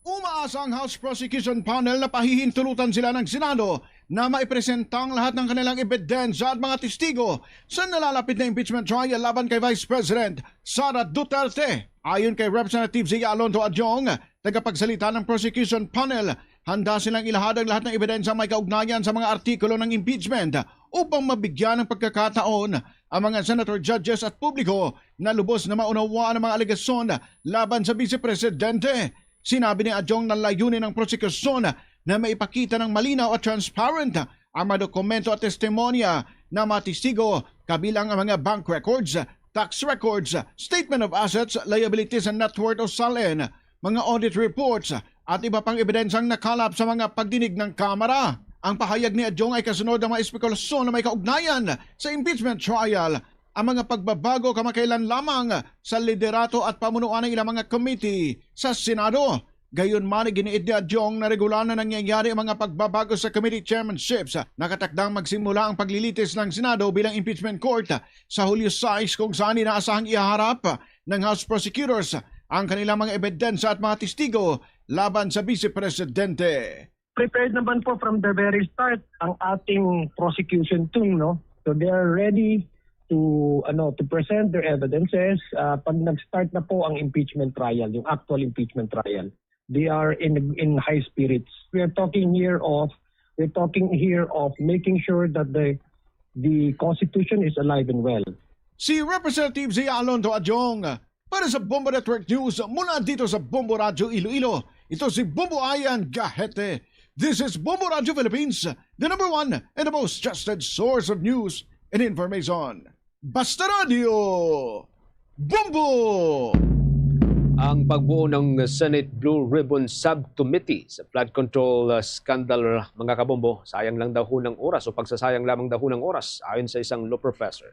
Umaasa ang House Prosecution Panel na pahihintulutan sila ng Senado na maipresenta ang lahat ng kanilang ebidensya at mga testigo sa nalalapit na impeachment trial laban kay Vice President Sara Duterte. Ayon kay Representative Zia Alonto Adjong, tagapagsalita ng Prosecution Panel, handa silang ilahad ang lahat ng ebidensya may kaugnayan sa mga artikulo ng impeachment upang mabigyan ng pagkakataon ang mga senator, judges at publiko na lubos na maunawaan ang mga alegasyon laban sa Vice Presidente. Sinabi ni Adjong na layunin ng prosekusyon na maipakita ng malinaw at transparent ang mga dokumento at testimonya na matistigo, kabilang ang mga bank records, tax records, statement of assets, liabilities and net worth o SALN, mga audit reports at iba pang ebidensyang nakalap sa mga pagdinig ng Kamara. Ang pahayag ni Adjong ay kasunod ng mga espekulasyon na may kaugnayan sa impeachment trial, ang mga pagbabago kamakailan lamang sa liderato at pamunuan ng ilang mga committee sa Senado. Gayunman, giniid ni Adjong na regular na nangyayari ang mga pagbabago sa committee chairmanships. Nakatakdang magsimula ang paglilitis ng Senado bilang impeachment court sa Hulyo 6 kung saan inaasahang iharap ng House prosecutors ang kanilang mga ebidensya at mga testigo laban sa Vice Presidente. Prepared naman po from the very start ang ating prosecution team, no? So they are ready to present their evidences. Pag nag-start na po ang impeachment trial, yung actual impeachment trial, they are in high spirits. We are talking here of making sure that the Constitution is alive and well. Si Representative Zia Alonto Adjong para sa Bombo Network News mula dito sa Bombo Radyo Iloilo. Ito si Bombo Ayan Gahete. This is Bombo Radyo Philippines, the number one and the most trusted source of news and information. Basta Radio Bombo! Ang pagbuo ng Senate Blue Ribbon Subcommittee sa flood control scandal, mga kabombo, sayang lang daw ng oras o pagsasayang lamang daw ng oras ayon sa isang law professor.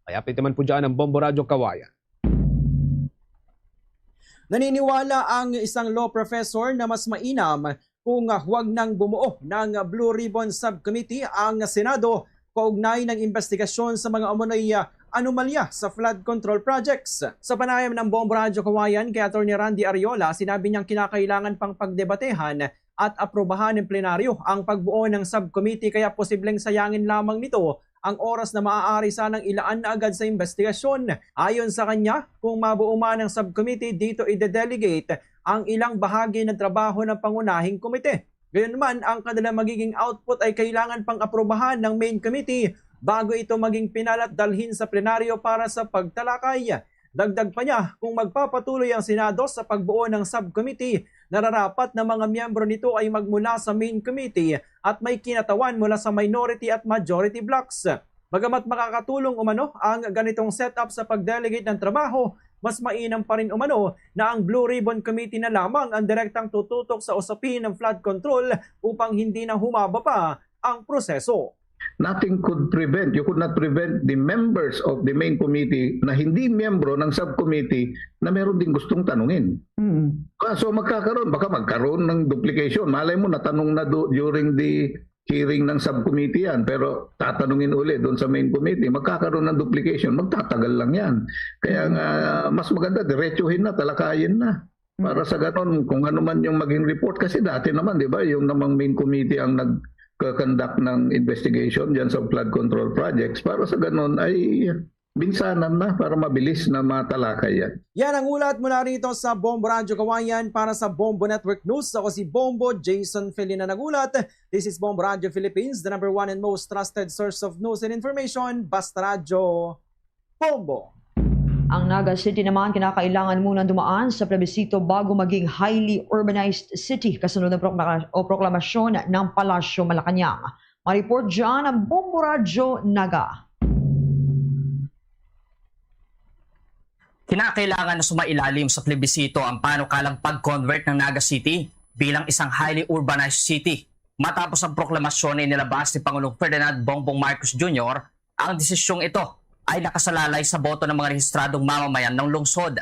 Kaya update naman po dyan ang Bombo Radyo Kawayan. Naniniwala ang isang law professor na mas mainam kung huwag nang bumuo ng Blue Ribbon Subcommittee ang Senado kaugnay ng investigasyon sa mga umunoy anomalya sa flood control projects. Sa panayam ng Bombo Radyo Kawayan kay Atty. Randy Ariola, sinabi niyang kinakailangan pang pagdebatehan at aprobahan ng plenaryo ang pagbuo ng subcommittee, kaya posibleng sayangin lamang nito ang oras na maaari sanang ilaan na agad sa investigasyon. Ayon sa kanya, kung mabuo man ang subcommittee, dito ide-delegate ang ilang bahagi ng trabaho ng pangunahing komite. Gayunman, ang kanilang magiging output ay kailangan pang aprobahan ng main committee bago ito maging pinalat dalhin sa plenaryo para sa pagtalakay. Dagdag pa niya, kung magpapatuloy ang Senado sa pagbuo ng subcommittee, nararapat na mga miyembro nito ay magmula sa main committee at may kinatawan mula sa minority at majority blocks. Bagamat makakatulong umano ang ganitong setup sa pag-delegate ng trabaho, mas mainam pa rin umano na ang Blue Ribbon Committee na lamang ang direktang tututok sa usapin ng flood control upang hindi na humaba pa ang proseso. Nothing could prevent, you could not prevent the members of the main committee na hindi miyembro ng subcommittee na meron din gustong tanungin. So baka magkaroon ng duplication. Malay mo, natanong na during the hearing ng subcommittee yan, pero tatanungin ulit doon sa main committee, magkakaroon ng duplication, magtatagal lang yan. Kaya nga, mas maganda, diretsuhin na, talakayin na. Para sa ganon, kung ano man yung maging report. Kasi dati naman, di ba, yung namang main committee ang nag-conduct ng investigation dyan sa flood control projects. Para sa ganon ay binsanan na para mabilis na matalakay yan. Yan ang ulat mula rito sa Bombo Radyo Kawayan para sa Bombo Network News. Ako si Bombo Jason Felina nagulat. This is Bombo Radyo Philippines, the #1 and most trusted source of news and information. Basta Radyo Bombo. Ang Naga City naman kinakailangan munang dumaan sa plebisito bago maging highly urbanized city kasunod ng proklamasyon ng Palasyo Malacanang. Mareport dyan ang Bombo Radyo Naga. Kinakailangan na sumailalim sa plebisito ang panukalang pag-convert ng Naga City bilang isang highly urbanized city. Matapos ang proklamasyon na inilabas ni Pangulong Ferdinand Bongbong Marcos Jr., ang desisyong ito ay nakasalalay sa boto ng mga rehistradong mamamayan ng lungsod.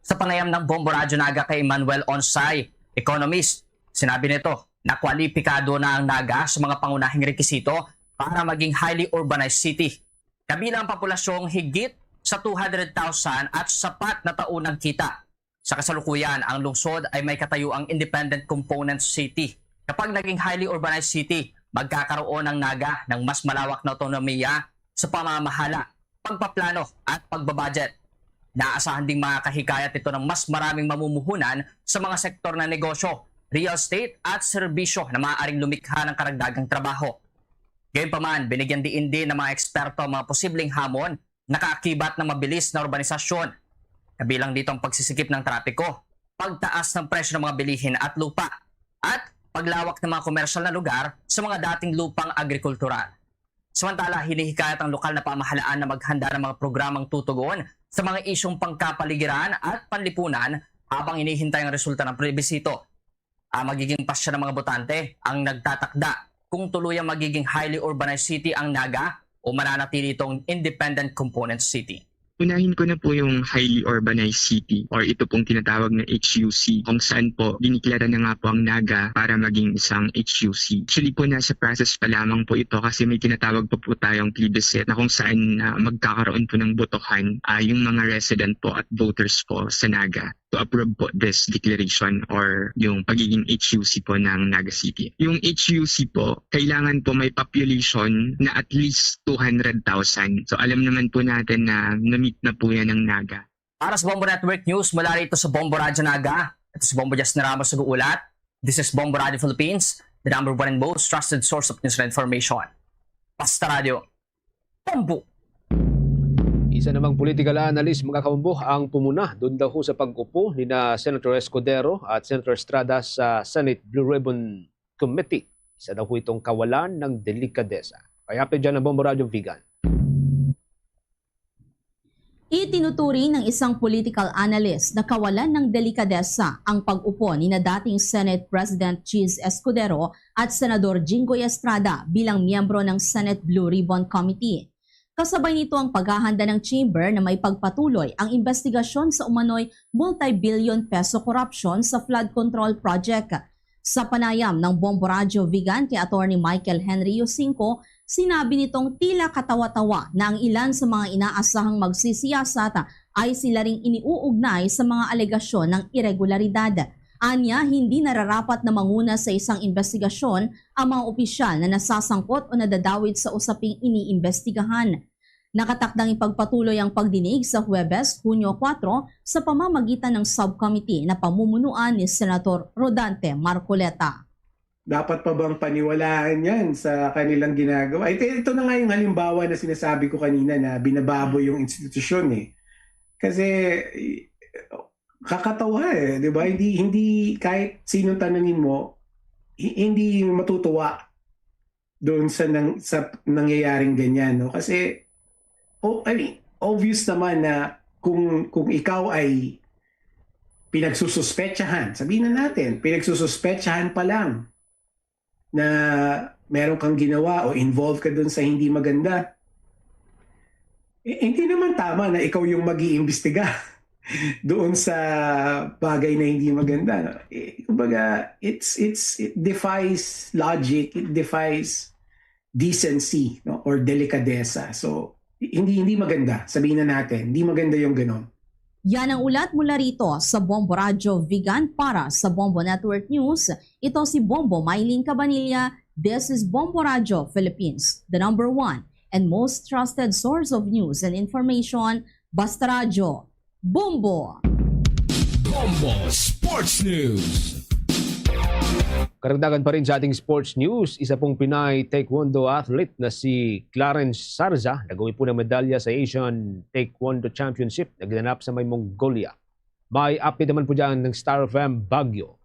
Sa panayam ng Bombo Radyo Naga kay Emmanuel Onsay, economist, sinabi nito na kwalipikado na ang Naga sa mga pangunahing rekisito para maging highly urbanized city. Kabilang ang populasyong higit sa 200,000 at sapat na taunang kita. Sa kasalukuyan, ang lungsod ay may katayuang independent component city. Kapag naging highly urbanized city, magkakaroon ng Naga ng mas malawak na autonomiya sa pamamahala, pagpaplano at pagbabudget. Naasahan ding makakahikayat ito ng mas maraming mamumuhunan sa mga sektor na negosyo, real estate at serbisyo na maaaring lumikha ng karagdagang trabaho. Gayunpaman, binigyan din ng mga eksperto ang mga posibleng hamon na kaakibat ng mabilis na urbanisasyon. Kabilang dito ang pagsisikip ng trapiko, pagtaas ng presyo ng mga bilihin at lupa, at paglawak ng mga komersyal na lugar sa mga dating lupang agrikultural. Samantala, hinihikayat ang lokal na pamahalaan na maghanda ng mga programang tutugon sa mga isyong pangkapaligiran at panlipunan habang inihintay ang resulta ng plebisito. Magiging pasya ng mga botante ang nagtatakda kung tuluyang magiging highly urbanized city ang Naga o mananatili itong independent component city. Unahin ko na po yung highly urbanized city or ito pong tinatawag na HUC kung saan po diniklara na nga po ang Naga para maging isang HUC. Actually po nasa process pa lamang po ito kasi may tinatawag po tayong plebiscite na kung saan magkakaroon po ng botohan yung mga resident po at voters po sa Naga to approve po this declaration or yung pagiging HUC po ng Naga City. Yung HUC po, kailangan po may population na at least 200,000. So alam naman po natin na na-meet na po yan ng Naga. Para sa Bombo Network News, mula rito sa Bombo Radyo Naga, ito si Bombo Justin Ramos nag-uulat. This is Bombo Radio Philippines, the #1 and most trusted source of news and information. Basta Radio Bombo! Isa namang political analyst mga kabombo ang pumuna doon daw sa pag-upo ni na Senator Escudero at Senator Estrada sa Senate Blue Ribbon Committee. Isa daw itong kawalan ng delikadesa. Kaya hapit dyan ang Bombo Radio Vegan. Itinuturing ng isang political analyst na kawalan ng delikadesa ang pag-upo ni na dating Senate President Cheese Escudero at Senador Jinggoy Estrada bilang miyembro ng Senate Blue Ribbon Committee. Kasabay nito ang paghahanda ng chamber na may pagpatuloy ang investigasyon sa umano'y multi-billion peso corruption sa flood control project. Sa panayam ng Bombo Radio Vegan kay Attorney Michael Henry Yusinko, sinabi nitong tila katawa-tawa na ang ilan sa mga inaasahang magsisiyasat ay sila ring iniuugnay sa mga alegasyon ng irregularidad. Anya, hindi nararapat na manguna sa isang investigasyon ang mga opisyal na nasasangkot o nadadawit sa usaping iniimbestigahan. Nakatakdang ipagpatuloy ang pagdinig sa Huwebes, Hunyo 4 sa pamamagitan ng subcommittee na pamumunuan ni Senator Rodante Marcoleta. Dapat pa bang paniwalaan yan sa kanilang ginagawa? Ito na nga yung halimbawa na sinasabi ko kanina na binababo yung institusyon eh. Kasi kakatawa eh, di ba? Hindi kahit sinong tanungin mo, hindi matutuwa doon sa nangyayaring ganyan, no? Kasi obvious naman na kung ikaw ay pinagsususpetsahan, sabihin na natin, pinagsususpetsahan pa lang na meron kang ginawa o involved ka doon sa hindi maganda, hindi naman tama na ikaw yung mag-iimbestiga doon sa bagay na hindi maganda. Kumbaga, it defies logic, it defies decency, no? Or delikadesa. So, hindi maganda. Sabihin na natin, hindi maganda yung gano'n. Yan ang ulat mula rito sa Bombo Radio Vegan para sa Bombo Network News. Ito si Bombo Maylin Cabanilla. This is Bombo Radio Philippines, the #1 and most trusted source of news and information. Basta Radio. Bombo! Bombo Sports News. Karagdagan pa rin sa ating sports news, isa pong Pinay Taekwondo athlete na si Clarence Sarza nagawi po ng medalya sa Asian Taekwondo Championship na ginanap sa may Mongolia. May update naman po dyan ng Star FM Baguio.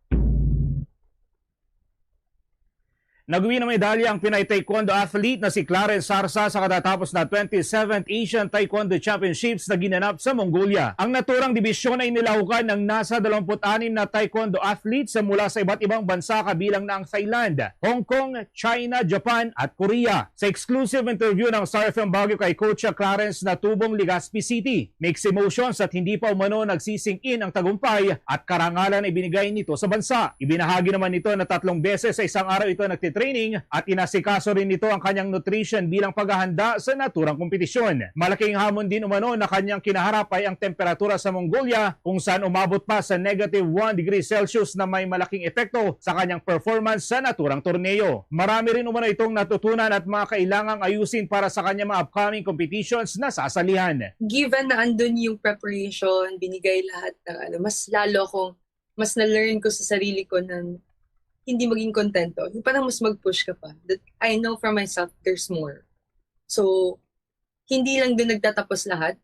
Nagawi ng medalya ang Pinay Taekwondo athlete na si Clarence Sarza sa katatapos na 27th Asian Taekwondo Championships na ginanap sa Mongolia. Ang naturang dibisyon ay nilahukan ng nasa 26 na Taekwondo athletes mula sa iba't ibang bansa kabilang na ang Thailand, Hong Kong, China, Japan at Korea. Sa exclusive interview ng Star FM Baguio kay Coach Clarence na tubong Legazpi City, mixed emotions at hindi pa umano nagsising in ang tagumpay at karangalan na ibinigay nito sa bansa. Ibinahagi naman nito na 3 beses sa isang araw ito training at inasikaso rin nito ang kanyang nutrition bilang paghahanda sa naturang kompetisyon. Malaking hamon din umano na kanyang kinaharap ay ang temperatura sa Mongolia kung saan umabot pa sa -1 degree Celsius na may malaking epekto sa kanyang performance sa naturang torneo. Marami rin umano itong natutunan at mga kailangang ayusin para sa kanyang mga upcoming competitions na sasalihan. Given na andun yung preparation, binigay lahat ng mas lalo akong mas na-learn ko sa sarili ko ng hindi maging kontento. Yung parang mas mag-push ka pa. That I know for myself, there's more. So, hindi lang din nagtatapos lahat.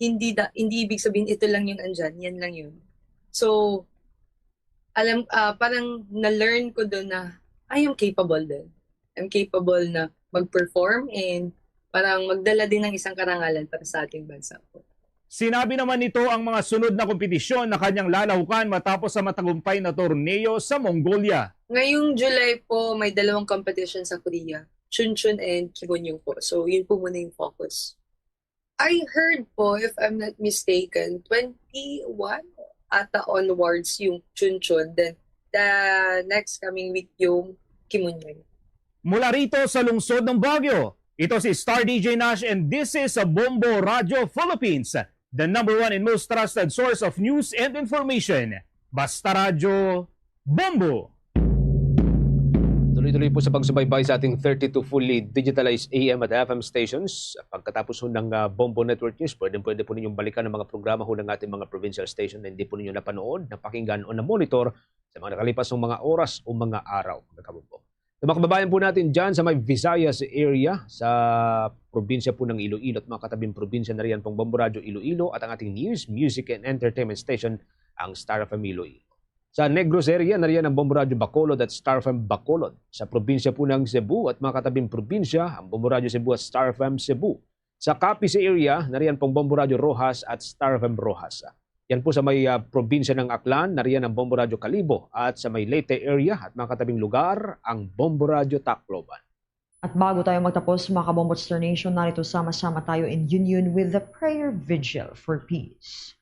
Hindi ibig sabihin, ito lang yung andyan, yan lang yun. So, parang na-learn ko doon na I am capable din. I'm capable na mag-perform and parang magdala din ng isang karangalan para sa ating bansa po. Sinabi naman nito ang mga sunod na kompetisyon na kanyang lalahukan matapos sa matagumpay na torneo sa Mongolia. Ngayong July po, may 2 competition sa Korea. Chuncheon and Kibonyong po. So, yun po muna yung focus. I heard po, if I'm not mistaken, 21 ata onwards yung Chuncheon. Then, the next coming week yung Kibonyong. Mula rito sa lungsod ng Baguio, ito si Star DJ Nash and this is a Bombo Radio Philippines, the #1 and most trusted source of news and information. Basta Radio, Bombo! Tuloy-tuloy po sa pagsubaybay sa ating 32 fully digitalized AM at FM stations. Pagkatapos ho ng Bombo Network News, pwede po ninyong balikan ang mga programa ho ng ating mga provincial station na hindi po ninyo napanood, napakinggan o na-monitor sa mga nakalipas ng mga oras o mga araw. Sa mga kababayan po natin dyan sa may Visayas area, sa probinsya po ng Iloilo at mga katabing probinsya na riyan pong Bombo Radio Iloilo at ang ating news, music and entertainment station, ang Star FM Iloilo. Sa Negros area, nariyan ang Bombo Radio Bacolod at Star FM Bacolod. Sa probinsya po ng Cebu at mga katabing probinsya, ang Bombo Radio Cebu at Star FM Cebu. Sa Capiz area, nariyan pong Bombo Radio Rojas at Star FM Rojas. Yan po sa may probinsya ng Aklan, nariyan ang Bombo Radio Calibo. At sa may Leyte area at mga katabing lugar, ang Bombo Radio Tacloban. At bago tayo magtapos, mga Kabombo Star Nation, narito sama-sama tayo in union with the prayer vigil for peace.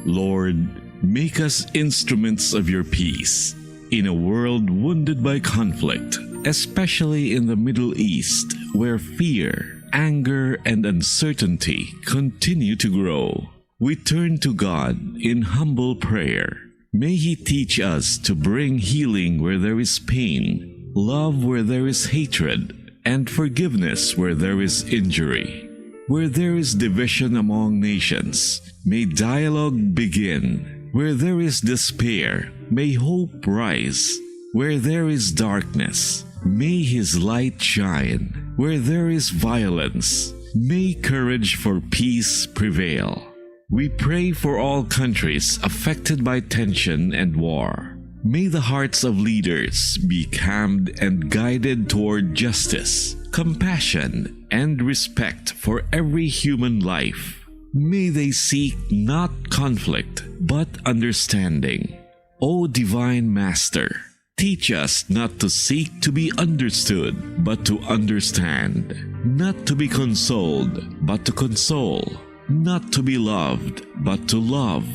Lord, make us instruments of your peace in a world wounded by conflict, especially in the Middle East, where fear, anger, and uncertainty continue to grow. We turn to God in humble prayer. May He teach us to bring healing where there is pain, love where there is hatred, and forgiveness where there is injury. Where there is division among nations, may dialogue begin. Where there is despair, may hope rise. Where there is darkness, may His light shine. Where there is violence, may courage for peace prevail. We pray for all countries affected by tension and war. May the hearts of leaders be calmed and guided toward justice, compassion, and respect for every human life. May they seek not conflict, but understanding. O Divine Master, teach us not to seek to be understood, but to understand. Not to be consoled, but to console. Not to be loved, but to love.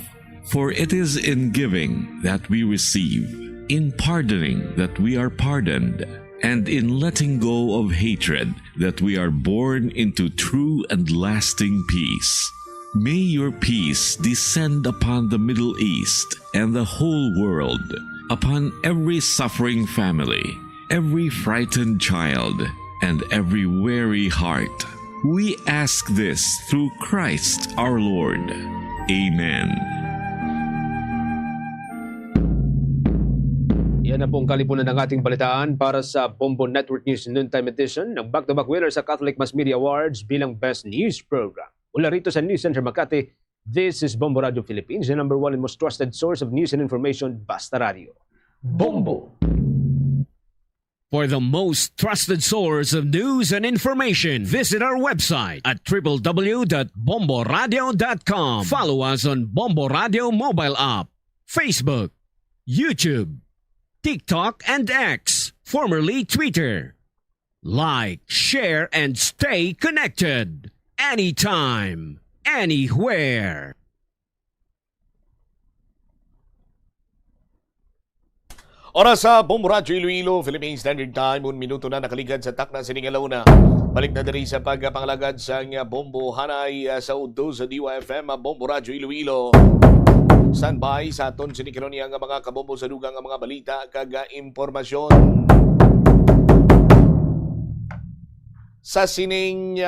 For it is in giving that we receive, in pardoning that we are pardoned, and in letting go of hatred that we are born into true and lasting peace. May your peace descend upon the Middle East and the whole world, upon every suffering family, every frightened child, and every weary heart. We ask this through Christ our Lord. Amen. Yan na pong kalipunan ng ating balitaan para sa Bombo Network News Noontime Edition ng back-to-back winner sa Catholic Mass Media Awards bilang Best News Program. Mula rito sa News Center Makati, this is Bombo Radio Philippines, the number one and most trusted source of news and information, Basta Radio. Bombo! For the most trusted source of news and information, visit our website at www.bomboradio.com. Follow us on Bombo Radio mobile app, Facebook, YouTube, TikTok, and X, formerly Twitter. Like, share, and stay connected. Anytime, anywhere. Oras sa Bombo Radio Iloilo, Philippine Standard Time, 1 minuto na nakaligad sa takna sa Ningalauna. Balik na dali sa pagpangalagad sa Bombo Hanay sa Udo sa DYFM, Bombo Radio Iloilo. Standby sa aton sinikironia nga mga kabombo sa dugang nga mga balita kag impormasyon. Sa sining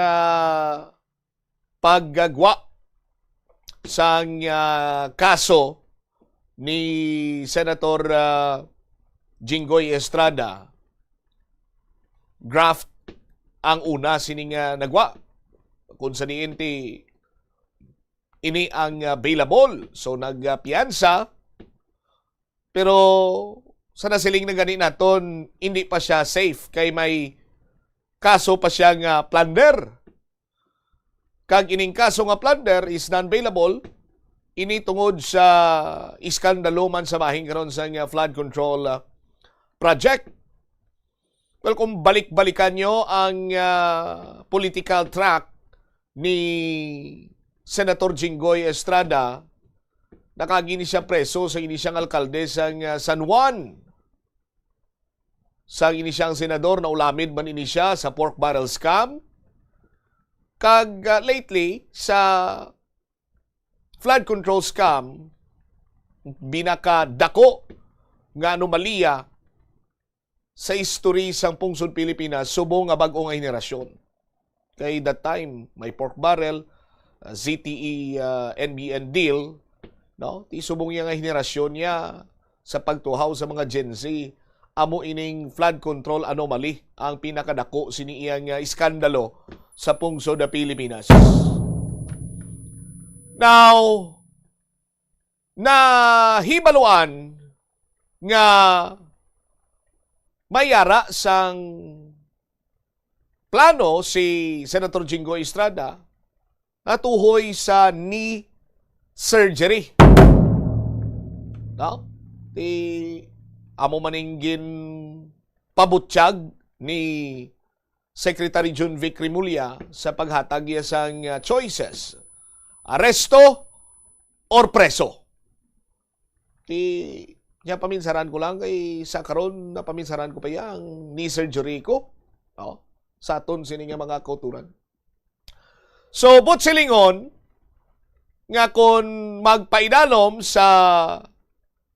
paggagwa sa kaso ni Senator Jinggoy Estrada, graft ang una sining nagwa kung sa niinti ini ang bailable. So nagpiyansa, pero sa nasiling na gani naton hindi pa siya safe kay may kaso pa siyang plunder. Kag ining kaso nga plunder is non-bailable, ini tungod sa iskandalo man sa mahing karon sa flood control project. Well, kung balik-balikan nyo ang political track ni Senator Jinggoy Estrada, nakagini siya preso sa ini siyang alkalde sa San Juan. Sa ini siyang senador na ulamid man ini siya sa pork barrel scam. Kag lately sa flood control scam, binakadako nga anomalya sa history sang pungsod Pilipinas subong nga bag-o nga henerasyon. Kay that time may pork barrel, ZTE NBN deal, no? Ti subong niya nga henerasyon niya sa pagtuhaw sa mga Gen Z, amo ining flood control anomaly ang pinakadako sini iyang iskandalo sa pungsod na Pilipinas. Now, nahibaluan nga mayara sang plano si Senator Jinggoy Estrada natuhoy sa knee surgery. No? Amo maninggin pabutsyag ni Secretary John Vic Rimulya sa paghatag niya sang choices. Aresto or preso. Niya paminsaran ko lang kay sa karon na paminsaran ko pa yang knee surgery ko. No? Sa aton sini nga mga kauturan. So, silingon nga kung magpaidalom sa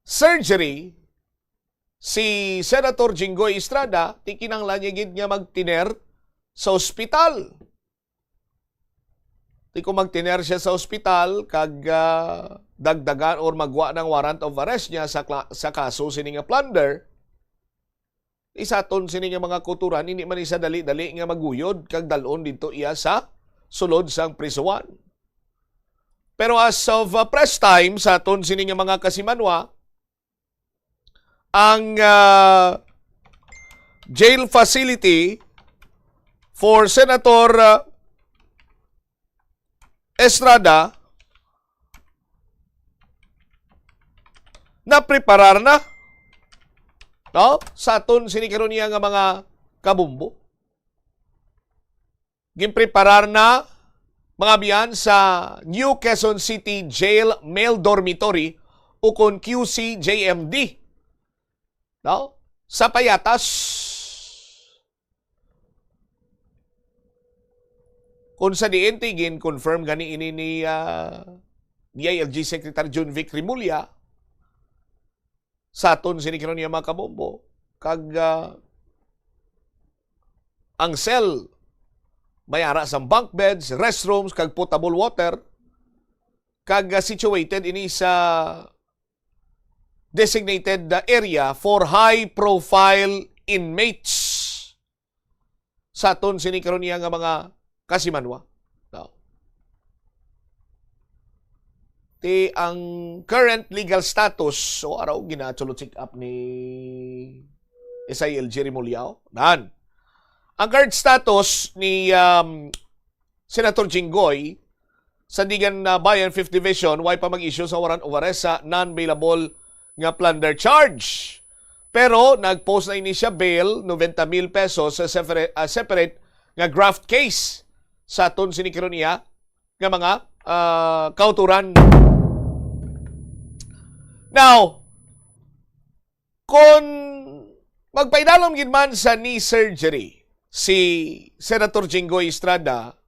surgery si Senator Jinggoy Estrada, tikinanglan niya gid nga magtiner sa ospital. Kung magtiner siya sa ospital, kag dagdagan or magwa ng warrant of arrest niya sa kaso sini nga plunder, isaton sini nga mga kuturan, hindi man isa dali-dali nga maguyod, kag dalon dito iya sa sulod sang prisuan. Pero as of press time, sa aton sini nga mga kasimanwa, ang jail facility for Senator Estrada na-preparar na, no? Sa aton sinikaron niya nga mga kabumbo. Gimpreparar na mga biyan sa New Quezon City Jail Male Dormitory ukon QCJMD. No? Sa payatas kung sa diin tigin confirm gani ini ni DILG Secretary John Vic Rimulya sa aton sinikaron niya mga kabombo kag ang cell may ara sa bunk beds, restrooms kag potable water kag situated ini sa designated area for high profile inmates sa aton sinikaron niya nga mga kasimanwa. Ang current legal status, so araw ginatsulot check up ni SILG Rimulya. Ang current status ni Senator Jinggoy sa Digan Bayan 5th Division, why pa mag-issue sa warrant of arrest sa non-bailable nga plunder charge. Pero nag-post na ini siya bail 90,000 pesos sa separate nga graft case sa aton sinikiron niya nga mga kauturan. Now, kung magpaidalom gid man sa knee surgery si Senator Jinggoy Estrada,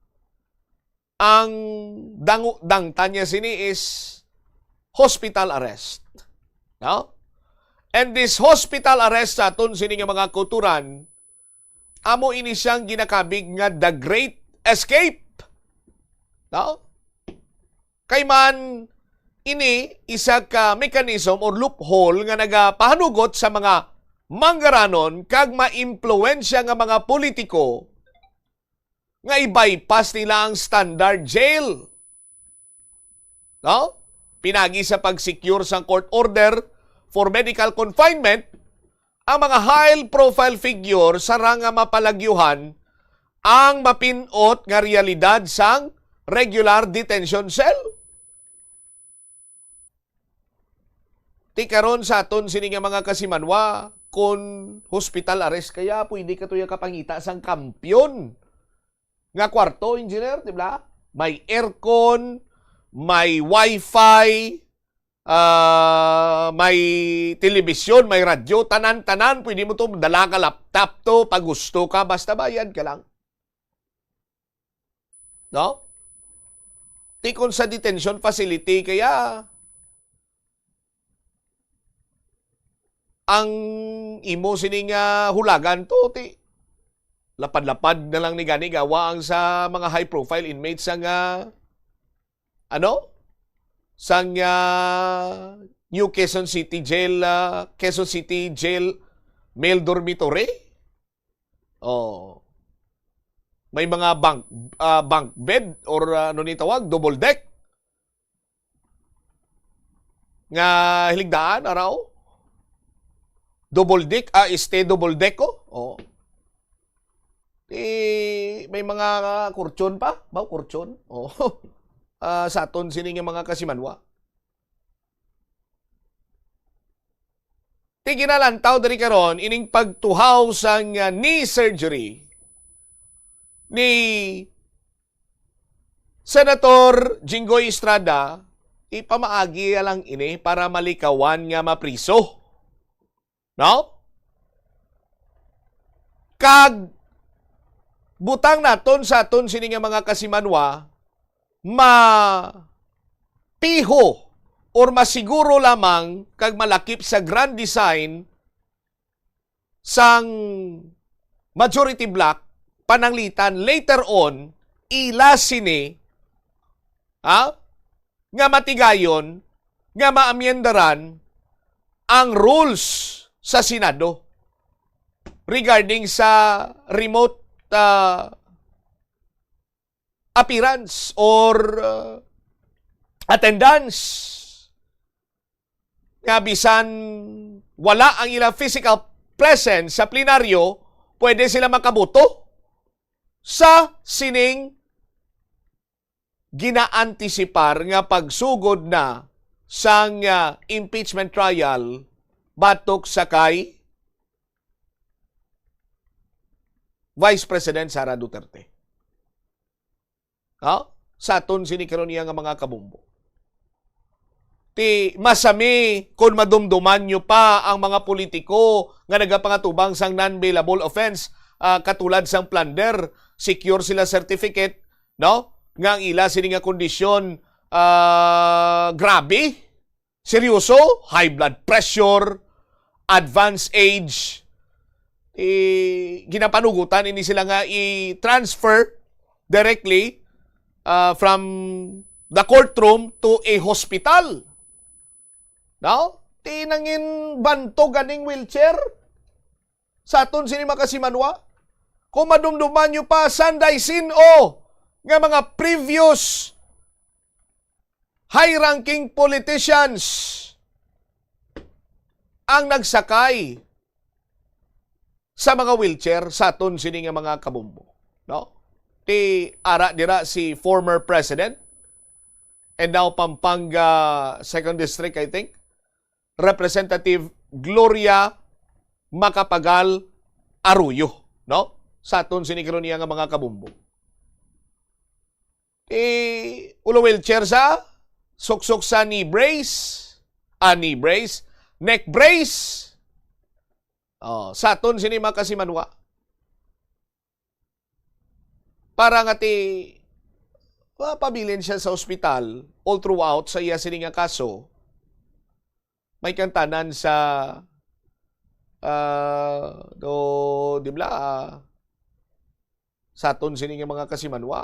ang dangtan niya sini is hospital arrest. No? And this hospital arrest sa aton sini nga mga kauturan, amo ini siyang ginakabig nga the Great Escape. No? Kay man ini isa ka mechanism or loophole nga nagapahanugot sa mga manggaranon kag maimpluwensya nga mga politiko nga i-bypass nila ang standard jail. No? Pinagi sa pag-secure sa court order for medical confinement ang mga high-profile figure sa nga mapalagyuhan ang mapinot nga realidad sang regular detention cell. Ti karon sa aton sini nga mga kasimanwa, kung hospital arrest kaya pwede ka tuya kapangita sang kampyon nga kwarto, engineer, di ba? May aircon, may wifi, may telebisyon, may radyo, tanan-tanan, pwede mo to dala ka laptop to, pag gusto ka, basta bayad ka lang. No? Tikon sa detention facility, kaya ang imo sining hulagan to, lapad-lapad na lang ni gani gawa ang sa mga high-profile inmates sang sang New Quezon City Jail, Quezon City Jail male dormitory. May mga bunk bed or ano ni tawag, double deck nga hiligdaan araw. Double deck, double deck ko. May mga kurtsyon pa, ba kurtsyon? Sa aton sining mga kasimanwa. Ginalantaw dari karon ining pagtuhaw sang knee surgery ni Senator Jinggoy Estrada, ipamaagi lang ini para malikawan nga mapriso. No? Kag butang naton sa aton sini nga mga kasimanwa piho or masiguro lamang kag malakip sa grand design sang majority block pananglitan later on ila sini nga matigayon nga maamyendaran ang rules sa Senado regarding sa remote appearance or attendance. Nga bisan wala ang ilang physical presence sa plenaryo, pwede sila makaboto sa sining ginaantisipar nga pagsugod na sang impeachment trial batok sa kay Vice President Sara Duterte. Sa aton sinikaron niya nga mga kabumbo. Masami kung madumduman nyo pa ang mga politiko nga nagapangatubang sang non-bailable offense katulad sang plunder, secure sila certificate no? Nga ang ila sini nga kondisyon grabe, seryoso, high blood pressure, advanced age, ginapanugutan ini sila nga i-transfer directly from the courtroom to a hospital. No? Tinangin banto ganing wheelchair. Sa aton sini makasimanwa. Kung madumduman nyo pa, sanday sino nga mga previous high-ranking politicians ang nagsakay sa mga wheelchair sa aton sini nga mga kabumbo. No? Ti ara dira si former president and now Pampanga 2nd District, I think, Representative Gloria Macapagal Arroyo, no? Sa aton sinikaron niya nga mga kabumbo. Ulo wheelchair sa suksok sa knee brace, neck brace. Sa aton sini makasimanwa. Para nga pabilin siya sa ospital all throughout sa iya sini nga kaso. May kantanan sa sa aton sini nga mga kasimanwa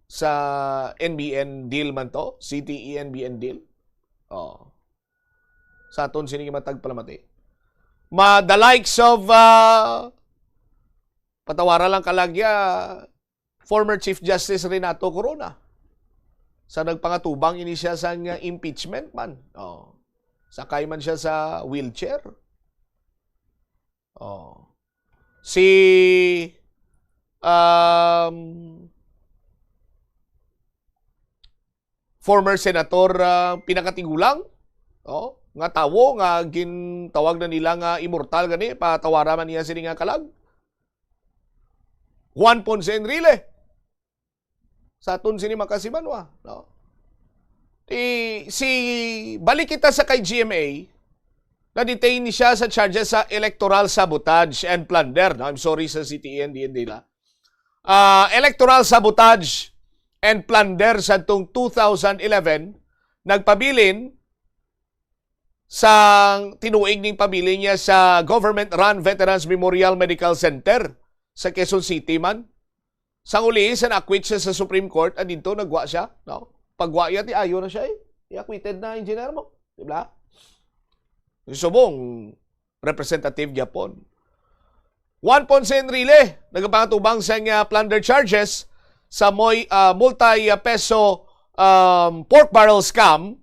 sa NBN deal man to, CTE NBN deal. Sa aton sini nga matagpalamati. The likes of patawara lang kalagya former Chief Justice Renato Corona sa nagpangatubang ini siya sa impeachment man. Sakay man siya sa wheelchair. Si former Senator pinakatigulang, nga tawo nga gintawag na nila nga immortal gani, patawara man niya sini nga kalag. Juan Ponce Enrile. Sa aton sini makasimanwa, no? Balik kita sa kay GMA, na-detain ni siya sa charges sa electoral sabotage and plunder. No, I'm sorry sa CTE and nila. Electoral sabotage and plunder sa itong 2011, nagpabilin sa tinuig ning pabilin niya sa government-run Veterans Memorial Medical Center sa Quezon City man. Sa uli, sa na-acquit siya sa Supreme Court, dito nagwa siya. No? Pagwa iya, ayo na siya i-acquitted na engineer mo. Diba? Subong representative Japon. Juan Ponce Enrile, nagpangatubang sa plunder charges sa multi-peso pork barrel scam.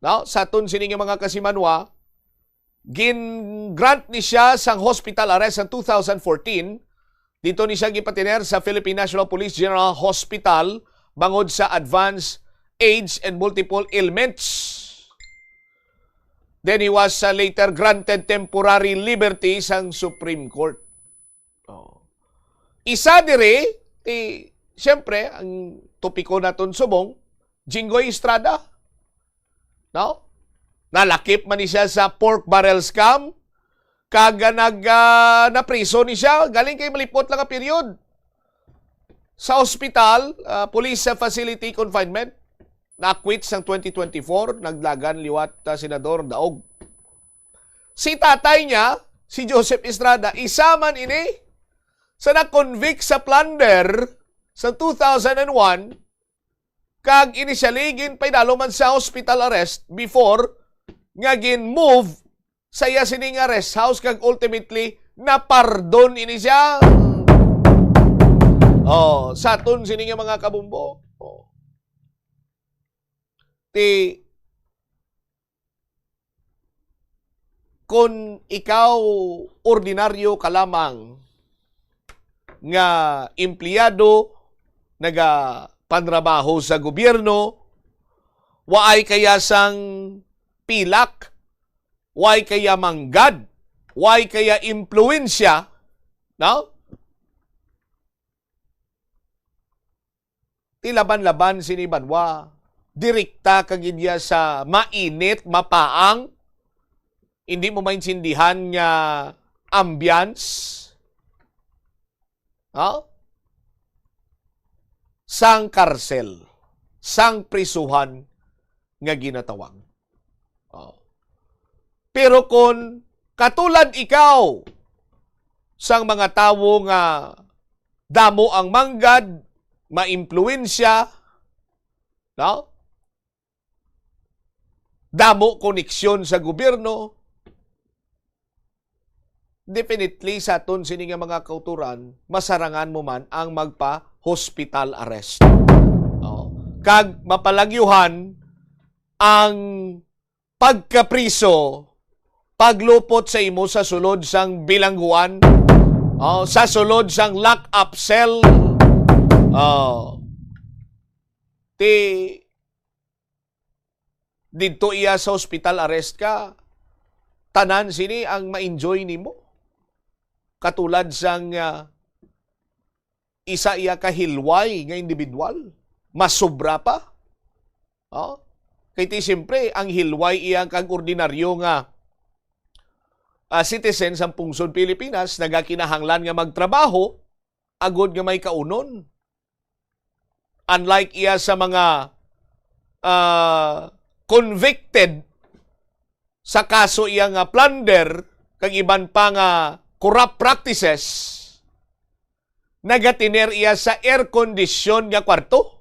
No? Sa aton sini nga mga kasimanwa, gin-grant ni siya sang hospital arrest sa 2014. Dito ni siya gipatiner sa Philippine National Police General Hospital bangod sa advanced age and multiple ailments. Then he was later granted temporary liberty sang Supreme Court. Isa dire, siyempre, ang topiko naton subong, Jinggoy Estrada. No? Nalakip man ni siya sa pork barrel scam. Kaga na-priso ni siya. Galing kay malipot lang ang period. Sa hospital, police facility confinement. Na-acquit sang 2024. Naglagan liwat Senador Daog. Si tatay niya, si Joseph Estrada, isa man ini sa na-convict sa plunder sa 2001. Kag initially ginpaydalo man sa hospital arrest before nga gin-move sa iya sining rest house kag ultimately na-pardon ini siya. Sa aton sining mga kabumbo. Kung ikaw ordinaryo ka lamang nga empleyado panrabaho sa gobyerno, waay kaya sang pilak, waay kaya manggad, waay kaya impluensya, no? Tilaban-laban sinibanwa, direkta kagidya sa mainit, mapaang, hindi mo maintindihan nga ambience, no? sang karsel, sang prisuhan nga ginatawag. Pero kung katulad ikaw sang mga tawo nga damo ang manggad, maimpluwensya, no? Damo koneksyon sa gobyerno, definitely sa aton sini nga mga kauturan, masarangan mo man ang magpa-hospital arrest. Kag mapalagyuhan ang pagkapriso, paglupot sa imo sa sulod sang bilangguan, sa sulod sang lock-up cell, dito iya sa hospital arrest ka, tanan sini ang ma-enjoy nimo. Katulad sang isa iya kahilway nga individual, masobra pa. Kaya siyempre, ang hilway iyang kag ordinaryo nga citizen sa pungsod Pilipinas, nagakinahanglan nga magtrabaho, agod nga may kaunon. Unlike iya sa mga convicted sa kaso iya nga plunder, kag iban pa nga corrupt practices, nagatiner iya sa air condition nga kwarto.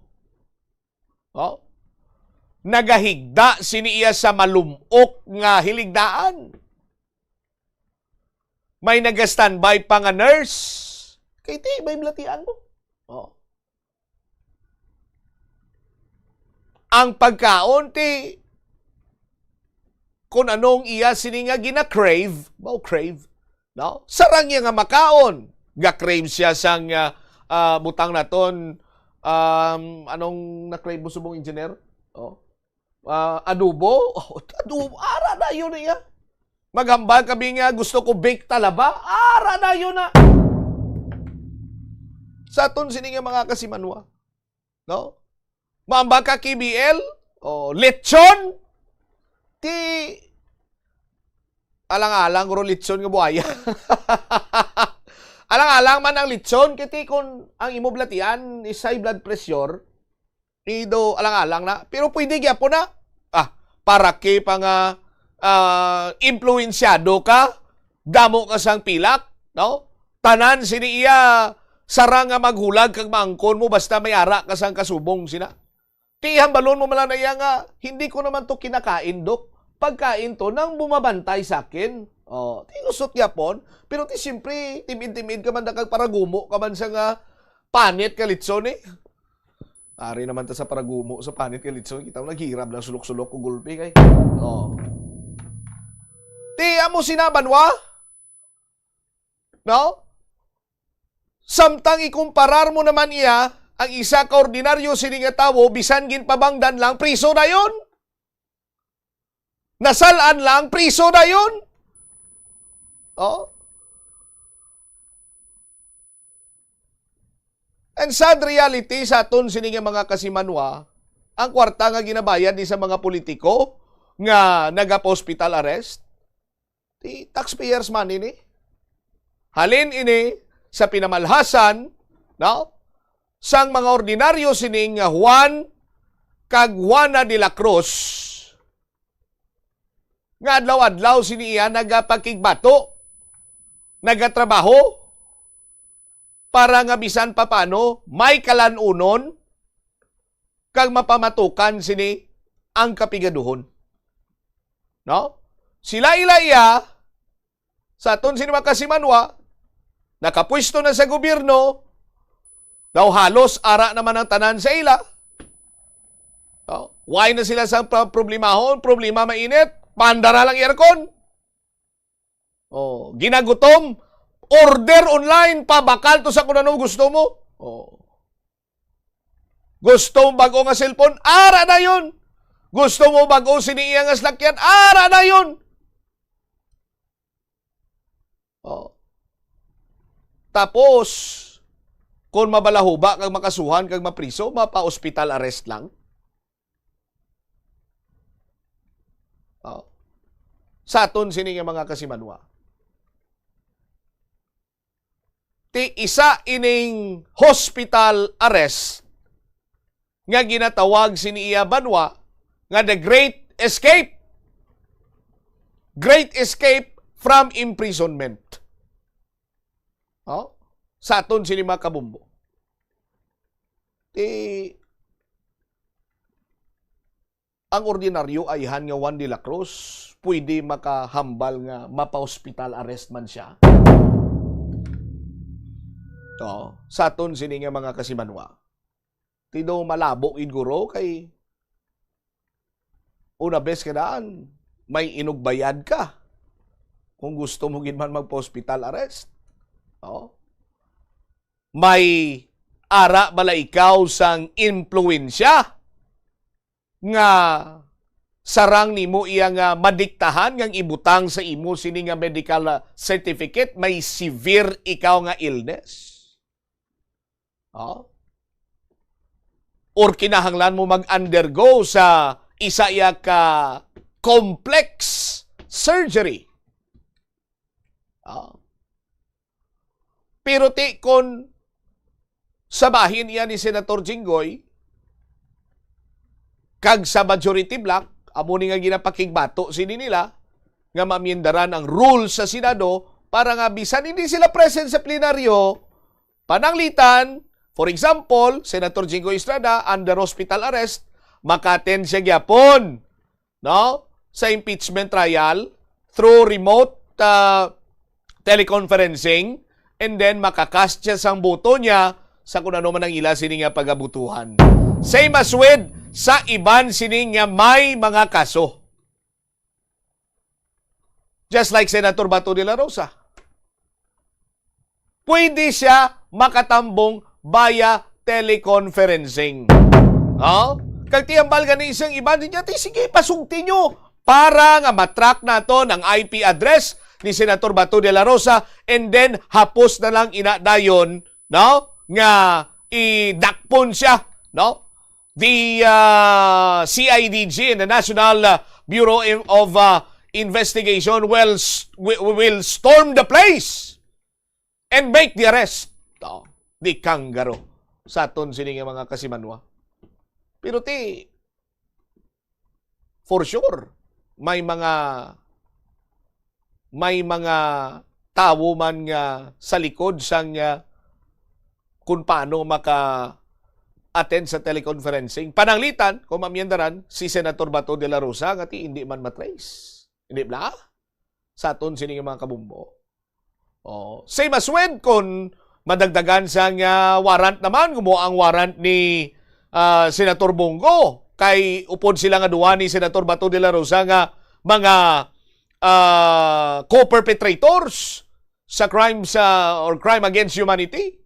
Nagahigda sini iya sa malumok nga hiligdaan. May naga-standby pa nga nurse. Kaya may blatian mo. Ang pagkaon, kung anong iya sini nga gina-crave, no? Sarang iya nga makaon. Ga-crave siya sang butang naton, anong na-crave mo subong engineer? Adobo? Adobo, ara na yun iya. Maghambal kami nga, gusto ko bake talaba, ara na yun na. Sa aton sini nga mga kasimanwa, no? Maambal ka KBL, lechon, alang-alang ro lechon nga buhaya. Alang-alang man ang lechon, kiti kung ang imoblatian is high blood pressure, ido alang-alang na. Pero pwede gyapon na. Para kay pa nga influensyado ka, damo ka sang pilak, no? Tanan sini iya sarang nga maghulag kag maangkon mo basta may ara ka sang kasubong sina. Hambalon mo malang na iya nga, hindi ko naman to kinakain, Dok. Pagkain to nang bumabantay sa akin. Tinusot yapon, pero siyempre timid-timid ka man kag paragumo ka man sa nga panit ka litson eh. Ari naman ta sa paragumo sa panit ka litson, kita mo naghirap lang sulok-sulok ko gulpi kay. Amo sinabanwa? No? Samtang ikumparar mo naman iya ang isa ka ordinaryo sini nga tawo, bisan ginpabangdan lang, priso na yon. Nasalaan lang, priso na yon. And sad reality sa aton sini nga mga kasimanwa, ang kwarta nga ginabayad ni sa mga politiko nga naga-hospital arrest, taxpayers money ni. Halin ini sa pinamalhasan, no? Sang mga ordinaryo sining Juan kag Juana de la Cruz, nga adlaw-adlaw sini iya nagapakigbato, nagatrabaho, para nga bisan papano may kalanunon kag mapamatukan sini ang kapigaduhon. No? Sila iya sa aton sini makasimanwa, nakapwesto na sa gobyerno, daw halos ara naman ang tanan sa ila. Why na sila sa problemahon? Problema mainit, pandara lang aircon. Ginagutom, order online, pabakal to sa kung ano gusto mo. Gusto mo bago nga cellphone? Ara na yun. Gusto mo bago siniiyang nga slakyan? Ara na yun. Tapos, kung mabalahuba kag makasuhan kag mapriso, mapa-hospital arrest lang. Sa aton sini nga mga kasimanwa. Ti isa ining hospital arrest nga ginatawag siniya Banwa nga the Great Escape. Great Escape from imprisonment. Oh, sa aton sini mga kabumbo. Ang ordinaryo ay han nga Juan de la Cruz pwede makahambal nga mapa-hospital arrest man siya. Sa aton sini nga mga kasimanwa. Tido malabo iguro kay una bes kadaan may inugbayad ka kung gusto mo gid man magpa-hospital arrest. May ara bala ikaw sang impluwensya nga sarang nimo iya nga madiktahan nga ibutang sa imo sini nga medical certificate may severe ikaw nga illness. Or kinahanglan mo mag-undergo sa isa iya ka complex surgery. Pero kon sa bahin iya ni Senator Jinggoy, kag sa majority block, amo ni nga ginapakigbato sini nila, nga mamiendaran ang rules sa Senado para nga bisan hindi sila present sa plenaryo, pananglitan, for example, Senator Jinggoy Estrada under hospital arrest, maka-attend siya gyapon, sa impeachment trial through remote teleconferencing, and then makakast siya sang boto niya sa kung ano man ang ila sini nga pagabutuhan. Same as with sa iban sini nga may mga kaso. Just like Senator Bato de la Rosa. Pwede siya makatambong via teleconferencing. Kag tiyambal ka ni isang iban niya, sige, pasungti nyo para nga matrack nato ng IP address ni Senator Bato de la Rosa and then hapos na lang inadayon nga idakpon siya. The CIDG and the National Bureau of Investigation will storm the place and make the arrest. Di kanggaro sa aton sini nga mga kasimanwa. Pero for sure, may mga tao man nga sa likod sang kung paano maka-attend sa teleconferencing. Pananglitan, kung mamiendaran, si Senator Bato de la Rosa nga hindi man matrace. Hindi ba? Sa aton sini nga mga kabumbo. Same as when kung madagdagan sang warrant naman, gumo ang warrant ni Senator Bongo kay upod sila nga duwa ni Senator Bato de la Rosa nga mga co-perpetrators sa crimes or crime against humanity.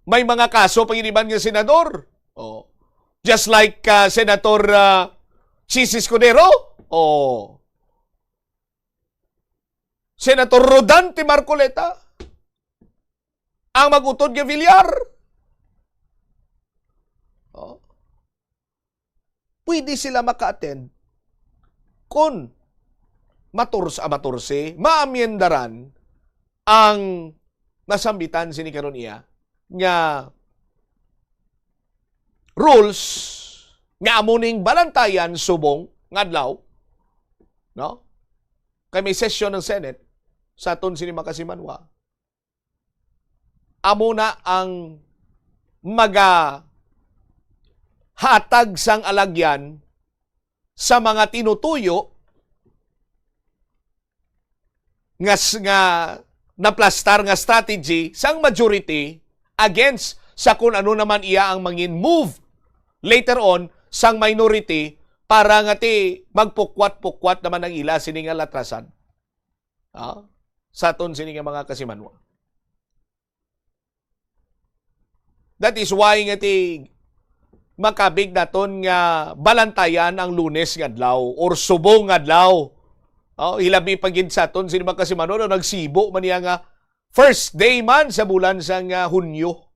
May mga kaso panginiban nga senador. Just like Senator Chis Escudero. Senator Rodante Marcoleta. Ang magutod nga Villar. Pwede sila maka-attend kung maturse, maamyendaran ang nasambitan sini karon iya nga rules nga amuning balantayan subong ngadlaw, kay may session ng Senate sa aton sini makasimanwa. Amo na ang hatag sang alagyan sa mga tinutuyo nga naplastar nga strategy sang majority against sa kung ano naman iya ang mangin move later on sang minority para nga magpukwat-pukwat naman ang ila sini nga latrasan. Sa aton sini nga mga kasimanwa. That is why nga makabig naton nga balantayan ang Lunes nga adlaw or subong nga adlaw. Hilabi pagid sa aton sini mga kasimanwa nagsibo man niya nga first day man sa bulan sang Hunyo.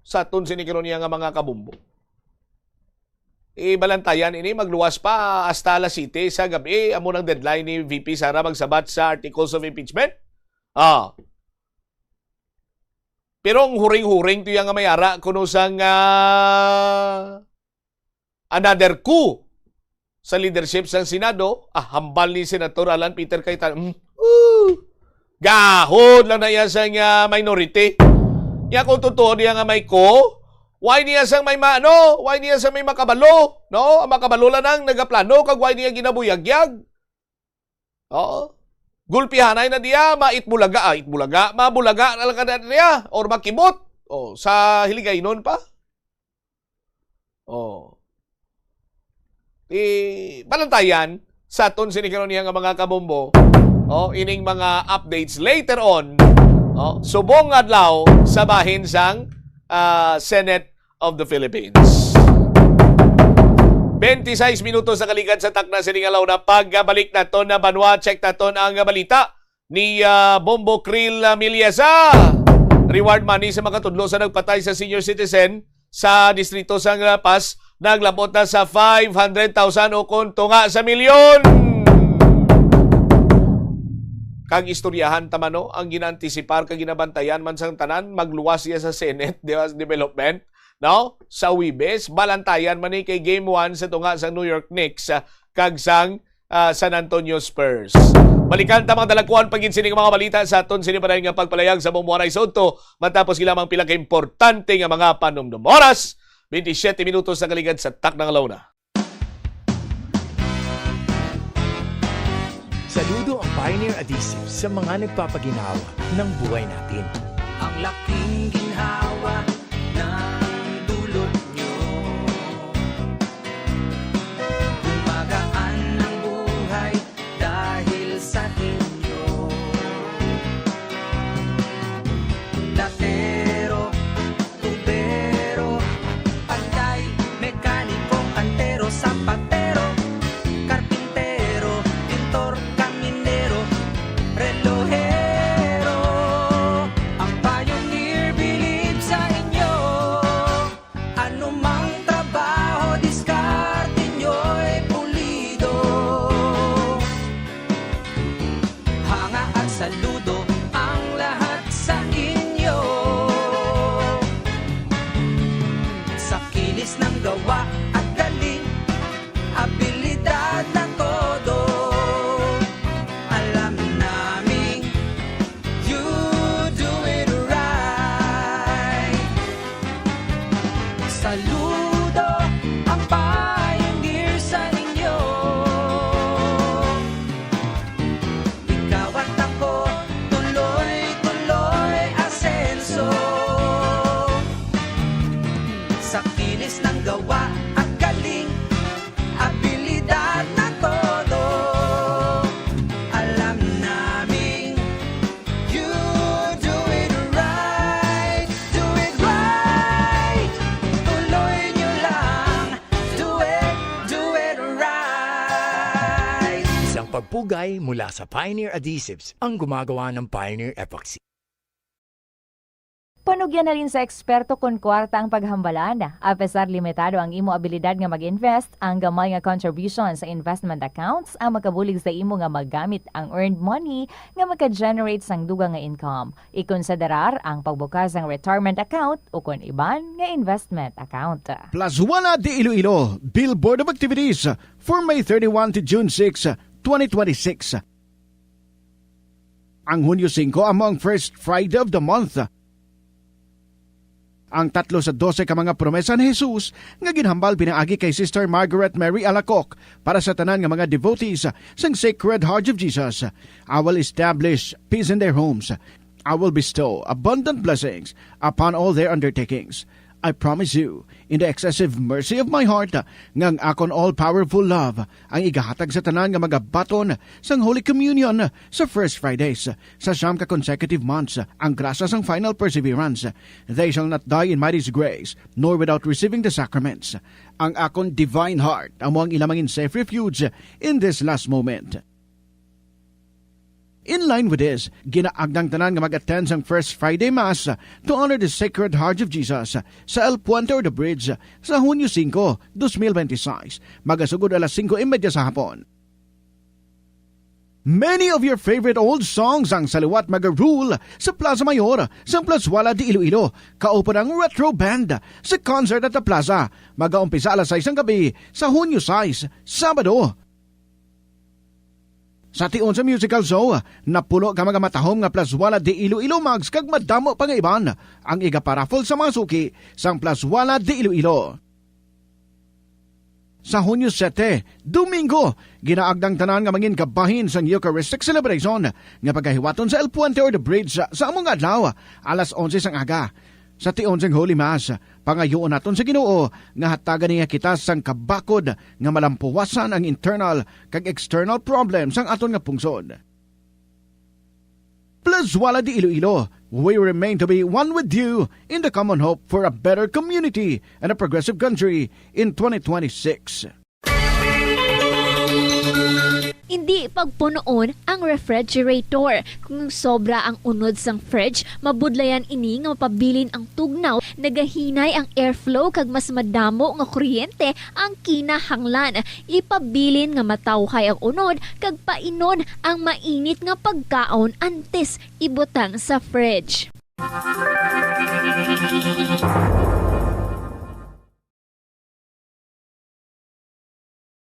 Sa aton sini karon niya nga mga kabumbo. Balantayan ini magluwas pa hasta alas 7 sa gabi amo nang deadline ni VP Sara magsabat sa articles of impeachment. Pero ang huring-huring to yung nga mayara kuno sang another coup sa leadership sa Senado, hambal ni Senator Alan Peter Cayetano. Gahod lang na iya sang minority. Ya kung totoo niya nga may ko, why niya sang may why niya sang may makabalo, no? Ang makabalo lang nang nagaplano kag why niya ginabuyagyag. Oo. Gulpihanay na diya, maitbulaga, mabulaga na lang na niya, or makibot. Sa hiligaynon pa. Balantayan, sa aton sinikaron niya nga mga kabombo, ining mga updates later on, subong adlaw sa bahin sang Senate of the Philippines. 26 minutos sa kalikan sa takna sa ningalaw na pagbalik naton na banwa. Check naton ang balita ni Bombo Krill Milyasa. Reward money sa makatudlo sa nagpatay sa senior citizen sa distrito sa La Paz naglabot na sa 500,000 o kung tunga sa milyon. Kag istoryahan tamano ang ginantisipar kag ginabantayan man sang tanan magluwas siya sa Senate Development. No? Sa Wibes, balantayan man ni kay Game 1 sa tunga sa New York Knicks kag sang San Antonio Spurs. Balikan tamang dalagkuhan pagin sini mga balita sa aton sini pa nga pagpalayag sa Bumuaray Soto matapos gilamang pila ka importante nga mga panumdum. Oras 27 minutos sa kaligad sa taknang launa. Saludo ang Pioneer Adhesive sa mga nagpapaginawa ng buhay natin. Ang laking ginhawa ng dulot nyo. Gumagaan ang buhay dahil sa inyo. Latero, tubero, panday, mekaniko, antero, sampatero, karpintero, pintor, kaminero, relohero. Ang Pioneer bilib sa inyo. Anumang trabaho, diskarte nyo'y pulido. Hanga at saludo ang lahat sa inyo. Sa kinis ng gawa at galing, abilidad na todo. Alam namin you do it right. Saludo ang Pioneer sa inyo. Ikaw at ako, tuloy-tuloy asenso. Sa kinis ng gawa at galing, abilidad na todo. Alam namin you do it right. Do it right. Tuloy nyo lang. Do it right. Isang pagpugay mula sa Pioneer Adhesives ang gumagawa ng Pioneer Epoxy. Panugyan na rin sa eksperto kon kwarta ang paghambalan. Apesar limitado ang imo abilidad nga mag-invest, ang gamay nga contribution sa investment accounts ang makabulig sa imo nga maggamit ang earned money nga maka-generate sang dugang nga income. Ikonsiderar ang pagbukas ng retirement account o kon iban nga investment account. Plazuela de Iloilo, Billboard of Activities for May 31 to June 6, 2026. Ang Hunyo 5 among first Friday of the month. Ang 3 sa 12 ka mga promesa ni Jesus nga ginhambal pinaagi kay Sister Margaret Mary Alacoc para sa tanan nga mga devotees sang Sacred Heart of Jesus. I will establish peace in their homes. I will bestow abundant blessings upon all their undertakings. I promise you, in the excessive mercy of my heart, ngang akon all-powerful love, ang igahatag sa tanan nga mga baton sang Holy Communion sa First Fridays, sa siyam ka consecutive months, ang grasa sang final perseverance. They shall not die in mighty grace, nor without receiving the sacraments. Ang akon divine heart, amo ang ilamangin safe refuge in this last moment. In line with this, ginaagnang tanan nga mag-attend sang First Friday Mass to honor the Sacred Heart of Jesus sa El Puente or the Bridge sa Hunyo 5, 2026, magasugod alas 5:30 sa hapon. Many of your favorite old songs ang saliwat maga-rule sa Plaza Mayor sa Plazuela de Iloilo. Kaupo ng Retro Band sa concert at the Plaza. Mag-aumpisa alas 6 ng gabi sa Hunyo 6, Sabado. Sa tion sa musical show, napuno ka mga matahom nga Plazuela de Iloilo mags kag madamo pa nga iban ang iga-paraffle sa mga suki sang Plazuela de Iloilo. Sa Hunyo 7, Domingo, ginaagdang tanan nga mangin kabahin sa Eucharistic Celebration nga pagkahiwaton sa El Puente or the Bridge sa among adlaw, alas 11 sang aga. Sa tion sang Holy Mass, pangayoon naton sa Ginoo nga hatagan niya kita sang kabakod nga malampuwasan ang internal kag external problems sang aton nga pungsod. Plazuela de Iloilo, we remain to be one with you in the common hope for a better community and a progressive country in 2026. Hindi pagpunoon ang refrigerator. Kung sobra ang unod sang fridge, mabudlayan ini nga mapabilin ang tugnaw, nagahinay ang airflow kag mas madamo nga kuryente ang kinahanglan. Ipabilin nga matawhay ang unod kag painon ang mainit nga pagkaon antes ibutang sa fridge.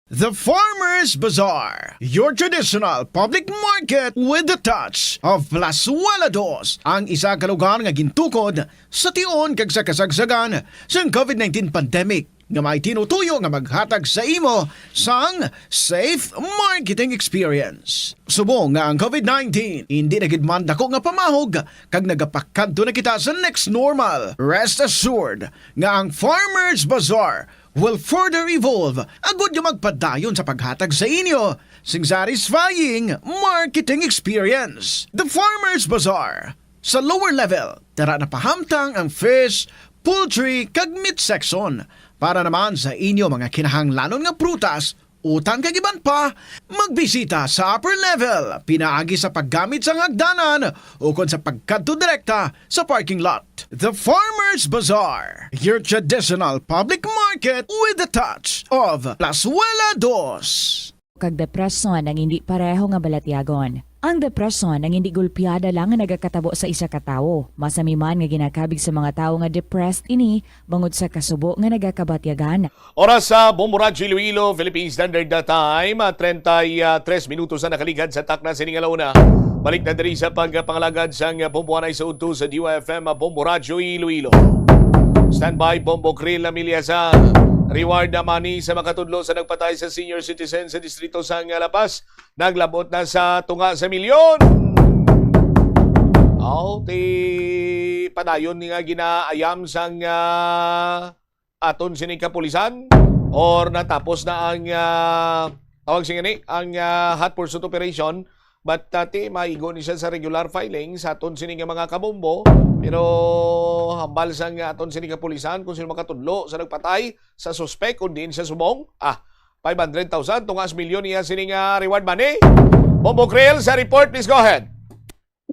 The Farmers Bazaar, your traditional public market with the touch of Plazuela Dos, ang isa ka lugar nga gintukod sa tion kag sa kasagsagan sa COVID-19 pandemic nga may tinutuyo nga maghatag sa imo sang safe marketing experience. Subong nga ang COVID-19 hindi na gid man dako nga pamahog kag nagapakadto na kita sa next normal. Rest assured nga ang Farmers Bazaar will further evolve agud yung magpadayon sa paghatag sa inyo sing satisfying marketing experience. The Farmers Bazaar. Sa lower level, tara na pahamtang ang fish, poultry, kag meat section para naman sa inyo mga kinahanglanon nga prutas, utang kag iban pa, magbisita sa upper level, pinaagi sa paggamit sa hagdanan o kon sa pagkadto direkta sa parking lot. The Farmers Bazaar, your traditional public market with the touch of Plazuela Dos. Kag depresyon ang hindi pareho nga balatyagon. Ang depresyon ang hindi gulpiyada lang nga nagakatabo sa isa ka tawo. Masami man nga ginakabig sa mga tawo nga depressed ini bangod sa kasubo nga nagakabatyagan. Oras sa Bombo Radyo Iloilo, Philippine Standard Time, 33 minutos na nakaligad sa takna sining alauna. Balik na diri sa pagpangalagad sang Bomboanay sa udto sa DYFM Bombo Radyo Iloilo. Standby Bombo Krill Amilia sa reward na money sa makatudlo sa nagpatay sa senior citizen sa distrito sa Lapas. Naglabot na sa tunga sa milyon. Padayon nga ginaayam sang aton sining kapulisan or natapos na ang tawag singani ang hot pursuit operation. But maigo ni siya sa regular filing sa aton sining mga kabombo. Pero hambal sang aton sining kapulisan kung sino makatudlo sa nagpatay sa suspect kung diin siya subong. 500,000 tungas milyon niya sining reward money. Bombo Krill sa report, please go ahead.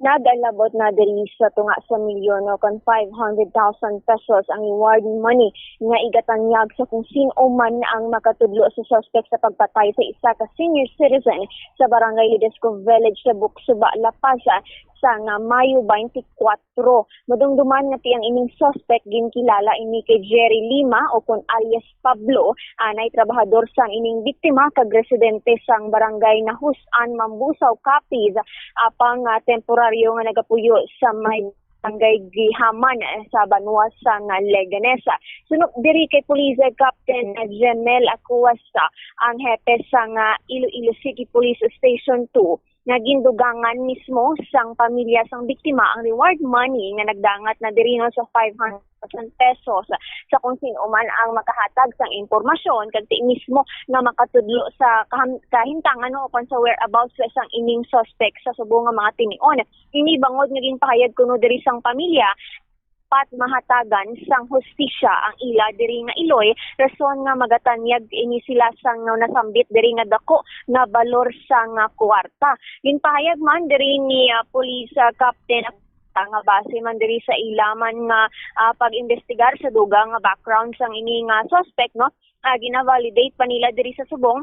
Nagalabot na diri sa tunga sa milyon o kon 500,000 pesos ang reward money nga igatanyag sa kung sino man ang makatudlo sa suspect sa pagpatay sa isa ka senior citizen sa Barangay Lidesco Village sa Buksuba, La Paz sa Mayo 24. Madungduman nga tiyang ining suspect ginkilala ini kay Jerry Lima o kon alias Pablo, anay trabahador sang ining biktima kag residente sang barangay na Husan, Mambusaw, Capiz, apang temporaryo nga nagapuyo sa may barangay Gihaman sa Banwa sang Leganesa. Sunod diri kay Police Captain Jemel Acuasa, ang hepe sang Iloilo City Police Station 2, nga gindugangan mismo sang pamilya sang biktima ang reward money nga nagdangat na diri no sa 500,000 pesos sa kung sino man ang makahatag sang impormasyon kag ti mismo nga makatudlo sa kahintangan o kon sa whereabouts sa isang ining suspect sa subong nga mga tinion. Ini bangod nga ginpahayag kuno diri sang pamilya pat mahatagan sang hustisya ang ila diri nga Iloy, rason nga magatanyag ini sila sang nasambit diri nga dako na balor sang kwarta. Ginpahayag man diri ni Police Captain nga base man diri sa ilaman nga pag-investigar sa dugang nga background sang ini nga suspect, no, gina-validate pa nila diri sa subong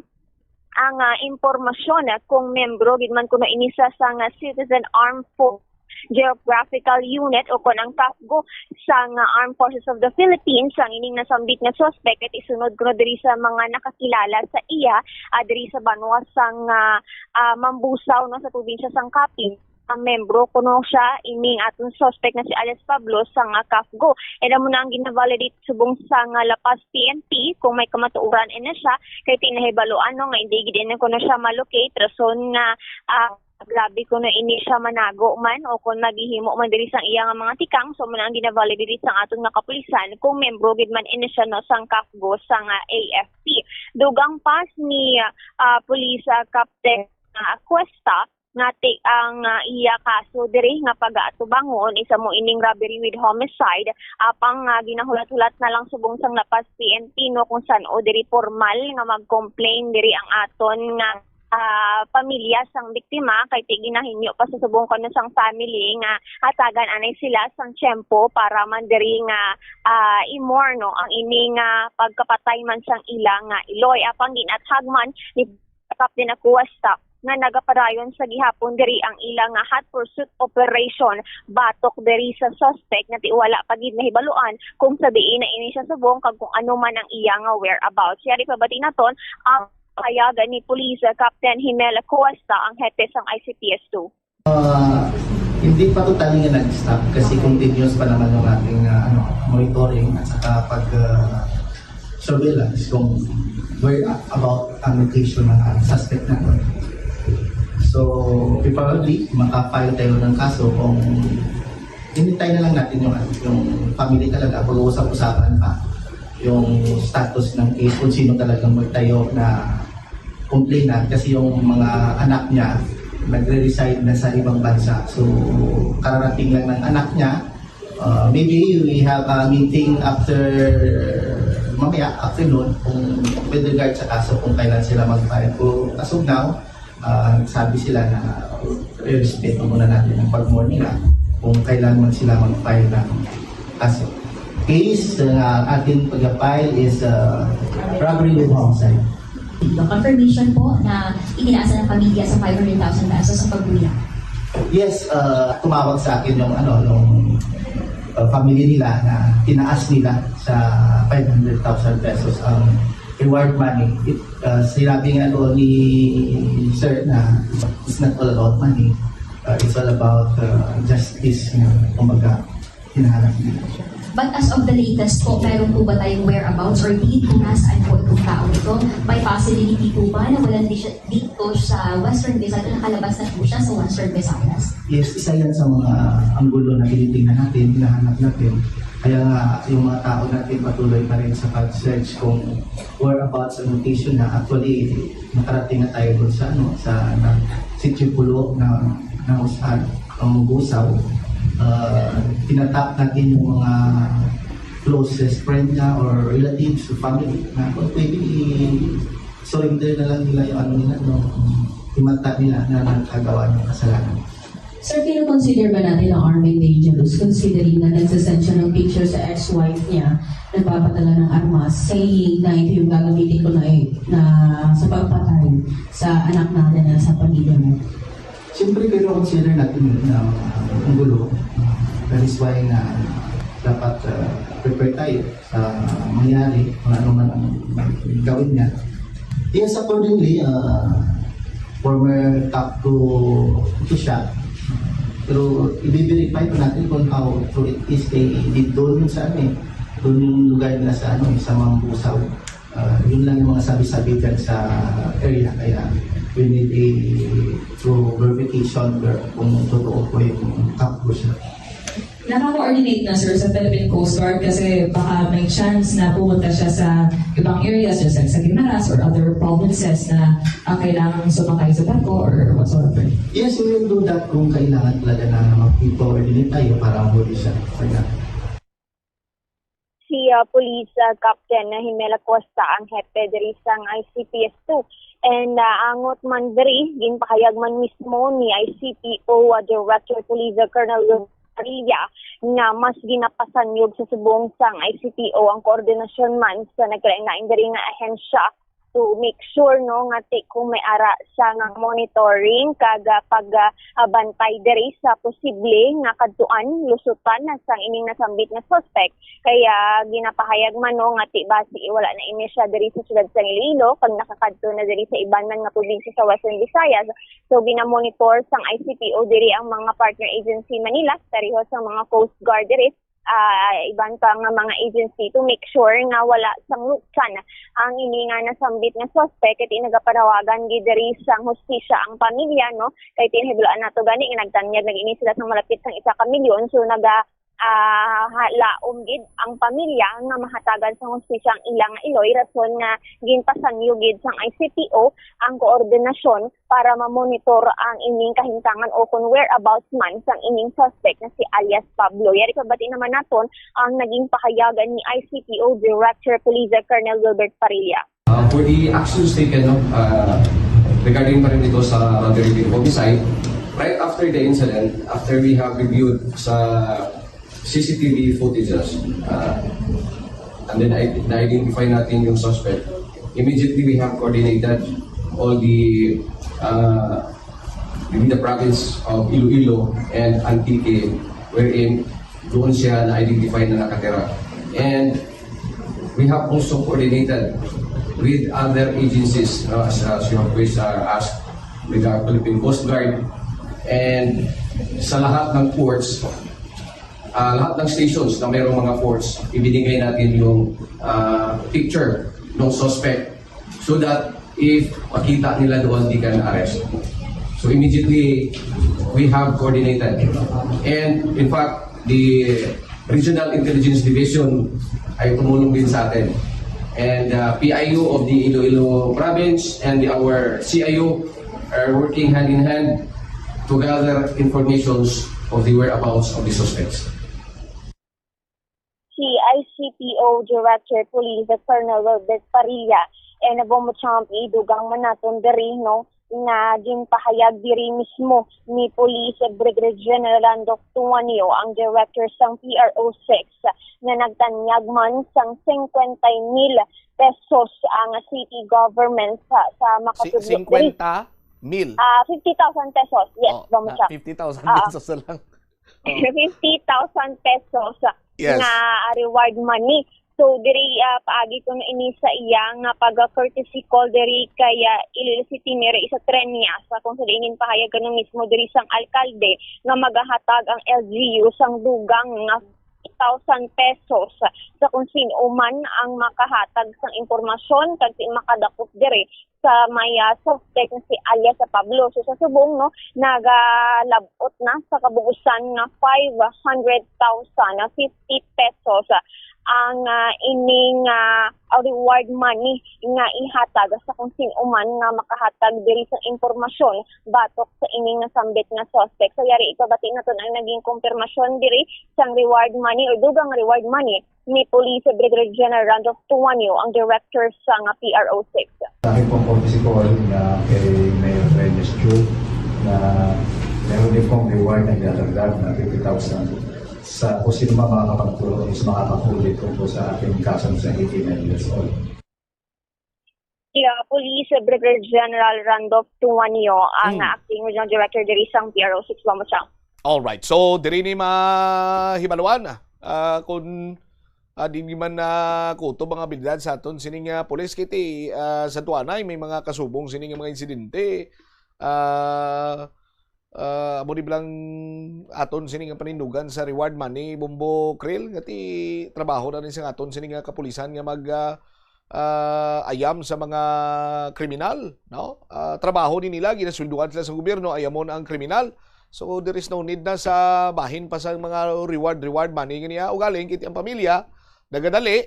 ang impormasyon kung membro gid man kuno ini sa Citizen Armed Forces Geographical Unit o kung ang CAFGO sa Armed Forces of the Philippines ang ining nasambit nga suspect at isunod kuno diri sa mga nakakilala sa iya diri sa Banwa sang Mambusaw no sa probinsya sang Capiz. Ang membro kuno siya ining atong suspect na si Alias Pablo sang CAFGO. Eda mo na ang gina-validate subong sang Lapas PNP kung may kamatuoran na siya kay tinahibaluan no nga hindi gid kuno siya malocate rason nga grabe kuno ini siya manago man o kung naghihimo man diri sang iya nga mga tikang so man ang gina-validate sang atong nakapulisan kung membro gid man ini siya no sang CAFGO sang AFP. Dugang pas ni Police Captain Cuesta ngati ang iya kaso diri nga pag-atubangon isa mo ining robbery with homicide apang ginahulat-hulat na lang subong sang Lapas PNP no kung saan o diri formal nga mag-complain diri ang aton nga pamilya sang biktima kay ginahinyo pa sa subong kono sang family nga hatagan anay sila sang tiyempo para man diri nga imor no ang ining pagkapatay man sang ilang iloy apang ginathag man ni Captain Cuesta nga nagapadayon sa gihapon diri ang ilang hot pursuit operation batok diri sa suspect nga tiwala pagid nahibaluan kung sabiin na ini siya subong kag kung ano man ang iyang whereabouts. Yari pabati naton ang payagan ni Police Captain Himela Cuesta ang hepe sang ICPS2. Hindi pa totally nga nag-stop kasi continuous pa naman yung ating monitoring at saka surveillance kung where about ang location ng suspect natin. So, probably makafile tayo ng kaso kung hinintay na lang natin yung family talaga pag-uusap-usapan pa yung status ng case kung sino talagang magtayo na complainant kasi yung mga anak niya nagre-reside na sa ibang bansa. So, kararating lang ng anak niya. Maybe we have a meeting mamaya afternoon kung with regard sa kaso kung kailan sila mag-file. As of now, sabi sila na respeto muna natin ang pag-morning kung kailan man sila mag-file ng kaso. Case ating pag-file is robbery with homicide. The confirmation po na itinaasa ng pamilya sa 500,000 pesos sa pagbuya. Yes, tumawag sa akin yung family nila na tinaas nila sa 500,000 pesos ang reward money. Sinabi nga ni Sir na it's not all about money. It's all about justice na kumaga hinahanap nila. But as of the latest po, meron po ba tayong whereabouts or dito nasaan po itong tao ito? May possibility po ba na walang dito sa Western Visayas na nakalabas na po siya sa Western Visayas? Yes, isa yan sa mga anggulo na tinitingnan natin, hinahanap natin. Kaya nga yung mga tao natin patuloy pa rin sa pag-search kung whereabouts ang location na actually nakarating na tayo doon sa Sitio Pulo na usahan, ang Busaw. Tinatap natin yung mga closest friend niya or relatives or family na kung pwede i-surrender na lang nila yung imanta nila na nagkagawa ng kasalanan. Sir, kino-consider ba natin ang armed dangerous considering na nagsasend siya ng picture sa ex-wife niya nagpapatala ng armas saying na ito yung gagamitin ko na sa pagpatay sa anak natin at sa pamilya mo? Siyempre, pero consider natin na ang gulo. That is why na dapat prepare tayo sa mangyari kung ano man ang gawin niya. Yes, accordingly, former top to siya. Pero i-verify pa natin kung how true it is kay doon sa doon yung lugar nila sa sa Mambusaw. Yun lang yung mga sabi-sabi dyan sa area. Kaya we need a true verification kung totoo po yung top ko siya. Nakaka-coordinate na sir sa Philippine Coast Guard kasi baka may chance na pumunta siya sa ibang areas just like sa Guimaras or other provinces na kailangan sumakay sa barko or whatsoever. Yes, we will do that kung kailangan talaga na mag-coordinate tayo para huli siya. Si Police Captain Himela Cuesta ang hepe diri sang ICPS2 and angot man diri ginpahayag man mismo ni ICPO Director Police Colonel nga mas ginapasanyog sa subong sang ICPO ang koordinasyon man sa nagkalain-lain diri nga ahensya to make sure no nga kung may ara sa nga monitoring kaga pagbantay diri sa posible nga kadtuan lusutan sa ining nasambit na suspect. Kaya ginapahayag man no nga basi wala na ini siya diri sa siyudad sa Iloilo kag nakakadto na diri sa iban man nga probinsya sa Western Visayas. So ginamonitor sang ICPO diri ang mga partner agency Manila pareho sa mga Coast Guard diri iban pa nga mga agency to make sure nga wala sang luksan ang ini nga nasambit nga suspect at inagapanawagan gid diri sang hustisya ang pamilya no kay tinhibulan nato gani nga nagtanyag nag-ini sila sang malapit sang 1 ka milyon so laom gid ang pamilya nga mahatagan sa hustisya ang ilang iloy rason nga ginpasanyo gid sang ICPO ang koordinasyon para ma-monitor ang ining kahimtangan o kung whereabouts man sang ining suspect na si alias Pablo. Yari kabati naman naton ang naging pahayagan ni ICPO Director Police Colonel Wilbert Parilla. For the actions taken regarding pa rin ito sa robbery homicide, right after the incident, after we have reviewed sa CCTV footages and then na-identify natin yung suspect, immediately we have coordinated all the within the province of Iloilo and Antique wherein doon siya na-identify na nakatira. And we have also coordinated with other agencies as you have always asked with our Philippine Coast Guard and sa lahat ng ports lahat ng stations na mayroong mga force, ibinigay natin yung picture ng suspect so that if makita nila doon, di ka na-arrest. So immediately, we have coordinated. And in fact, the Regional Intelligence Division ay tumulong din sa atin. And PIU of the Iloilo Province and our CIU are working hand in hand to gather informations of the whereabouts of the suspects. Si ICPO Director Police Colonel Wilbert Parilla and nabomochampi dugang man naton diri no nga ginpahayag diri mismo ni Police Brigadier General Randolph Tuanio ang director sang PRO6 nga nagtanyag man sang 50,000 pesos ang city government sa makatudlo. 50,000? 50,000 pesos. Yes, bomochamp. 50,000 pesos na lang. 50,000 pesos Yes. nga reward money. So diri paagi ko na ini sa iya nga pag-courtesy call diri kay Iloilo City Mayor isa trenya sa kung sa inin pahayag kanang mismo diri sang alkalde nga magahatag ang LGU sang dugang nga 1,000 pesos sa kung sino man ang makahatag sang impormasyon kag makadakop diri sa may suspect na si alias Pablo. So sa subong no nagalabot na sa kabugusan nga 500,000 na 50 pesos ang ining reward money nga ihatag sa kung sino man nga makahatag diri sa impormasyon batok sa ining nasambit nga suspect. So yari ikabati naton ang naging kumpirmasyon diri sang reward money o dugang reward money ni Police Brigadier General Randolph Tuanio ang director sa PRO6. Sa akin pong courtesy call na kay Mayor Reyes Chu na meron din pong reward na ilalagdag na 50,000 sa kung sino makakapagtulong sa makakahuli tungkol sa ating kaso sa 89 years old. Police Brigadier General Randolph Tuanio ang acting regional director diri sang PRO6 Bomochamp. All right. So diri ni mahibaluan kung di man kuto mga abilidad sa aton sining pulis kiti sa tuanay may mga kasubong sining mga insidente amo di bilang aton sining panindugan sa reward money Bombo Krill ngati trabaho na rin sa aton sining kapulisan nga mag ayam sa mga kriminal no trabaho din nila ginaswelduhan sila sa gobyerno ayamon ang kriminal. So there is no need na sa bahin pa sa mga reward money ganiya ugaling kiti ang pamilya nagadali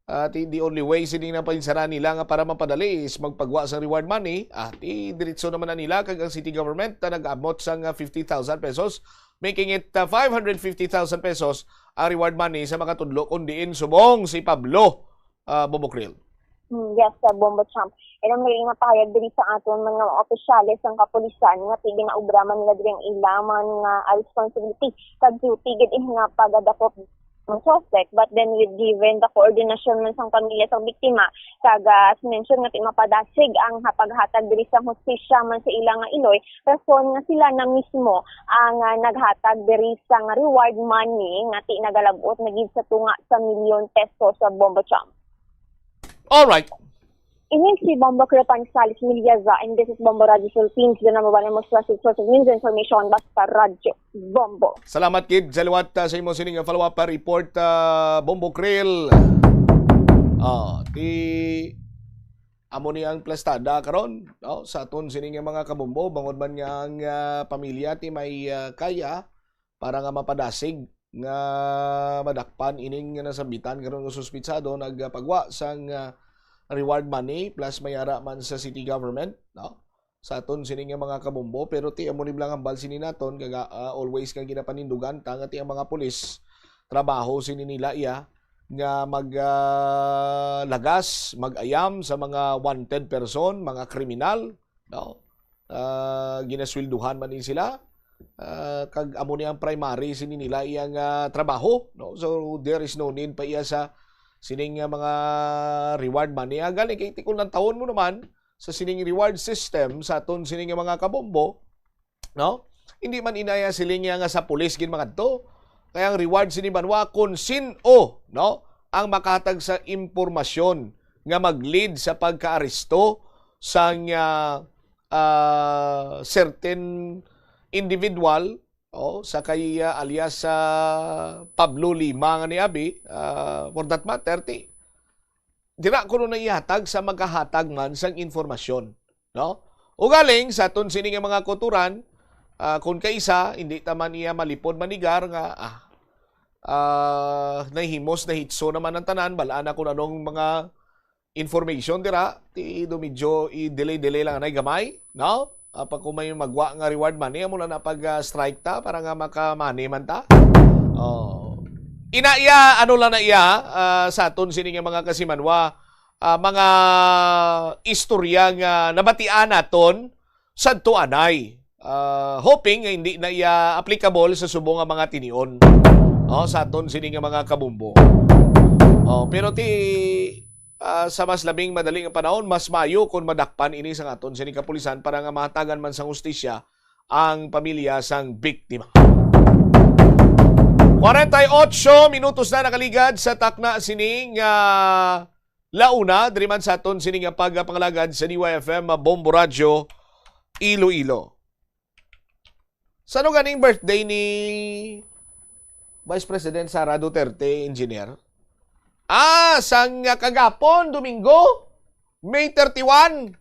at the only way sining na painsara nila nga para mapadali is magpagwa sa reward money at diretso naman na nila kag ang city government na nag-amot sa 50,000 pesos making it 550,000 pesos ang reward money sa makatudlo kundiin subong si Pablo Bobokril. Yes, Bomochamp. Ilang may mapahayag diri sa aton mga opisyales ng kapulisan nga tigin na ubraman nila diri ang ilaman nga responsibility kag duty gid nga pagadakop ng suspect, but then with given the coordination man sang pamilya sa biktima kag mention nga ti mapadasig ang hapaghatag diri sa hustisya man sa ilang nga iloy, rason nga sila na mismo ang naghatag diri sa reward money nga ti nagalabot na gid sa tunga sa milyon peso sa Bombo Champ. All right. Ini si Bombo Crepan Salis Miliaza, and this is Bombo Radio Philippines, the number one and most trusted source of news and information, basta Radyo Bombo. Salamat kid sa liwat sa imo sining follow-up report Bombo Krill. Ti amo ni ang plastada karon, no? Sa aton sining mga kabombo bangod man nga ang pamilya ti may kaya para nga mapadasig nga madakpan ining nasabitan karon nga suspitsado nagpagwa sang reward money plus mayara man sa city government, no? Sa aton sining mga kabombo, pero ti amo ni blang ambal sini naton kaga always nga ginapanindugan tanga ti ang mga pulis trabaho sini nila iya nga maglagas, magayam sa mga wanted person, mga kriminal, no? Ginaswelduhan man ni sila. Kag amo ni ang primary sini nila iyang trabaho, no? So there is no need pa iya sa sining mga reward money. Galing kay tikol ng taon mo naman sa sining reward system sa aton sining mga kabombo, no? Hindi man inaya siling nga sa pulis gin mga to. Kaya ang reward sini banwa kung sino, no, ang makahatag sa impormasyon nga mag-lead sa pagkaaresto sang certain individual, sa kay alias sa Pablo Lima nga ni Abi, for that matter, dira ko na ihatag sa magkahatag man sang informasyon, no? O galing sa aton sining mga kuturan, kung kaisa hindi taman iya malipod manigar nga nahimos na hitso naman ang tanan, balaan ako anong mga information dira, ti do medyo i-delay lang na gamay, no? Pag kung may magwa nga reward money, amo na pag-strike ta para nga makamani man ta. Inaiya, ano lang na iya, sa aton sining mga kasimanwa, mga istorya nga nabatian naton sadto anay. Hoping nga hindi na iya applicable sa subong nga mga tinion. Sa aton sining mga kabumbo. Pero sa mas labing madaling panahon, mas mayo kung madakpan ini sa aton sining kapulisan para nga mahatagan man sang hustisya ang pamilya sang biktima. 48 minutos na nakaligad sa takna sining launa, diri man sa aton sining pagpangalagad sa DYFM Bombo Radio Iloilo. Sano ganing birthday ni Vice President Sara Duterte, engineer? Sang kagapon, Domingo, May 31.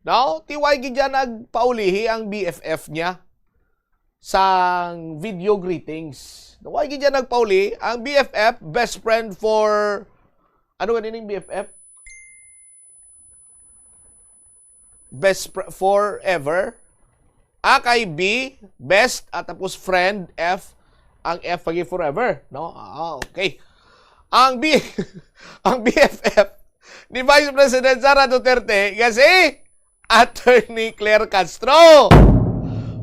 No? Tiway gidya nagpaulihi ang BFF niya sang video greetings. Tiway gidya nagpauli ang BFF, best friend for... Ano ganin yung BFF? Best forever. Kay B, best, at tapos friend, F, ang F pagi forever. No? Okay. Ang BFF ni Vice President Sara Duterte kasi Attorney Claire Castro.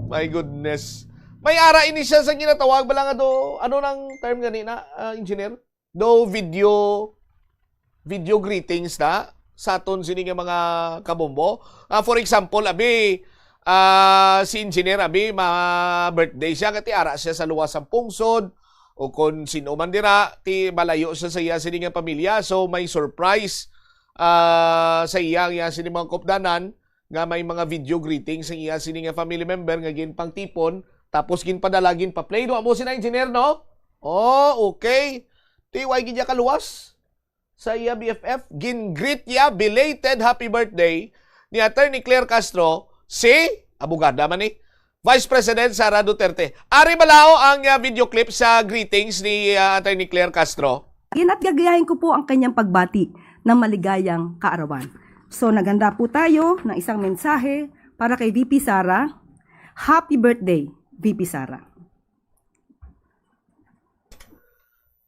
My goodness. May ara ini siya sa ginatawag bala nga do, ano nang term ganina, engineer? Do video greetings na sa aton sining mga kabombo. For example, abi si engineer abi birthday siya kati ara siya sa luwas ang pungsod. O kung sino man dira, malayo sa iya sining pamilya. So may surprise sa iya sining mga kopdanan nga may mga video greetings sa iya sining family member nga gin pang tipon tapos gin padala gin pa play do amo sina engineer, no? Okay. Way gid kaluwas sa iya BFF gin greet ya belated happy birthday ni Attorney Claire Castro si abogada man ni Vice President Sara Duterte. Ari balao ang video clip sa greetings ni Attorney Claire Castro. Gagayahin ko po ang kanyang pagbati ng maligayang kaarawan. So naganda po tayo ng isang mensahe para kay VP Sara. Happy birthday, VP Sara.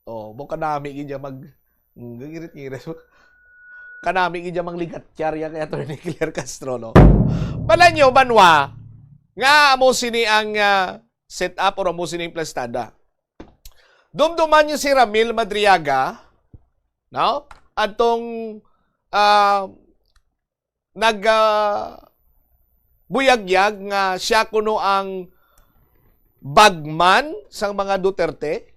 Buka nami gidya girit-girit. Kanami gidya mangligatsyar ya kay Attorney Claire Castro, no? Bala nyo, banwa, nga mo sini ang set up or mo sini ang plastada. dumduman niyo si Ramil Madriaga, no? Atong buyagyag nga siya kuno ang bagman sang mga Duterte.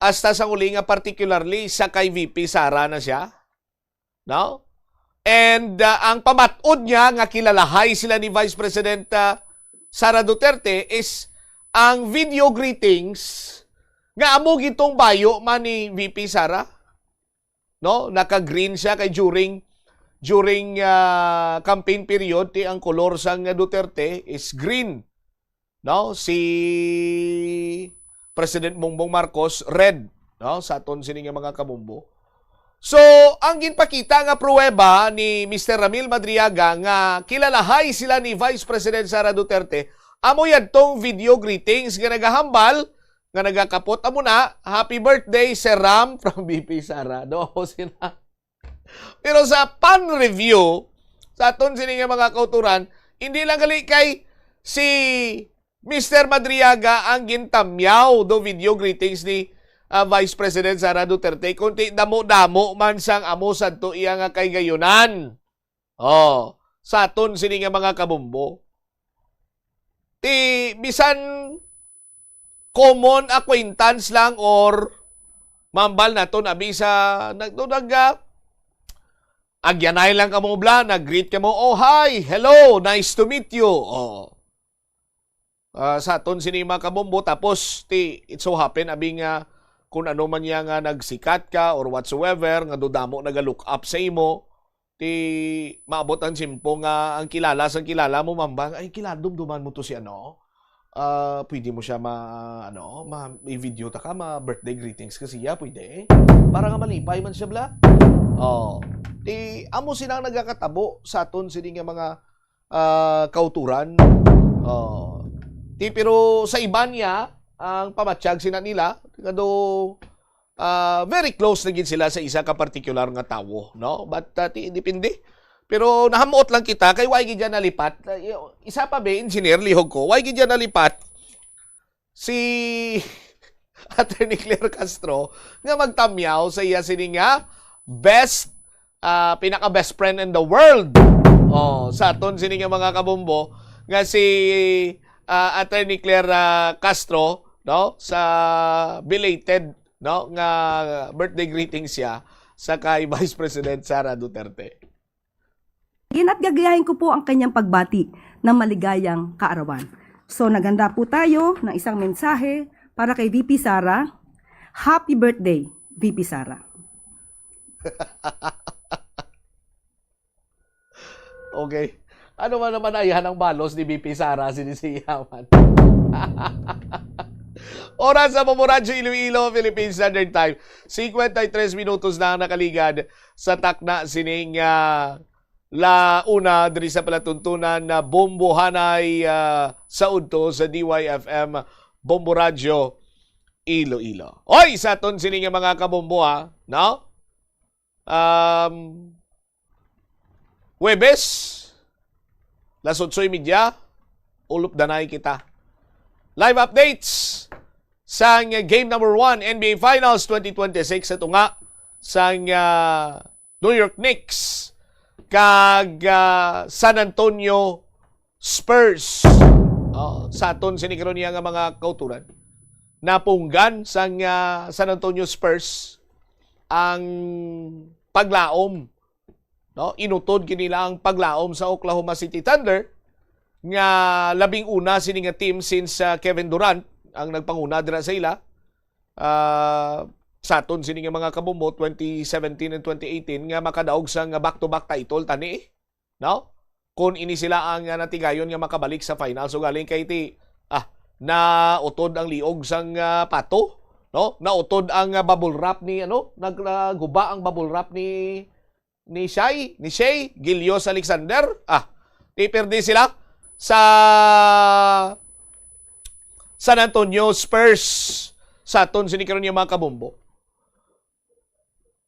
Hasta sa uli nga particularly sa kay VP Sara na siya. No? And ang pamatod niya nga kilalahay sila ni Vice President Sara Duterte is ang video greetings nga amo gitong bayo man ni VP Sara. No? Naka-green siya kay during campaign period ang kolor sang Duterte is green. No? Si President Bongbong Marcos red, no? Sa aton sini nga mga kabumbo. So, ang ginpakita nga pruweba ni Mr. Ramil Madriaga nga kilalahay sila ni Vice President Sara Duterte, amo yadtong video greetings nga nagahambal, nga nagakapot amo na, happy birthday Sir Ram from VP Sara. Do sila. Pero sa pan-review, sa aton sini nga mga kauturan, hindi lang gali kay si Mr. Madriaga ang gintamyaw do video greetings ni Vice President Sara Duterte. Kunti damo-damo man sang amo sadto iya nga kay gayunan. Oh, sa aton sini nga mga kabumbo. Ti bisan common acquaintance lang or mambal naton abi sa agyanay lang kamo bla, nag-greet kamo, oh hi, hello, nice to meet you. Oh. Sa aton sini mga kabombo, tapos it so happen abi nga kung ano man niya nga nagsikat ka or whatsoever nga dudamo naga-look up sa imo, maabot ang simpo nga ang kilala sang kilala mo mambang, ay dumduman mo to si ano. Pwede mo siya i-video ta ka, birthday greetings kasi ya pwede. Para nga malipay man siya bla. Oh. Amo sinang nagakatabo sa aton sini nga mga kauturan. Oh. Pero sa iba niya, ang pamatsyag sina nila, very close na gid sila sa isa ka particular nga tawo, no? But depende. Pero nahamuot lang kita kay why gid diyan nalipat. Isa pa be engineer lihog ko, why gid diyan nalipat si Attorney Claire Castro nga magtamyaw sa iya sini nga pinaka best friend in the world. Oh, sa aton sini nga mga kabombo nga si Attorney Claire Castro, no, sa belated, no, nga birthday greetings siya sa kay Vice President Sara Duterte. At gagayahin ko po ang kanyang pagbati ng maligayang kaarawan. So naghanda po tayo ng isang mensahe para kay VP Sara. Happy birthday, VP Sara. Okay. Ano man naman ayahan ang balos ni VP Sara sinisiyaman. Oras sa Pamuradyo, Iloilo, Philippine Standard Time. 53 minutos na nakaligad sa takna sining launa diri sa palatuntunan na bombohanay sa udto sa DYFM Bombo Radio Iloilo. Oy, sa aton sining mga kabombo no? Huwebes, las 8:30, ulop danay kita. Live updates sa game number 1, NBA Finals 2026. Ito nga sa New York Knicks kag San Antonio Spurs. Sa aton sinikaron niya nga mga kauturan. Napunggan sa San Antonio Spurs ang paglaom. No, inutod kinila ang paglaom sa Oklahoma City Thunder nga labing una sini nga team since Kevin Durant ang nagpanguna dira sa ila. Sa aton sini nga mga kabumbo 2017 and 2018 nga makadaog sa back-to-back title tani, no? Kung ini sila ang natigayon nga makabalik sa final, so galing kay na utod ang liog sang pato, no? Nautod ang bubble wrap ni nagguba ang bubble wrap ni Shai Gilios Alexander. Piperde sila sa San Antonio Spurs sa aton sinikaron yung mga kabumbo.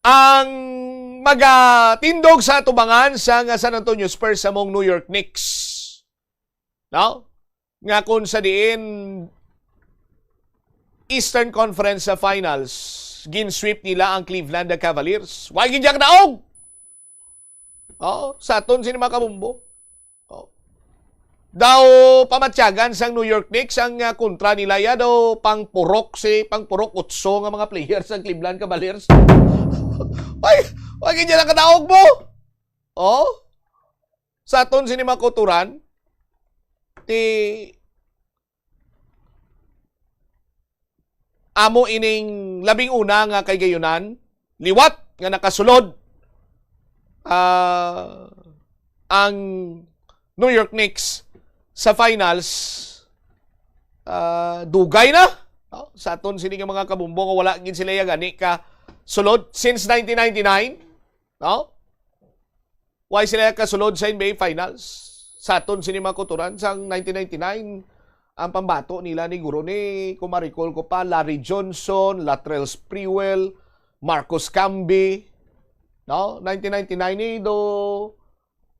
Ang magatindog sa tubangan sa San Antonio Spurs sa mong New York Knicks. No? Nga kung sa diin Eastern Conference Finals, gin-sweep nila ang Cleveland Cavaliers. Why ginjak naog? Sa aton sini mga kabumbo. Daw pamatyagan sang New York Knicks ang kontra nila ya daw pangpurok utso nga mga players sa Cleveland Cavaliers. Why ginjak na kadaog mo? Sa aton sini mga kuturan, amo ining labing una nga kay gayunan, liwat nga nakasulod ang New York Knicks sa finals. Dugay na sa aton sini nga mga kabumbo nga wala gid sila gani ka sulod since 1999. Why sila kasulod sa NBA Finals? Sa aton sini mga kuturan sang 1999 ang pambato nila ni guro ni, kung ma-recall ko pa, Larry Johnson, Latrell Sprewell, Marcus Camby. 1999 ni do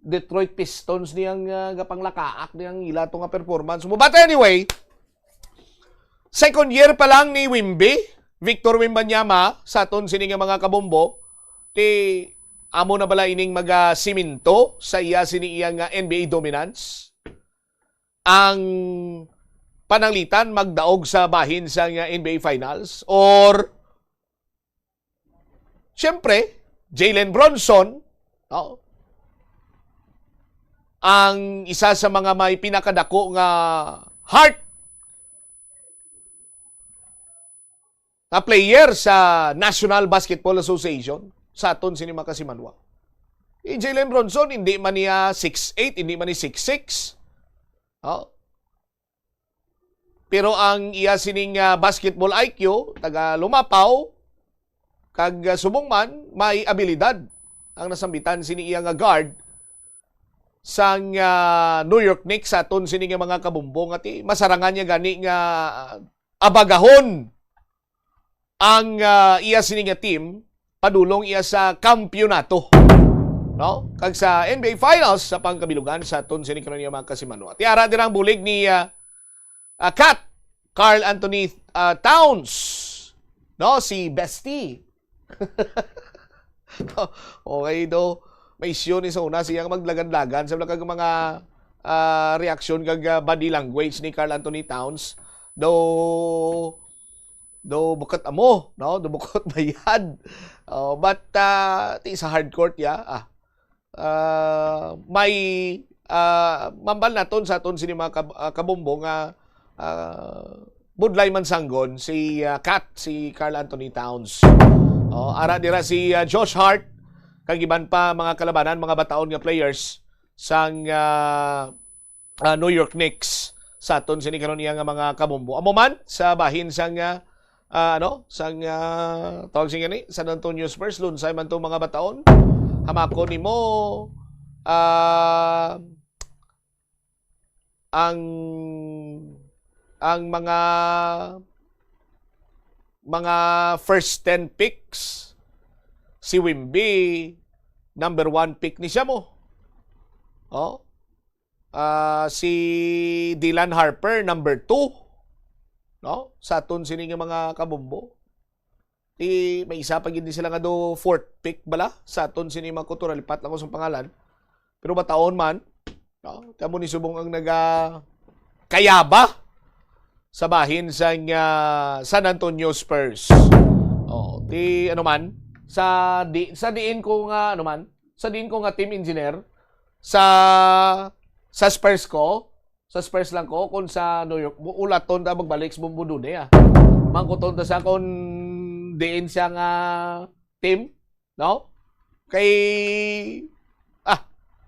Detroit Pistons niyang gapanglakaak niyang ila to nga performance. But anyway, second year pa lang ni Wimby, Victor Wembanyama, sa aton sini nga mga kabombo, amo na bala ining siminto sa iya sini iyang NBA dominance. Ang pananglitan magdaog sa bahin sa NBA Finals, or syempre Jalen Bronson, ang isa sa mga may pinakadako nga heart na player sa National Basketball Association sa aton sini makasimanwa. Jalen Bronson hindi man niya 6'8", hindi man niya 6'6". Pero ang iya sining basketball IQ, taga lumapaw, kag subong man, may abilidad ang nasambitan sini iya nga guard sang New York Knicks sa aton sini nga mga kabumbong at masarangan niya gani nga abagahon ang iya sini nga team padulong iya sa kampyonato. Kag sa NBA Finals sa pangkabilugan sa aton sini karon nga mga kasimanwa. Tiara dirang bulig ni Karl Anthony Towns, si Bestie. Okay do, may isyo ni sa una siyang maglagan-lagan sa mga reaksyon kag body language ni Karl Anthony Towns. Do bukot amo, do bukot bayad. But sa hardcourt may mambal naton sa aton sini mga kabombo nga budlay man sanggon si Karl Anthony Towns. Ara dira si Josh Hart kag iban pa mga kalabanan, mga bataon nga players sang New York Knicks sa aton sini karon nga mga kabombo. Amo man sa bahin sang sang tawag sing ni San Antonio Spurs, lunsay man tong mga bataon. Hamako nimo ang mga first 10 picks, si Wimby number 1 pick ni siya mo. Si Dylan Harper number 2. Sa aton sini nga mga kabombo. May isa pa gid sila nga do 4th pick bala sa aton sini mga kultura, lipat lang ko sa pangalan. Pero bataon man, tamo ni subong ang kayaba sa bahin sa San Antonio Spurs. Ano man sa diin ko nga sa diin ko nga team engineer sa Spurs ko, sa Spurs lang ko kun sa New York ulaton ta magbalik sa bumbudune mangkuton ta sa kon diin siya nga team, kay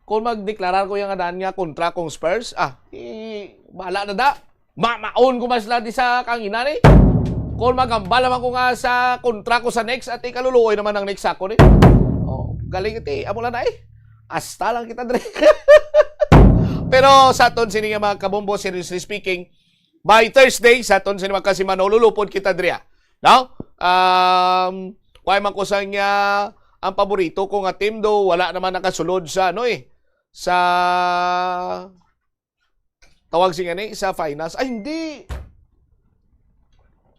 kung magdeklarar ko yung nga kontra kong Spurs, bahala na da. Maon ko mas di sa kangina ni. Kung magambal naman ko nga sa kontra ko sa next at ikaluluoy naman ng next ako ni. Galing iti, amo lang na Asta lang kita dre. Pero sa aton sini nga mga kabombo, seriously speaking, by Thursday, sa aton sini mga kasimano, lulupod kita dre. Why man ko sa ang paborito ko nga team do, wala naman nakasulod sa sa tawag siya sa finals. Ay, hindi.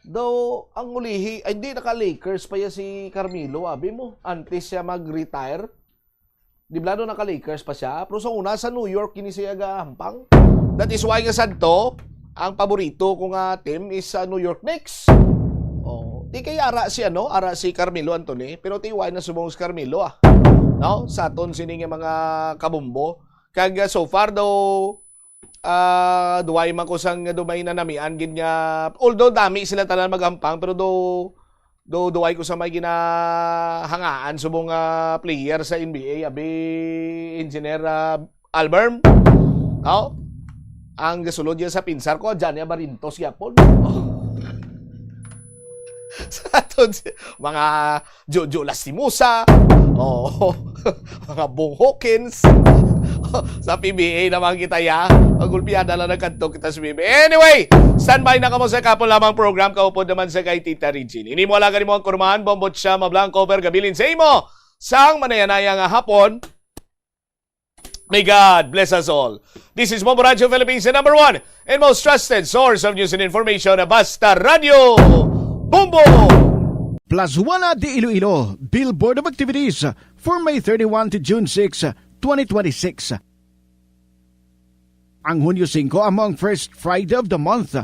Though, ang ulihi, ay hindi naka-Lakers pa ya si Carmelo, abi mo. Antes siya mag-retire. Di ba naka-Lakers pa siya? Pero sa una, sa New York, kini siya hampang. That is why nga santo, ang paborito kong team is sa New York Knicks. Oh, di kay ara si Carmelo Anthony, pero ti why na subong si Carmelo No? Sa aton sining mga kabumbo. Kag so far daw duway man ko sang dumay na namian ginya. Although dami sila tanan magampang pero duway ko sa may ginahangaan subong player sa NBA abi engineer Alberm. No? Ang gasulod niya sa pinsar ko, Jania Barintos yapon. Sa aton mga Jojo Lastimosa, mga Bong Hawkins, sa PBA naman kita ya. Magulpiada lang nagkanto kita sa PBA. Anyway, standby na kamo sa kapon lamang program. Kaupod naman sa kay Tita Regine. Ini mo alaga ni mo ang kurmahan, bombot siya, mablanco, gabilin sa imo. Sang manayanaya nga hapon. May God bless us all. This is Bombo Radio Philippines, the number one and most trusted source of news and information. Basta Radio Bombo! Plazuela de Iloilo, Billboard of Activities for May 31 to June 6, 2026. Ang Hunyo 5 among first Friday of the month.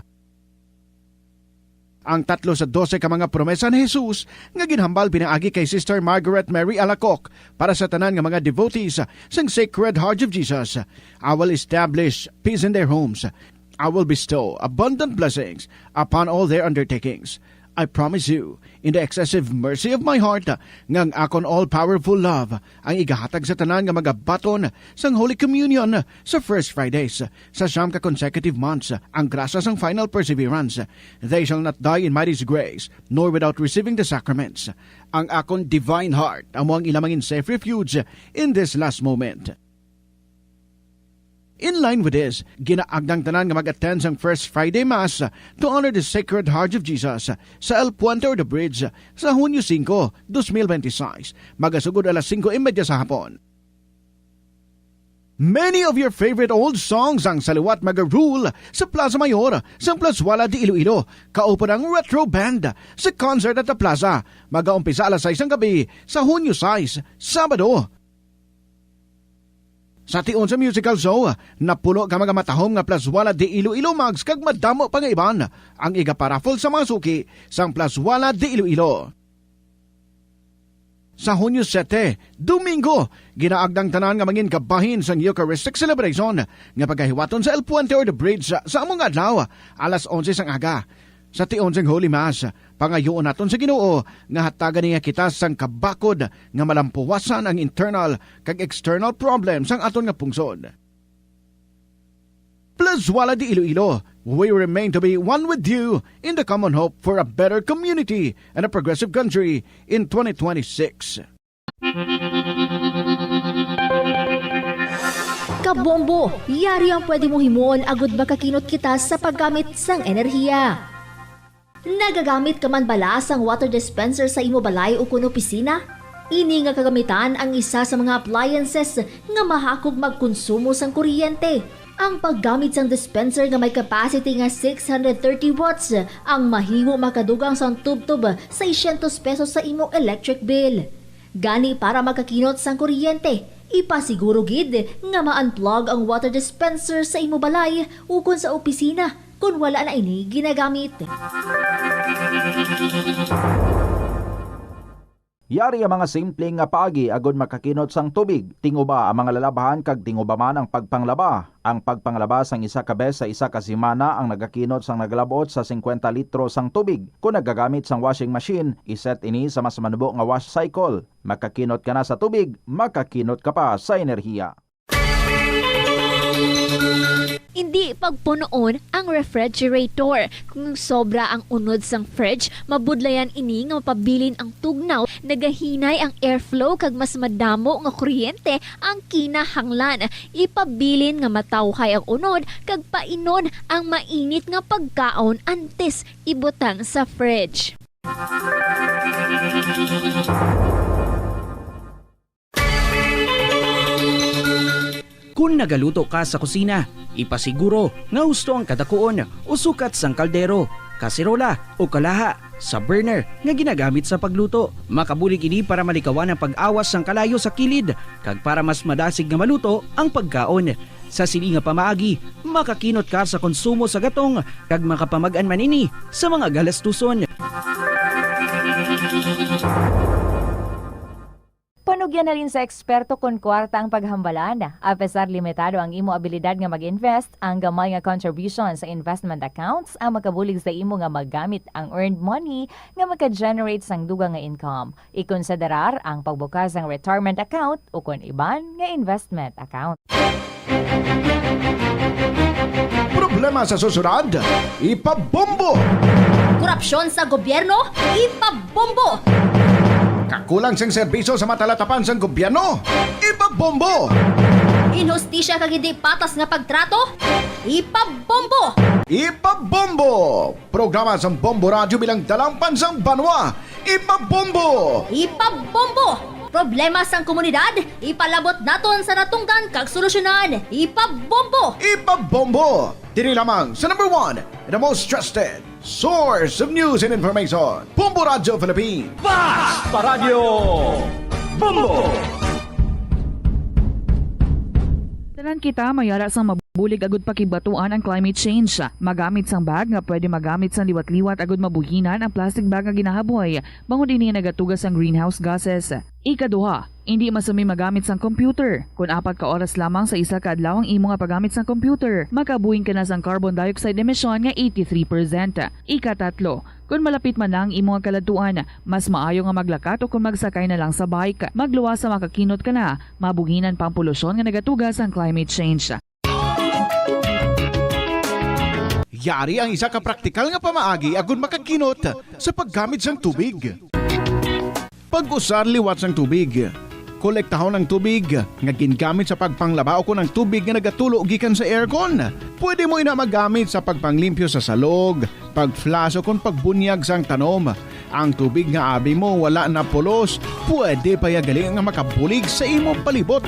Ang 3 sa 12 ka mga promesa ni Jesus nga ginhambal pinaagi kay Sister Margaret Mary Alacoc para sa tanan nga mga devotees sang Sacred Heart of Jesus. I will establish peace in their homes. I will bestow abundant blessings upon all their undertakings. I promise you, in the excessive mercy of my heart, ngang akon all-powerful love, ang igahatag sa tanan nga magabaton sang Holy Communion sa First Fridays, sa siyam ka consecutive months, ang grasa sang final perseverance. They shall not die in my disgrace, nor without receiving the sacraments. Ang akon divine heart, amo ang ilamangin safe refuge in this last moment. In line with this, ginaagdang tanan nga mag-attend sang First Friday Mass to honor the Sacred Heart of Jesus sa El Puente or the Bridge sa Hunyo 5, 2026, magasugod alas 5:30 sa hapon. Many of your favorite old songs ang saliwat magarule sa Plaza Mayor sa Plazuela de Iloilo. Kaupo ng Retro Band sa concert at the Plaza. Mag-aumpisa alas 6 ng gabi sa Hunyo 6, Sabado. Sa tion sa musical show, napulo ka mga matahom nga Plazuela de Iloilo mags kag madamo pa nga iban ang igaparaffle sa mga suki sang Plazuela de Iloilo. Sa Hunyo 7, Domingo, ginaagdang tanan nga mangin kabahin sang Eucharistic celebration nga pagkahiwaton sa El Puente or the Bridge sa among adlaw alas 11 sang aga. Sa tion sang Holy Mass, pangayoon naton sa Ginoo nga hatagan niya kita sang kabakod nga malampuwasan ang internal kag external problems sang aton nga pungsod. Plazuela de Iloilo, we remain to be one with you in the common hope for a better community and a progressive country in 2026. Kabombo, yari ang pwede mong himuon agud makakinot kita sa paggamit sang enerhiya. Nagagamit ka man bala sang water dispenser sa imo balay o kuno opisina? Ini nga kagamitan ang isa sa mga appliances nga mahakog magkonsumo sang kuryente. Ang paggamit sang dispenser nga may capacity nga 630 watts ang mahimo makadugang sang tubtub sa 600 pesos sa imo electric bill. Gani para makakinot sang kuryente, ipasiguro gid nga ma-unplug ang water dispenser sa imo balay ukon sa opisina kung wala na ini ginagamit. Yari ang mga simpleng nga paagi agod makakinot sang tubig. Tinguba ang mga lalabahan kag tinguba man ang pagpanglaba. Ang pagpanglaba sang isa ka bes sa isa ka semana ang nagakinot sang naglabot sa 50 litro sang tubig. Kung nagagamit sang washing machine, iset ini sa mas manubo nga wash cycle. Makakinot ka na sa tubig, makakinot ka pa sa enerhiya. Hindi pagpunoon ang refrigerator. Kung sobra ang unod sang fridge, mabudlayan ini nga mapabilin ang tugnaw, nagahinay ang airflow kag mas madamo nga kuryente ang kinahanglan. Ipabilin nga matawhay ang unod kag painon ang mainit nga pagkaon antes ibutang sa fridge. Kung nagaluto ka sa kusina, ipasiguro nga husto ang kadakuon o sukat sang kaldero. kasirola o kalaha sa burner nga ginagamit sa pagluto. Makabulig ini para malikawan ang pag-awas sang kalayo sa kilid kag para mas madasig nga maluto ang pagkaon. Sa sili nga pamaagi, makakinot ka sa konsumo sa gatong kag makapamag-an man ini sa mga galastuson. Panugyan na rin sa eksperto kung kwarta ang paghambalan. Apesar limitado ang imo abilidad nga mag-invest, ang gamay nga contribution sa investment accounts ang makabulig sa imo nga maggamit ang earned money nga maka-generate sang dugang nga income. Ikonsiderar ang pagbukas ng retirement account o kung iban nga investment account. Problema sa susunod, ipabombo! Korupsyon sa gobyerno, ipabombo! Kakulang sang serbisyo sa matalatapan sang gobyerno, ipabombo! Inhustisya kag hindi patas nga pagtrato, ipabombo! Ipabombo! Programa sang Bombo Radio bilang dalampan sang banwa, ipabombo! Ipabombo! Problema sang komunidad, ipalabot naton sa natunggan kag solusyonan, ipabombo! Ipabombo! Diri lamang sa number 1, the most trusted source of news and information, Bombo Radio Philippines. Basta Radio Bombo! Tanan kita mayara sang mabulig agud pakibatuan ang climate change. Magamit sang bag nga pwede magamit sang liwat-liwat agud mabuhinan ang plastic bag nga ginahaboy. Bangod dinhi nagatugas ang greenhouse gases. Ikaduha, hindi masumi magamit sang computer. Kung 4 ka oras lamang sa isa ka adlaw ang imo nga paggamit sang computer, makabuhing ka na sang carbon dioxide emission nga 83%. Ikatatlo, kung malapit man lang imo nga kaladuan, mas maayo nga maglakat o kung magsakay na lang sa bike. Magluwas sa makakinot ka na, mabuhinan pang polusyon nga nagatugas ang climate change. Yari ang isa ka praktikal nga pamaagi agud makakinot sa paggamit sang tubig. Pag-usar liwat sang tubig. Kolektahon ng tubig nga gingamit sa pagpanglaba o kung ang tubig nga nagatulo gikan sa aircon. Pwede mo ina magamit sa pagpanglimpyo sa salog, pagflash o kung pagbunyag sang tanom. Ang tubig nga abi mo wala na pulos, pwede pa yagali nga makabulig sa imo palibot.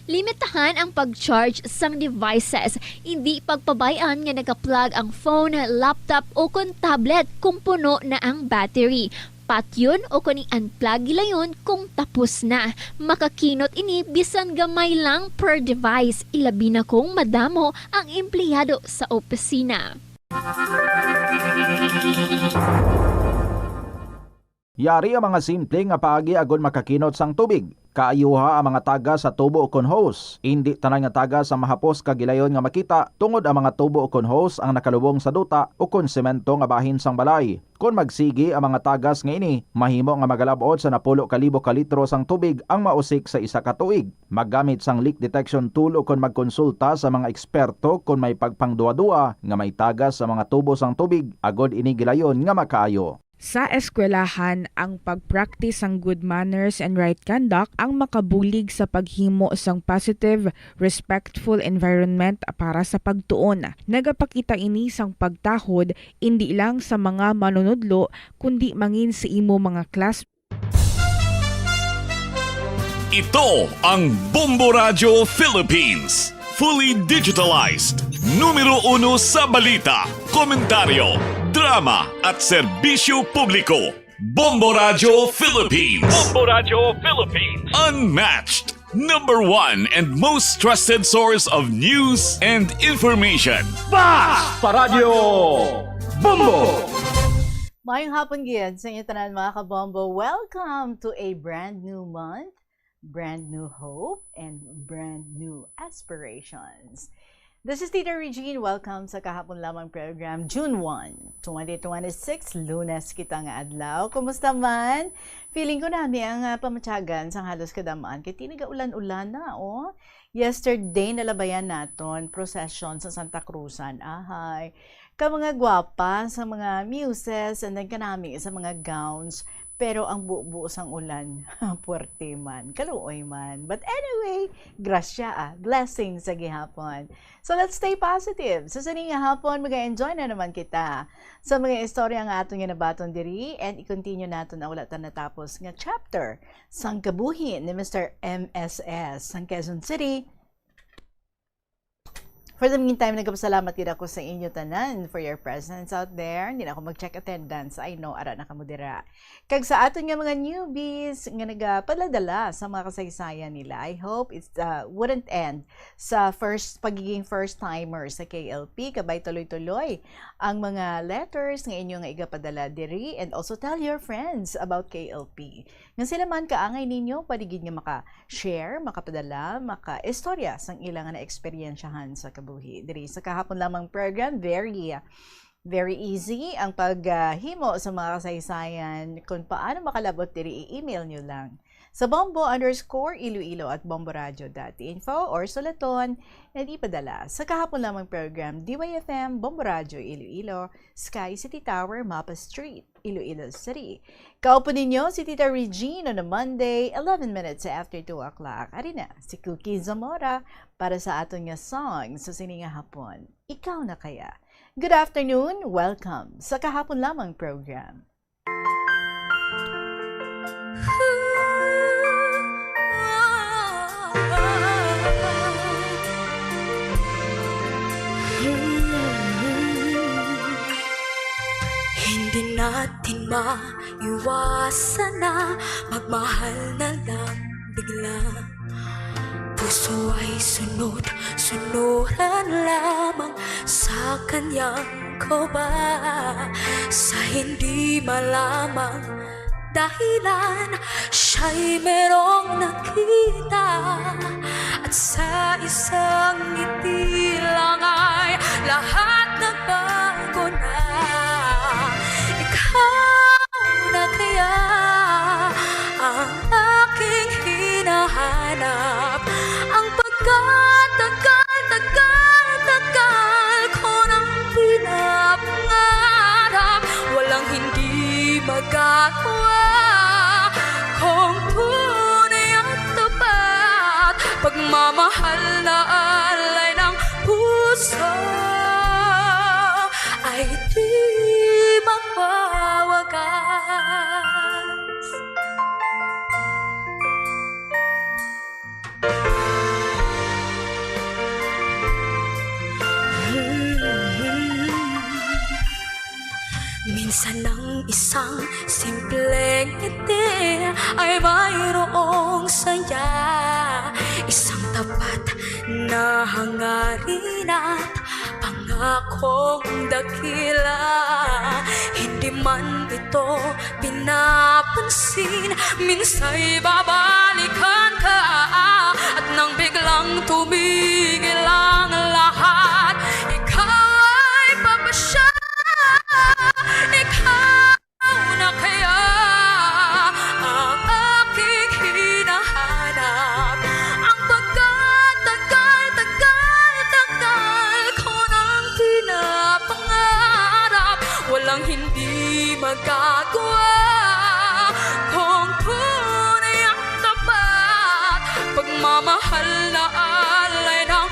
Limitahan ang pag-charge sang devices. Hindi pagpabayaan nga naka-plug ang phone, laptop o kung tablet kung puno na ang battery. Patyon o kung i-unplug gilayon kung tapos na. Makakinot ini bisan gamay lang per device. Ilabi na kung madamo ang empleyado sa opisina. Yari ang mga simple nga paagi agon makakinot sang tubig. Kaayuha ang mga taga sa tubo o kon hose. Hindi tanan nga taga sa mahapos kagilayon nga makita tungod ang mga tubo o kon hose ang nakalubong sa duta o kon semento nga bahin sang balay. Kung magsigi ang mga tagas nga ini, mahimo nga magalabot sa 10,000 ka litro sang tubig ang mausik sa isa ka tuig. Maggamit sang leak detection tool o kung magkonsulta sa mga eksperto kung may pagpangduwa-duwa nga may tagas sa mga tubo sang tubig agod ini gilayon nga makaayo. Sa eskwelahan, ang pag-practice ang good manners and right conduct ang makabulig sa paghimo sang positive, respectful environment para sa pagtuon. Nagapakita ini sang pagtahod hindi lang sa mga manunudlo kundi mangin sa imo mga class. Ito ang Bombo Radio Philippines. Fully digitalized. Numero 1 sa balita, komentaryo, drama at serbisyo publiko. Bombo Radio Philippines. Bombo Radio Philippines. Unmatched. Number 1 and most trusted source of news and information. Basta Radio Bombo! Mayong hapon gid sa inyo tanan mga kabombo. Welcome to a brand new month, brand new hope, and brand new aspirations. This is Tita Regine. Welcome sa kahapon lamang program, June 1, 2026, Lunes kita nga adlaw. Kumusta man? Feeling ko nami ang pamatyagan sa halos kadamaan kay tinaga ulan-ulan na, oh. Yesterday nalabayan naton procession sa Santa Cruzan. Ahay. Ka mga gwapa sa mga muses and then kanami sa mga gowns. Pero ang buos ang ulan, puwerte man, kaluoy man. But anyway, grasya, blessings sa gihapon. So let's stay positive. Sa sining nga hapon, mag-enjoy na naman kita sa mga istorya nga aton nga nabaton diri and i-continue naton ang wala ta natapos nga chapter sang kabuhin ni Mr. MSS sang Quezon City. For the meantime, nagpasalamat din ako sa inyo tanan for your presence out there. Hindi na ako mag-check attendance. I know, ara na kamudira. Kag sa aton nga mga newbies nga nagapaladala sa mga kasaysayan nila, I hope it wouldn't end sa pagiging first-timer sa KLP. Kabay tuloy-tuloy ang mga letters nga inyo nga igapadala diri and also tell your friends about KLP. Nga sila man kaangay ninyo, paligid nga maka-share, makapadala, maka-istorya sang ilang na eksperyensyahan sa kabuhi. Diri sa kahapon lamang program, very easy ang paghimo sa mga kasaysayan. Kung paano makalabot diri, i-email nyo lang sa bombo_iloilo@bomboradio.info or sulaton and ipadala sa kahapon lamang program DYFM Bombo Radio Iloilo, Sky City Tower, Mapa Street, Iloilo City. Kaupo ninyo si Tita Regine on a Monday, 11 minutes after 2 o'clock. Ari na, si Cookie Zamora para sa aton nga song sa sininga hapon. Ikaw na kaya? Good afternoon, welcome sa kahapon lamang program. Hindi natin maiwasan na magmahal na lang bigla. Puso ay sunuran lamang sa kanyang koba. Sa hindi malamang dahilan, siya'y merong nakita. At sa isang ngiti lang ay lahat nagbago na. Na kaya ang aking hinahanap, ang pagkatagal ko nang pinapangarap, walang hindi magagawa kung tunay at tapat, pagmamahal na alay ng puso ay di magwawagas. Minsan ang isang simpleng ngiti ay mayroong saya, isang tapat na hangarin at pangakong dakila. Hindi man ito pinapansin, minsa'y babalikan ka. At nang biglang tumigil ang lahat, ikaw ay papasya. Ikaw na kaya ang aking hinahanap, ang pagkatagal ko nang pinapangarap, walang hindi magagawa kung tunay ang tapat, pagmamahal na alay ng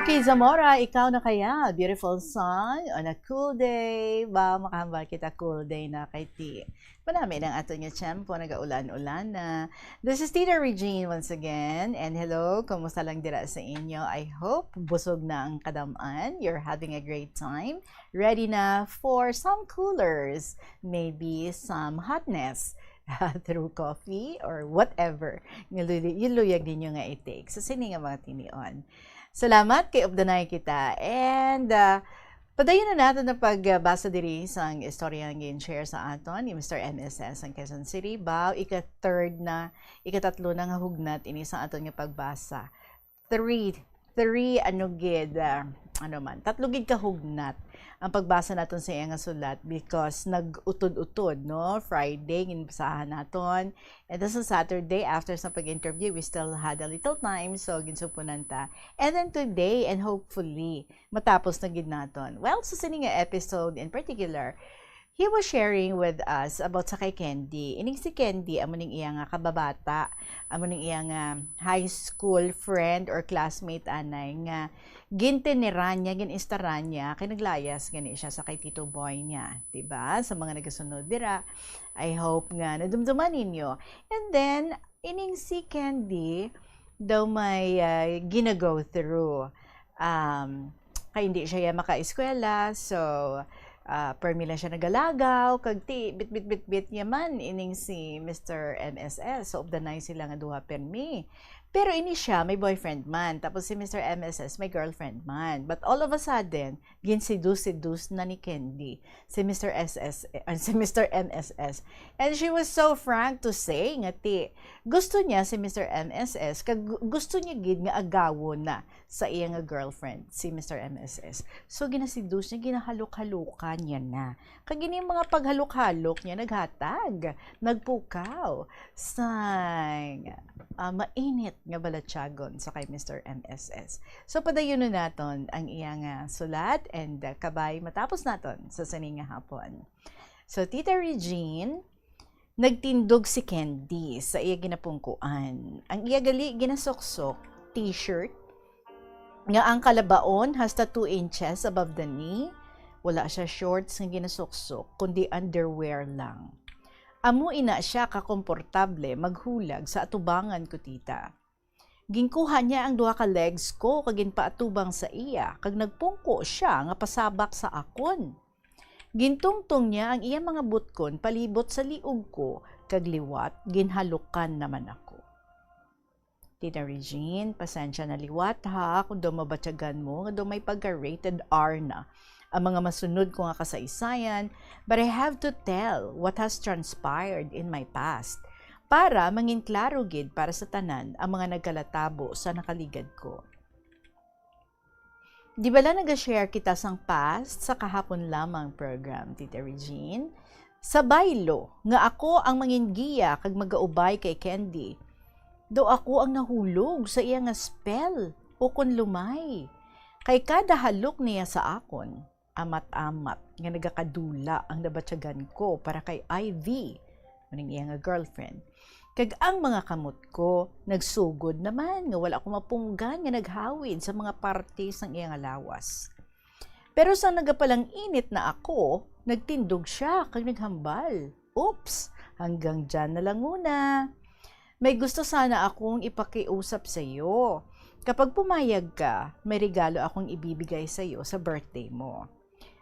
Cookie Zamora, ikaw na kaya? Beautiful sun on a cool day. Ba, makahambal kita cool day na kay T. Manami ng ato niya tiyempo, nagaulan-ulan na. This is Tita Regine once again. And hello, kumusta lang dira sa inyo? I hope busog na ang kadamaan. You're having a great time. Ready na for some coolers. Maybe some hotness. Through coffee or whatever. Yuluyag ninyo nga i-take. So, sini nga mga tinion. Salamat kay Obdanay kita. And, padayon na natin na pagbasa diri sa istorya ng share sa aton ni Mr. MSS ang Quezon City. Bao, ika-3 na, ika-3 na nga hugnat ini sa aton nga pagbasa. 3 tatlugid ka hugnat ang pagbasa naton sa iyang sulat because nag-utod-utod, no? Friday, ginbasahan naton. And then sa Saturday, after sa pag-interview, we still had a little time, so ginsupunan ta. And then today, and hopefully, matapos na gid naton. Well, sa sining episode in particular, he was sharing with us about sa kay Candy. Ining si Candy, amo ning iya nga kababata, amo ning iya nga high school friend or classmate anay nga gintinira niya, ginistara niya, kay naglayas gani siya sa kay Tito Boy niya, diba? Sa mga nagasunod dira, I hope nga nadumduman ninyo. And then, ining si Candy daw may gina-go through. Kaya hindi siya maka-eskwela, so permila siya nagalagaw, kag ti bit niya man ining si Mr. MSS. So, obdanay sila nga duha permi. Pero ini siya, may boyfriend man. Tapos si Mr. MSS, may girlfriend man. But all of a sudden, ginsidus na ni Candy si Mr. MSS. And she was so frank to say nga ti, gusto niya si Mr. MSS, kag gusto niya gid nga agawon na sa iya nga girlfriend, si Mr. MSS. So, ginasidus niya, ginahalok-halukan niya na. Kag gini mga paghalok-halok niya, naghatag, nagpukaw, sang mainit nga balatsagon sa kay Mr. MSS. So, padayon na naton ang iyang sulat and kabay matapos naton sa saning hapon. So, Tita Regine, nagtindog si Candy sa iya ginapungkuan. Ang iya gali ginasoksok, t-shirt, nga ang kalabaon hasta 2 inches above the knee. Wala siya shorts nga ginasoksok, kundi underwear lang. Amo ina siya kakomportable maghulag sa atubangan ko, tita. Ginkuha niya ang duha ka legs ko kag ginpaatubang sa iya, kag nagpungko siya nga pasabak sa akon. Gintungtong niya ang iya mga butkon palibot sa liog ko, kag liwat ginhalukan naman ako. Tita Regine, pasensya na liwat ha, kung daw mabatyagan mo, nga daw may pagka-rated R na ang mga masunod ko nga kasaysayan, but I have to tell what has transpired in my past para mangin klaro gid para sa tanan ang mga nagkalatabo sa nakaligad ko. Di bala nag-share kita sang past sa kahapon lamang program, Tita Regine? Sa baylo, nga ako ang mangin giya kag magaubay kay Candy, do ako ang nahulog sa iya nga spell o kun lumay. Kay kada halok niya sa akon, amat-amat nga nagakadula ang nabatyagan ko para kay Ivy, maning iya nga girlfriend. Kag ang mga kamot ko, nagsugod naman nga wala ko mapunggan nga naghawid sa mga parties ng iya nga lawas. Pero sa nagapalang init na ako, nagtindog siya kag naghambal. Oops, hanggang dyan na lang muna. May gusto sana akong ipakiusap sa iyo. Kapag pumayag ka, may regalo akong ibibigay sa iyo sa birthday mo.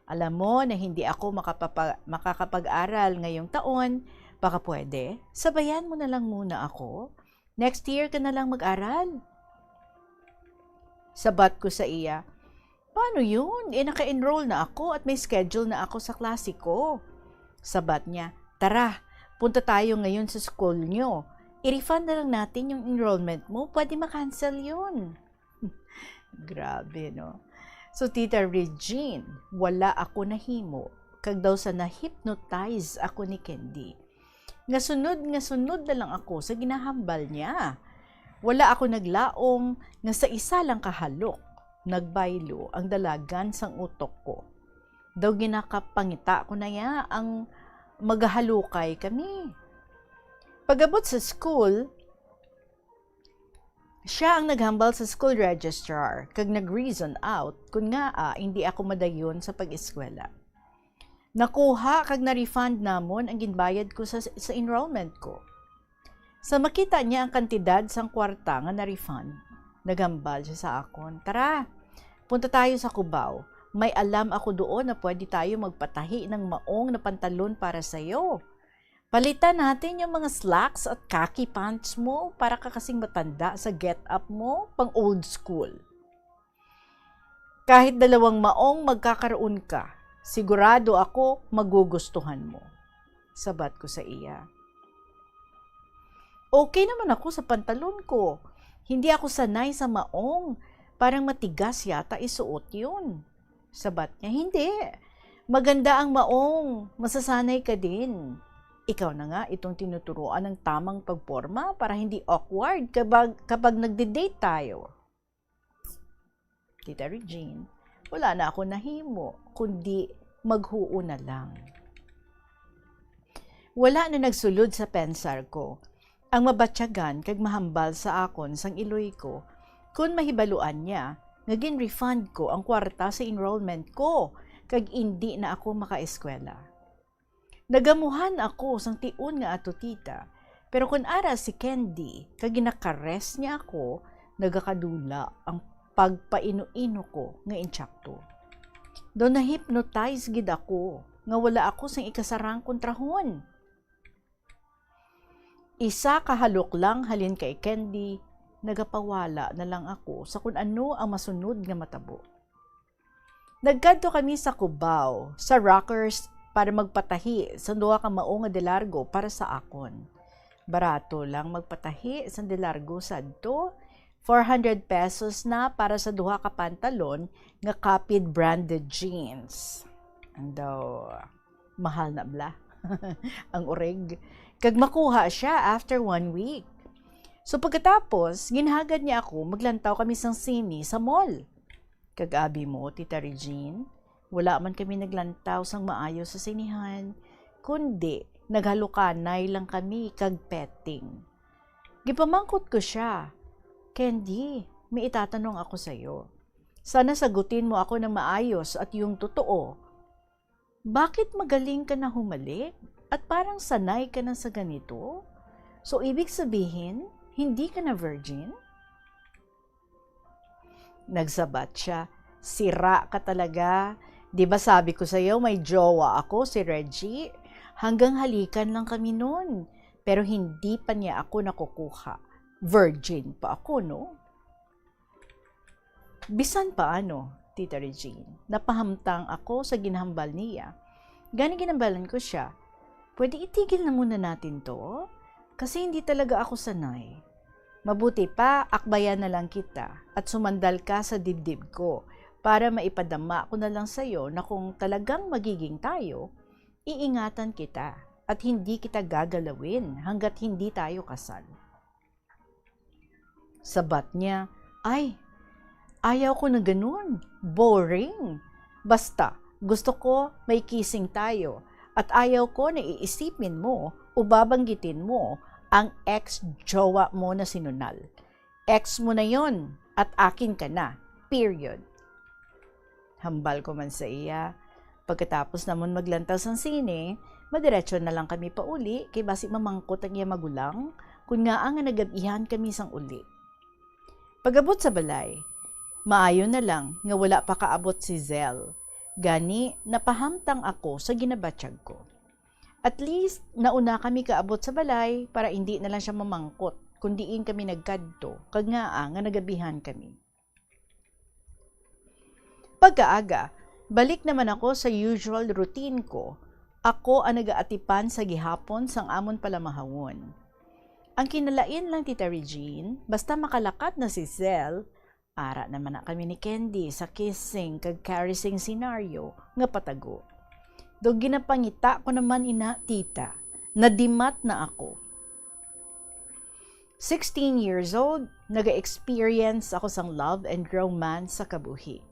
Alam mo na hindi ako makakapag-aral ngayong taon, baka pwede, sabayan mo na lang muna ako. Next year ka na lang mag-aral. Sabat ko sa iya, paano yun? Naka-enroll na ako at may schedule na ako sa klase ko. Sabat niya, tara, punta tayo ngayon sa school nyo. I-refund na lang natin yung enrollment mo, pwede makancel yun. Grabe, no? So, Tita Regine, wala ako nahimo, kag daw sa na-hypnotize ako ni Candy. Nga sunod na lang ako sa ginahambal niya. Wala ako naglaom, nga sa isa lang kahalok, nagbaylo ang dalagan sang utok ko. Daw ginakapangita ko na ya ang maghahalukay kami. Pagabot sa school, Siya ang naghambal sa school registrar kag nag-reason out kung nga hindi ako madayon sa pag-eskwela. Nakuha kag na-refund namon ang ginbayad ko sa enrollment ko. Sa makita niya ang kantidad sang kwarta nga na-refund, naghambal siya sa akon. Tara, punta tayo sa Cubao. May alam ako doon na pwede tayo magpatahi ng maong na pantalon para sa'yo. Palitan natin yung mga slacks at khaki pants mo para ka kasing matanda sa get-up mo, pang old school. Kahit 2 maong magkakaroon ka, sigurado ako magugustuhan mo. Sabat ko sa iya. Okay naman ako sa pantalon ko. Hindi ako sanay sa maong. Parang matigas yata isuot yun. Sabat niya, hindi. Maganda ang maong. Masasanay ka din. Ikaw na nga itong tinuturuan ng tamang pagporma para hindi awkward kapag nagde-date tayo. Tita Regine, wala na ako nahimo, kundi maghuo na lang. Wala na nagsulod sa pensar ko. Ang mabatyagan kag mahambal sa akon sang iloy ko, kung mahibaluan niya, naging refund ko ang kwarta sa enrollment ko, kag hindi na ako makaeskwela. Nagamuhan ako sang tiun nga ato tita, pero kung ara si Candy, kag ginakares niya ako, nagakadula ang pagpaino-ino ko nga intsakto. Do na-hypnotize gid ako, nga wala ako sang ikasarang kontrahon. Isa kahalok lang halin kay Candy, nagapawala na lang ako sa kung ano ang masunod nga matabo. Nagkadto kami sa Cubao, sa Rockers, para magpatahi sa 2 ka maong nga delargo para sa akon. Barato lang magpatahi sa delargo sadto, 400 pesos na para sa 2 ka pantalon nga copied branded jeans. Ang daw, mahal na bla. Ang oreg. Kag makuha siya after 1 week. So pagkatapos, ginhagad niya ako, maglantaw kami sang sini sa mall. Kag-abi mo, Tita Regine, wala man kami naglantaw sang maayo sa sinihan, kundi naghalukanay lang kami kag petting. Gipamangkot ko siya, Candy, may itatanong ako sa'yo. Sana sagutin mo ako ng maayos at yung totoo. Bakit magaling ka na humalik at parang sanay ka na sa ganito? So ibig sabihin, hindi ka na virgin? Nagsabat siya, sira ka talaga. Di ba sabi ko sa'yo, may jowa ako, si Reggie. Hanggang halikan lang kami noon. Pero hindi pa niya ako nakukuha. Virgin pa ako, no? Bisan pa ano, Tita Regine, napahamtang ako sa ginhambal niya. Gani ginambalan ko siya, pwede itigil na muna natin to? Kasi hindi talaga ako sanay. Mabuti pa, akbayan na lang kita at sumandal ka sa dibdib ko para maipadama ko na lang sa'yo na kung talagang magiging tayo, iingatan kita at hindi kita gagalawin hanggat hindi tayo kasal. Sabat niya, ay, ayaw ko na ganun. Boring. Basta, gusto ko may kissing tayo at ayaw ko na iisipin mo o babanggitin mo ang ex-jowa mo na sinunal. Ex mo na yon at akin ka na. Period. Hambal ko man sa iya. Pagkatapos namon maglantaw sa sine, madiretso na lang kami pauli kay basi mamangkot ang iya magulang kun nga ang nagabihan kami sang uli. Pagabot sa balay, maayo na lang nga wala pa kaabot si Zel. Gani, napahamtang ako sa ginabatsyag ko. At least, nauna kami kaabot sa balay para hindi na lang siya mamangkot, kundiin kami nagkadto, kag nga nagabihan kami. Pagkaaga, balik naman ako sa usual routine ko. Ako ang nagaatipan sa gihapon sang amon palamahawon. Ang kinalain lang, Tita Regine, basta makalakat na si Zel, ara naman na kami ni Candy sa kissing kag caressing scenario nga patago. Do ginapangita ko naman ina, tita, nadimat na ako. 16 years old, naga-experience ako sang love and romance sa kabuhi.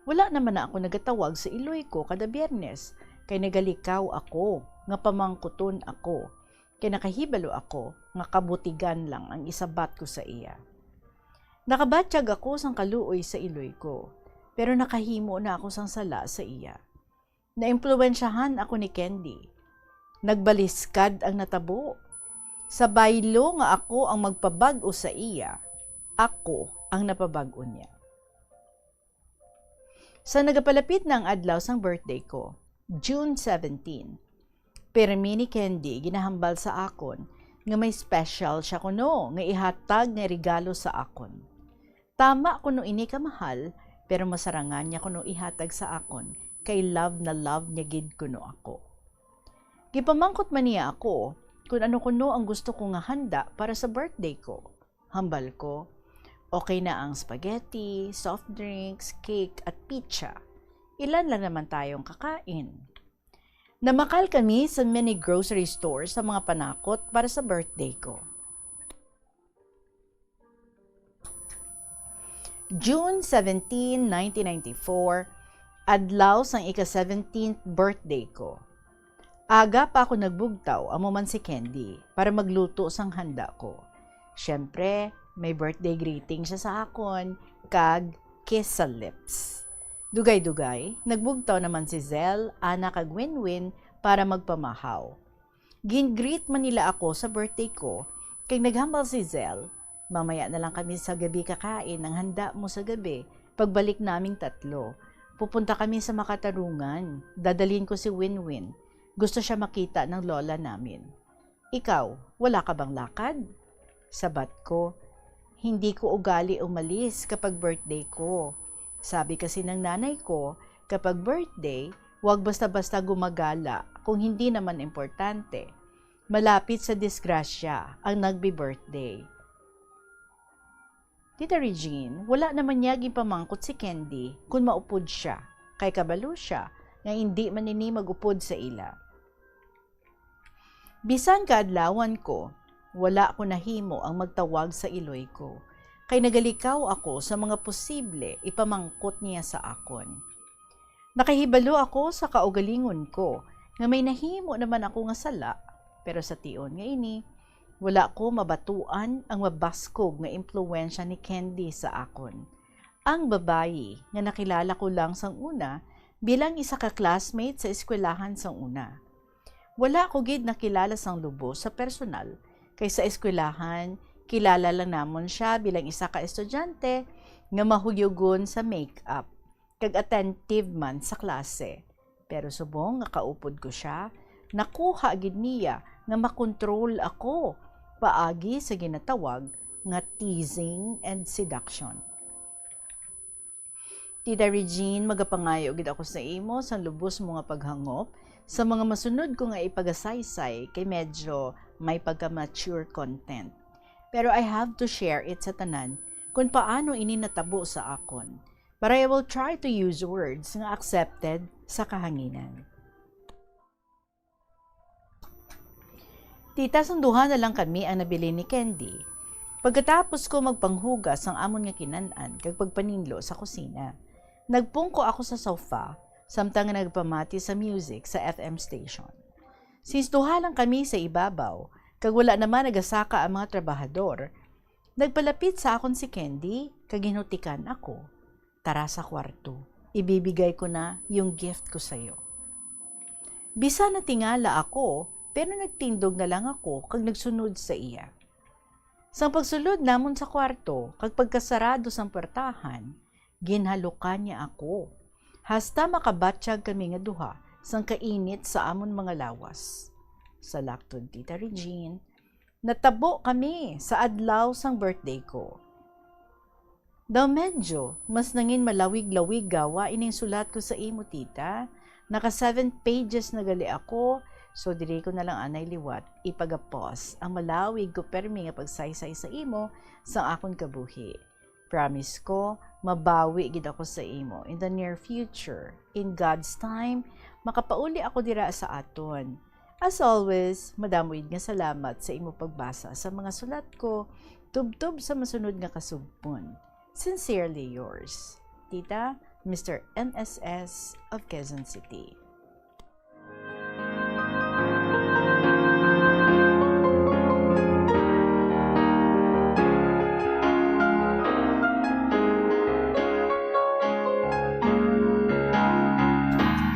Wala naman na ako nagatawag sa iloy ko kada Biyernes, kay nagalikaw ako, nga pamangkuton ako, kay nakahibalo ako, nga kabutigan lang ang isabat ko sa iya. Nakabatsyag ako sang kaluoy sa iloy ko, pero nakahimo na ako sang sala sa iya. Naimpluwensyahan ako ni Candy. Nagbaliskad ang natabo. Sa baylo nga ako ang magpabag-o sa iya, ako ang napabag-o niya. Sa nagapalapit na ang adlaw sang birthday ko, June 17, pirmi ni Candy ginahambal sa akon nga may special siya kuno nga ihatag nga regalo sa akon. Tama kuno ini kamahal, pero masarangan niya kuno ihatag sa akon kay love na love niya gid kuno ako. Gipamangkot man niya ako kung ano kuno ang gusto ko nga handa para sa birthday ko. Hambal ko, okay na ang spaghetti, soft drinks, cake at pizza. Ilan lang naman tayong kakain. Namakal kami sa many grocery stores sa mga panakot para sa birthday ko. June 17, 1994, adlaw sang ika-17th birthday ko. Aga pa ako nagbugtaw, amo man si Candy, para magluto sang handa ko. Siyempre, may birthday greeting siya sa akon, kag kiss sa lips. Dugay-dugay, nagbugtaw naman si Zel, Ana kag Winwin para magpamahaw. Gin-greet man nila ako sa birthday ko, kay naghambal si Zel, mamaya na lang kami sa gabi kakain ng handa mo sa gabi, pagbalik naming tatlo. Pupunta kami sa Makatarungan, dadalhin ko si Winwin. Gusto siya makita ng lola namin. Ikaw, wala ka bang lakad? Sabat ko, hindi ko ugali umalis kapag birthday ko. Sabi kasi ng nanay ko, kapag birthday, huwag basta-basta gumagala kung hindi naman importante. Malapit sa disgrasya ang nagbi-birthday. Tita Regine, wala naman niya gipamangkot si Candy kung maupod siya, kay kabalo siya nga hindi manini magupod sa ila. Bisan kaadlawan ko, wala ko nahimo ang magtawag sa iloy ko, kay nagalikaw ako sa mga posible ipamangkot niya sa akon. Nakahibalo ako sa kaugalingon ko nga may nahimo naman ako nga sala, pero sa tion nga ini, wala ko mabatuan ang mabaskog nga impluwensya ni Candy sa akon. Ang babayi nga nakilala ko lang sang una bilang isa ka classmate sa eskwelahan sang una. Wala ko gid nakilala sang lubos sa personal, kay sa eskwelahan, kilala lang namon siya bilang isa ka estudyante nga mahuyogon sa makeup, kag attentive man sa klase. Pero subong nga kaupod ko siya, nakuha gid niya nga makontrol ako, paagi sa ginatawag nga teasing and seduction. Tita Regine, magapangayo gid ako sa imo sang lubos mo nga paghangop sa mga masunod ko nga ipagasaysay kay medyo may pagka-mature content. Pero I have to share it sa tanan kung paano ini natabo sa akon. But I will try to use words nga accepted sa kahanginan. Tita, sunduhan na lang kami ang nabili ni Candy. Pagkatapos ko magpanghugas ang amon nga kinanan kag pagpaninlo sa kusina, nagpungko ako sa sofa samtang nagpamati sa music sa FM station. Since duha lang kami sa ibabaw, kag wala naman nagasaka ang mga trabahador, nagpalapit sa akon si Candy kag ginutikan ako. Tara sa kwarto, ibibigay ko na yung gift ko sa'yo. Bisa na tingala ako, pero nagtindog na lang ako kag nagsunod sa iya. Sang pagsulod namon sa kwarto, kag pagkasarado sang portahan, ginhalukan niya ako. Hasta makabatsyag kami nga duha sang kainit sa amon mga lawas. Sa laktod, Tita Regine, natabo kami sa adlaw sang birthday ko. Daw medyo, mas nangin malawig-lawig gawa ining sulat ko sa imo, tita. Naka 7 pages na gali ako, so diri ko na lang anay liwat, ipagapos ang malawig ko permi nga pagsaysay sa imo sa akon kabuhi. Promise ko, mabawi gid ako sa imo in the near future. In God's time, makapauli ako dira sa aton. As always, madamoy nga salamat sa imo pagbasa sa mga sulat ko, tubtob sa masunod nga kasugpon. Sincerely yours, Tita, Mr. MSS of Quezon City.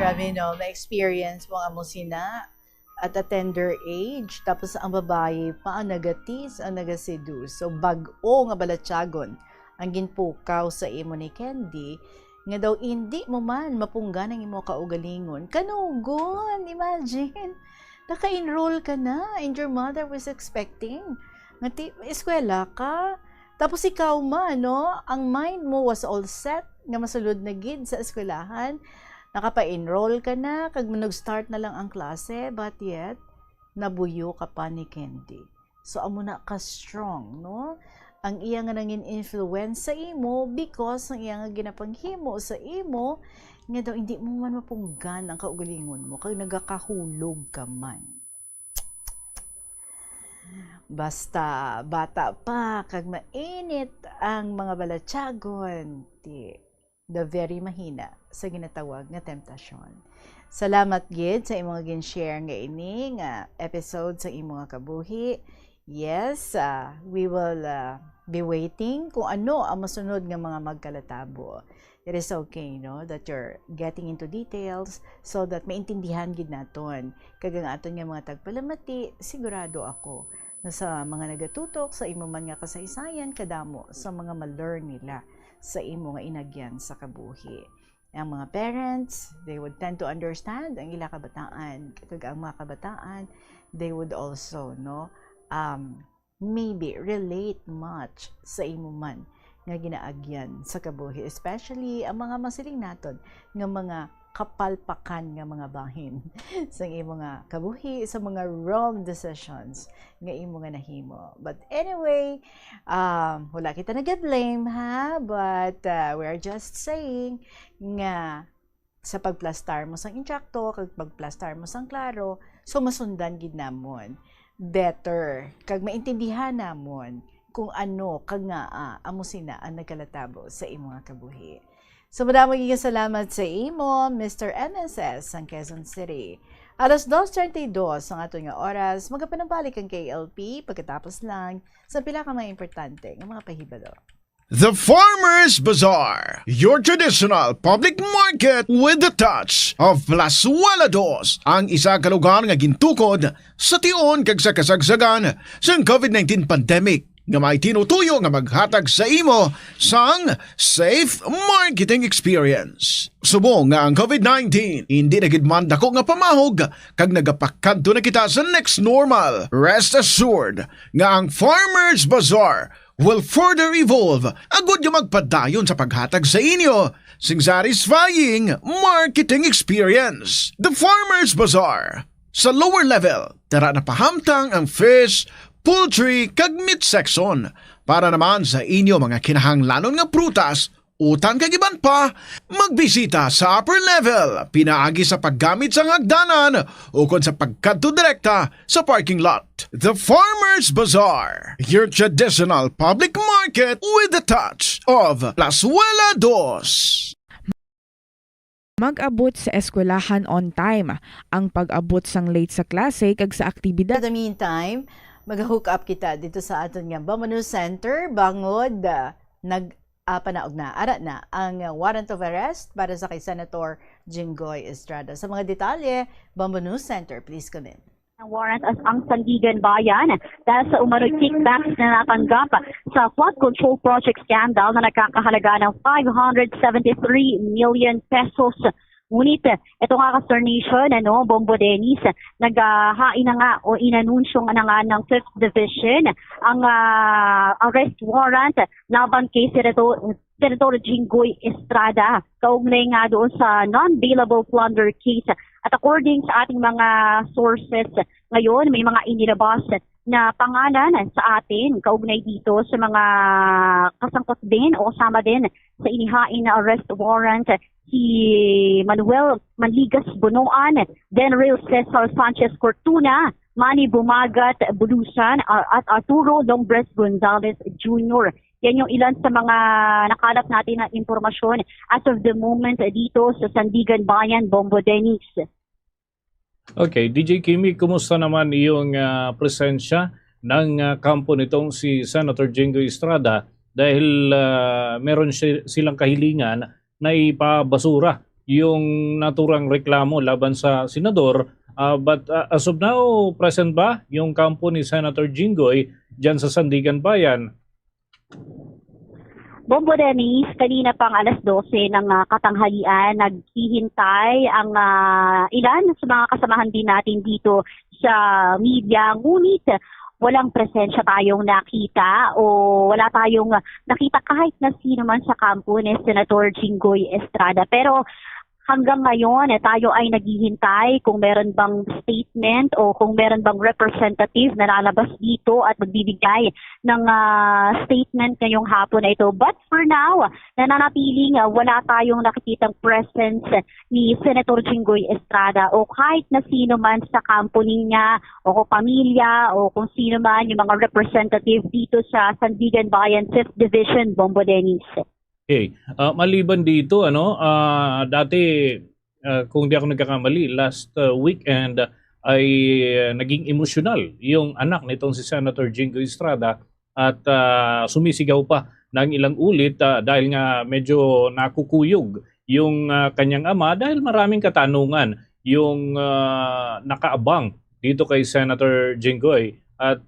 Grabe, no? Na-experience mo ang musina at a tender age. Tapos ang babae pa ang nagatis, ang nagaseduce. So, bag-o nga balatyagon ang ginpukaw sa imo ni Candy. Nga daw, hindi mo man mapunggan ang imo kaugalingon. Kanugon, imagine. Naka-enroll ka na and your mother was expecting. Nga eskwela ka. Tapos ikaw man, no? Ang mind mo was all set nga masulod na gid sa eskwelahan. Nakapa-enroll ka na, kag nag-start na lang ang klase, but yet, nabuyo ka pa ni Candy. So, amo na ka strong, no? Ang iya nga nangin influence sa imo because ang iya nga ginapanghimo sa imo, nga daw hindi mo man mapunggan ang kaugalingon mo, kag nagakahulog ka man. Basta bata pa, kag mainit ang mga balatyagon, the very mahina sa ginatawag nga temptasyon. Salamat gid sa imong gin-share nga ini nga episode sa imong kabuhi. Yes, we will be waiting kung ano ang masunod nga mga magkalatabo. It is okay, no, that you're getting into details so that maintindihan gid naton. Kag ang aton nga mga tagpalamati, sigurado ako na sa mga nagatutok sa imo man nga kasaysayan kadamo sa mga ma-learn nila sa imo nga inagyan sa kabuhi. Ang mga parents, they would tend to understand ang ila kabataan. Kag ang mga kabataan, they would also, no, maybe relate much sa imo man nga ginaagyan sa kabuhi. Especially ang mga masiling naton nga mga kapalpakan nga mga bahin sa imo nga kabuhi, sa mga wrong decisions nga imo nga nahimo. But anyway, wala kita nag-blame, ha? But we are just saying nga sa pagplastar mo sang intrakto, kag pagplastar mo sang klaro, so masundan gid namon. Better kag maintindihan namon kung ano kag nga amo sina ang nagkalatabo sa imo nga kabuhi. So, madaming salamat sa imo, Mr. MSS, ang Quezon City. Alas 2:32 ang ato nga oras, magapanabalik ang KLP pagkatapos lang sa pila ka mga importante ng mga pahibalo. The Farmers Bazaar, your traditional public market with the touch of Plazuela Dos, ang isa ka lugar nga gintukod sa tion kag sa kasagsagan sa COVID-19 pandemic nga may tinutuyo nga maghatag sa imo sang safe marketing experience. Subong nga ang COVID-19 hindi nagidman dako nga pamahog kag nagapakadto na kita sa next normal. Rest assured nga ang Farmers Bazaar will further evolve agud yung magpadayon sa paghatag sa inyo sing satisfying marketing experience. The Farmers Bazaar. Sa lower level, tara na pahamtang ang fish, poultry kag meat section para naman sa inyo mga kinahanglanon nga prutas, utang kag iban pa, magbisita sa upper level, pinaagi sa paggamit sa hagdanan o kon sa pagkadto direkta sa parking lot. The Farmers Bazaar, your traditional public market with the touch of Plazuela Dos. Mag-abot sa eskwelahan on time. Ang pag-abot sang late sa klase kag sa aktibidad. In the meantime, mag-hook up kita dito sa aton nga Bambanus Center bangod panaog na ara na ang warrant of arrest para sa kay Senator Jinggoy Estrada. Sa mga detalye, Bambanus Center, please come in. Ang warrant as ang Sandigan Bayan dahil sa umaroy kickbacks na natanggap sa flood control project scandal na nakakahalaga ng 573 million pesos. Ngunit ito nga ka-Star Nation, Bombo Dennis, naghahain na nga o inanunsyo nga na nga ng 5th Division ang arrest warrant laban kay Senator Jinggoy Estrada. Kaugnay nga doon sa non-bailable plunder case. At according sa ating mga sources, ngayon may mga inilabas na pangalan sa atin kaugnay dito sa mga kasangkot din o kasama din sa inihain na arrest warrant. Si Manuel Manligas Bonoan, Denril Cesar Sanchez Cortuna, Manny Bumagat Bulusan at Arturo Lombres Gonzalez Jr. Yan yung ilan sa mga nakalap natin na impormasyon as of the moment dito sa Sandigan Bayan, Bombo Dennis. Okay, DJ Kimi, kumusta naman iyong presensya ng kampo nitong si Senator Jinggoy Estrada dahil meron silang kahilingan na ipabasura yung naturang reklamo laban sa senador. But as of now, present ba yung kampo ni Senator Jinggoy dyan sa Sandigan Bayan? Bombo Dennis, kanina pang alas 12 ng katanghalian, naghihintay ang ilan sa mga kasamahan din natin dito sa media. Ngunit walang presensya tayong nakita o wala tayong nakita kahit na sino man sa kampo ni Senator Jinggoy Estrada. Pero hanggang ngayon, tayo ay naghihintay kung meron bang statement o kung meron bang representative na lalabas dito at magbibigay ng statement ngayong hapon na ito. But for now, nananatiling wala tayong nakikitang presence ni Senator Jinggoy Estrada o kahit na sino man sa kampo niya o kung pamilya o kung sino man yung mga representative dito sa Sandigan Bayan 5th Division, Bombo Dennis. Okay. Maliban dito, dati, kung di ako nagkakamali, last weekend ay naging emosyonal yung anak nitong si Senator Jinggoy Estrada at sumisigaw pa ng ilang ulit dahil nga medyo nakukuyog yung kanyang ama dahil maraming katanungan yung nakaabang dito kay Senator Jinggoy at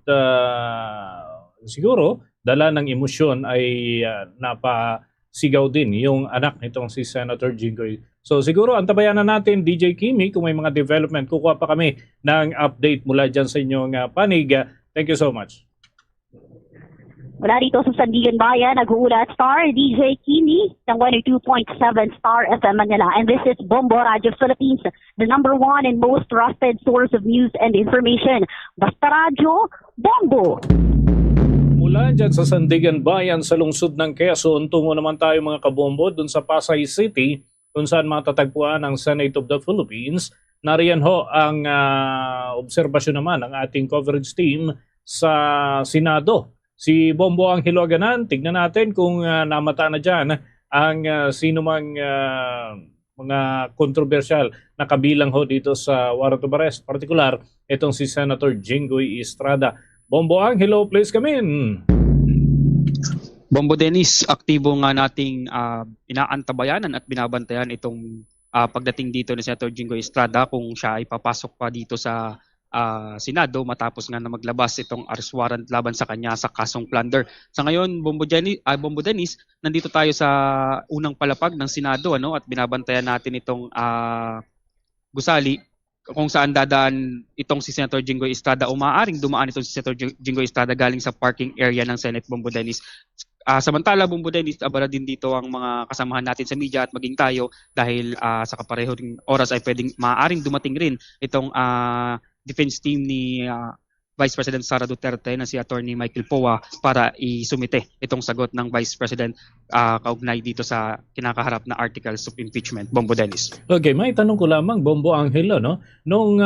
siguro dala ng emosyon ay napasigaw din yung anak nitong si Senator Jinggoy. So siguro antabayan na natin, DJ Kimi, kung may mga development, kukuha pa kami ng update mula dyan sa inyong panig. Thank you so much. Mula dito sa Sandigan Bayan, nag-uulat Star DJ Kimi ng 102.7 Star FM Manila. And this is Bombo Radio Philippines, the #1 and most trusted source of news and information. Basta Radio, Bombo! Mula dyan sa Sandigan Bayan sa lungsod ng Quezon, tungo naman tayo mga kabombo dun sa Pasay City kung saan matatagpuan ang Senate of the Philippines. Nariyan ho ang obserbasyon naman ng ating coverage team sa Senado. Si Bombo Angelo Aganan, tignan natin kung namata na dyan ang sino mang mga kontrobersyal na kabilang ho dito sa warrant of arrest. Partikular, itong si Senator Jinggoy Estrada. Bombo Angelo, please come in. Bombo Dennis, aktibo nga nating inaantabayanan at binabantayan itong pagdating dito ni Senator Jinggoy Estrada kung siya ay papasok pa dito sa Senado matapos nga na maglabas itong arrest warrant laban sa kanya sa kasong plunder. Sa ngayon, Bombo Dennis, nandito tayo sa unang palapag ng Senado at binabantayan natin itong gusali kung saan dadaan itong si Senator Jinggoy Estrada o maaaring dumaan itong si Senator Jinggoy Estrada galing sa parking area ng Senate, Bombo Dennis. Samantala, Bombo Dennis, abala din dito ang mga kasamahan natin sa media at maging tayo dahil sa kapareho ring oras ay maaaring dumating rin itong defense team ni Vice President Sara Duterte na si Attorney Michael Poa para isumite itong sagot ng Vice President kaugnay dito sa kinakaharap na articles of impeachment. Bombo Dennis. Okay, may tanong ko lamang, Bombo Angelo, noong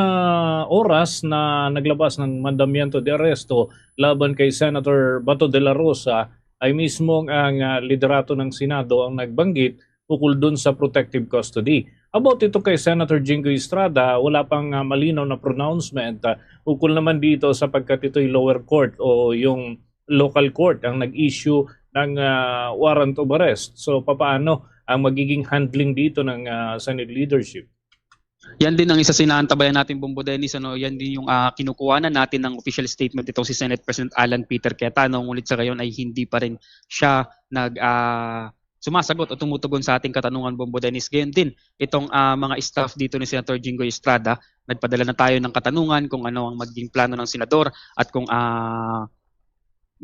oras na naglabas ng mandamiento de arresto laban kay Senator Bato de la Rosa, ay mismong ang liderato ng Senado ang nagbanggit ukol dun sa protective custody. About ito kay Senator Jinggoy Estrada, wala pang malinaw na pronouncement. Ukol naman dito sapagkat ito'y lower court o yung local court ang nag-issue ng warrant of arrest. So papaano ang magiging handling dito ng Senate leadership? Yan din ang isa sinaantabayan natin, Bombo Dennis. Yan din yung kinukuhanan natin ng official statement itong si Senate President Alan Peter Cayetano. Ngunit sa ngayon ay hindi pa rin siya sumasagot o tumutugon sa ating katanungan, Bombo Dennis. Gayon din, itong mga staff dito ni Senator Jinggoy Estrada, nagpadala na tayo ng katanungan kung ano ang magiging plano ng senador at kung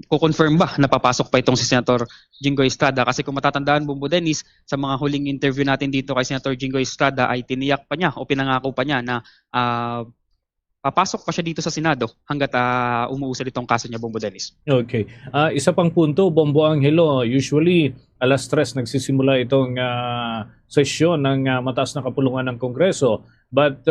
kukonfirm ba na papasok pa itong si Senator Jinggoy Estrada. Kasi kung matatandaan, Bombo Dennis, sa mga huling interview natin dito kay Senator Jinggoy Estrada ay tiniyak pa niya o pinangako pa niya na papasok pa siya dito sa Senado hanggat umuusad itong kaso niya, Bombo Dennis. Okay. Isa pang punto, Bombo Angelo, usually alas 3 nagsisimula itong sesyon ng mataas na kapulungan ng Kongreso. But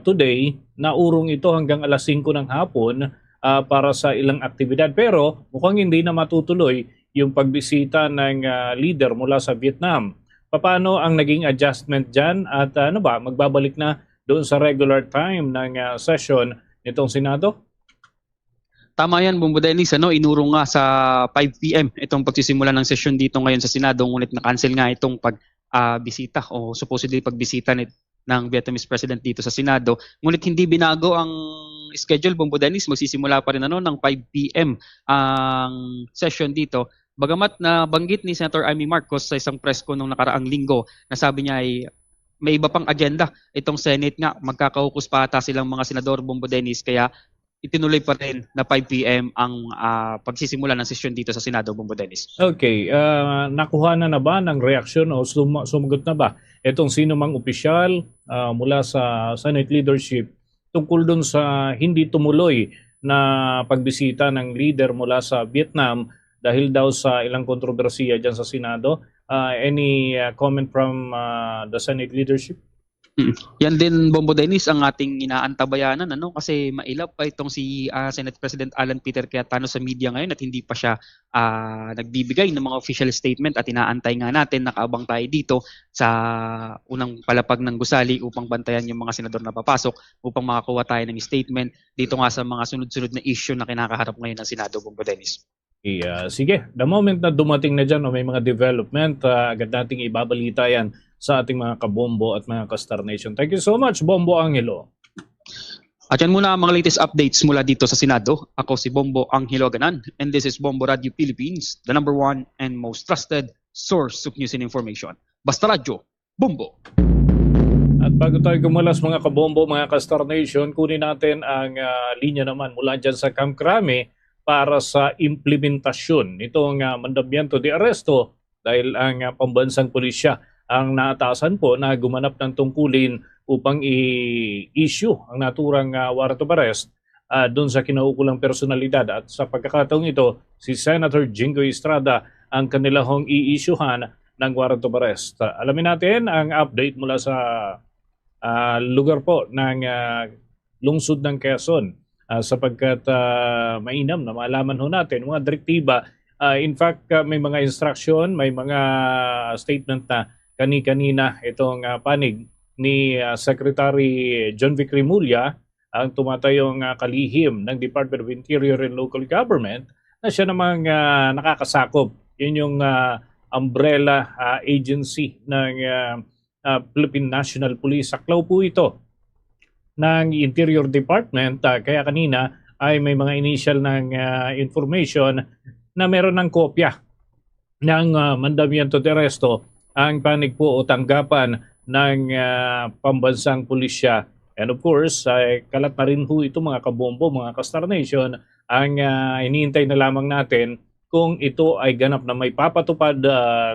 today, naurong ito hanggang alas 5 ng hapon para sa ilang aktibidad. Pero mukhang hindi na matutuloy yung pagbisita ng leader mula sa Vietnam. Paano ang naging adjustment dyan at magbabalik na doon sa regular time ng session nitong Senado? Tama yan, Bombo Dennis. Inurong nga sa 5 p.m. itong pagsisimula ng session dito ngayon sa Senado, ngunit na-cancel nga itong bisita o supposedly pagbisita ng Vietnamese President dito sa Senado. Ngunit hindi binago ang schedule, Bombo Dennis. Magsisimula pa rin ng 5 p.m. ang session dito. Bagamat na banggit ni Senator Amy Marcos sa isang press ko nung nakaraang linggo na sabi niya ay may iba pang agenda itong Senate nga. Magkakaukus pa ata silang mga senador, Bombo Dennis, kaya itinuloy pa rin na 5 p.m. ang pagsisimula ng session dito sa Senado, Bombo Dennis. Okay, nakuha na ba ng reaksyon o sumagot na ba itong sino mang opisyal mula sa Senate leadership tungkol dun sa hindi tumuloy na pagbisita ng leader mula sa Vietnam dahil daw sa ilang kontrobersiya dyan sa Senado? Any comment from the Senate leadership? Yan din, Bombo Dennis, ang ating inaantabayanan, kasi mailap pa itong si Senate President Alan Peter Cayetano sa media ngayon at hindi pa siya nagbibigay ng mga official statement, at inaantay nga natin, nakaabang tayo dito sa unang palapag ng gusali upang bantayan yung mga senador na papasok upang makakuha tayo ng statement dito nga sa mga sunod-sunod na issue na kinakaharap ngayon ng Senado, Bombo Dennis. Sige, the moment na dumating na dyan o may mga development, agad nating ibabalita yan sa ating mga kabombo at mga ka-Star Nation. Thank you so much, Bombo Angelo. At yan muna ang mga latest updates mula dito sa Senado. Ako si Bombo Angelo Ganan, and this is Bombo Radio Philippines, the #1 and most trusted source of news and information. Basta Radio, Bombo! At bago tayo gumalas mga kabombo, mga ka-Star Nation, kunin natin ang linya naman mula dyan sa Camp Crame para sa implementasyon nitong mandamiento de aresto dahil ang pambansang pulisya ang naatasan po na gumanap ng tungkulin upang i-issue ang naturang warrant of arrest doon sa kinaukulang personalidad. At sa pagkakataong ito, si Senator Jinggoy Estrada ang kanilang i-issuehan ng warrant of arrest. Alamin natin ang update mula sa lugar po ng lungsod ng Quezon sapagkat mainam na malaman ho natin mga direktiba. In fact, may mga instruction, may mga statement na kani-kanina itong panig ni Secretary John Vic Rimulya, ang tumatayong kalihim ng Department of Interior and Local Government, na siya namang nakakasakop. Yun yung umbrella agency ng Philippine National Police. Saklaw po ito ng Interior Department, kaya kanina ay may mga initial ng information na meron ng kopya ng mandamiento de aresto ang panig po o tanggapan ng pambansang pulisya. And of course, kalat na rin po ito mga kabombo, mga ka-Star Nation, ang iniintay na lamang natin kung ito ay ganap na may papatupad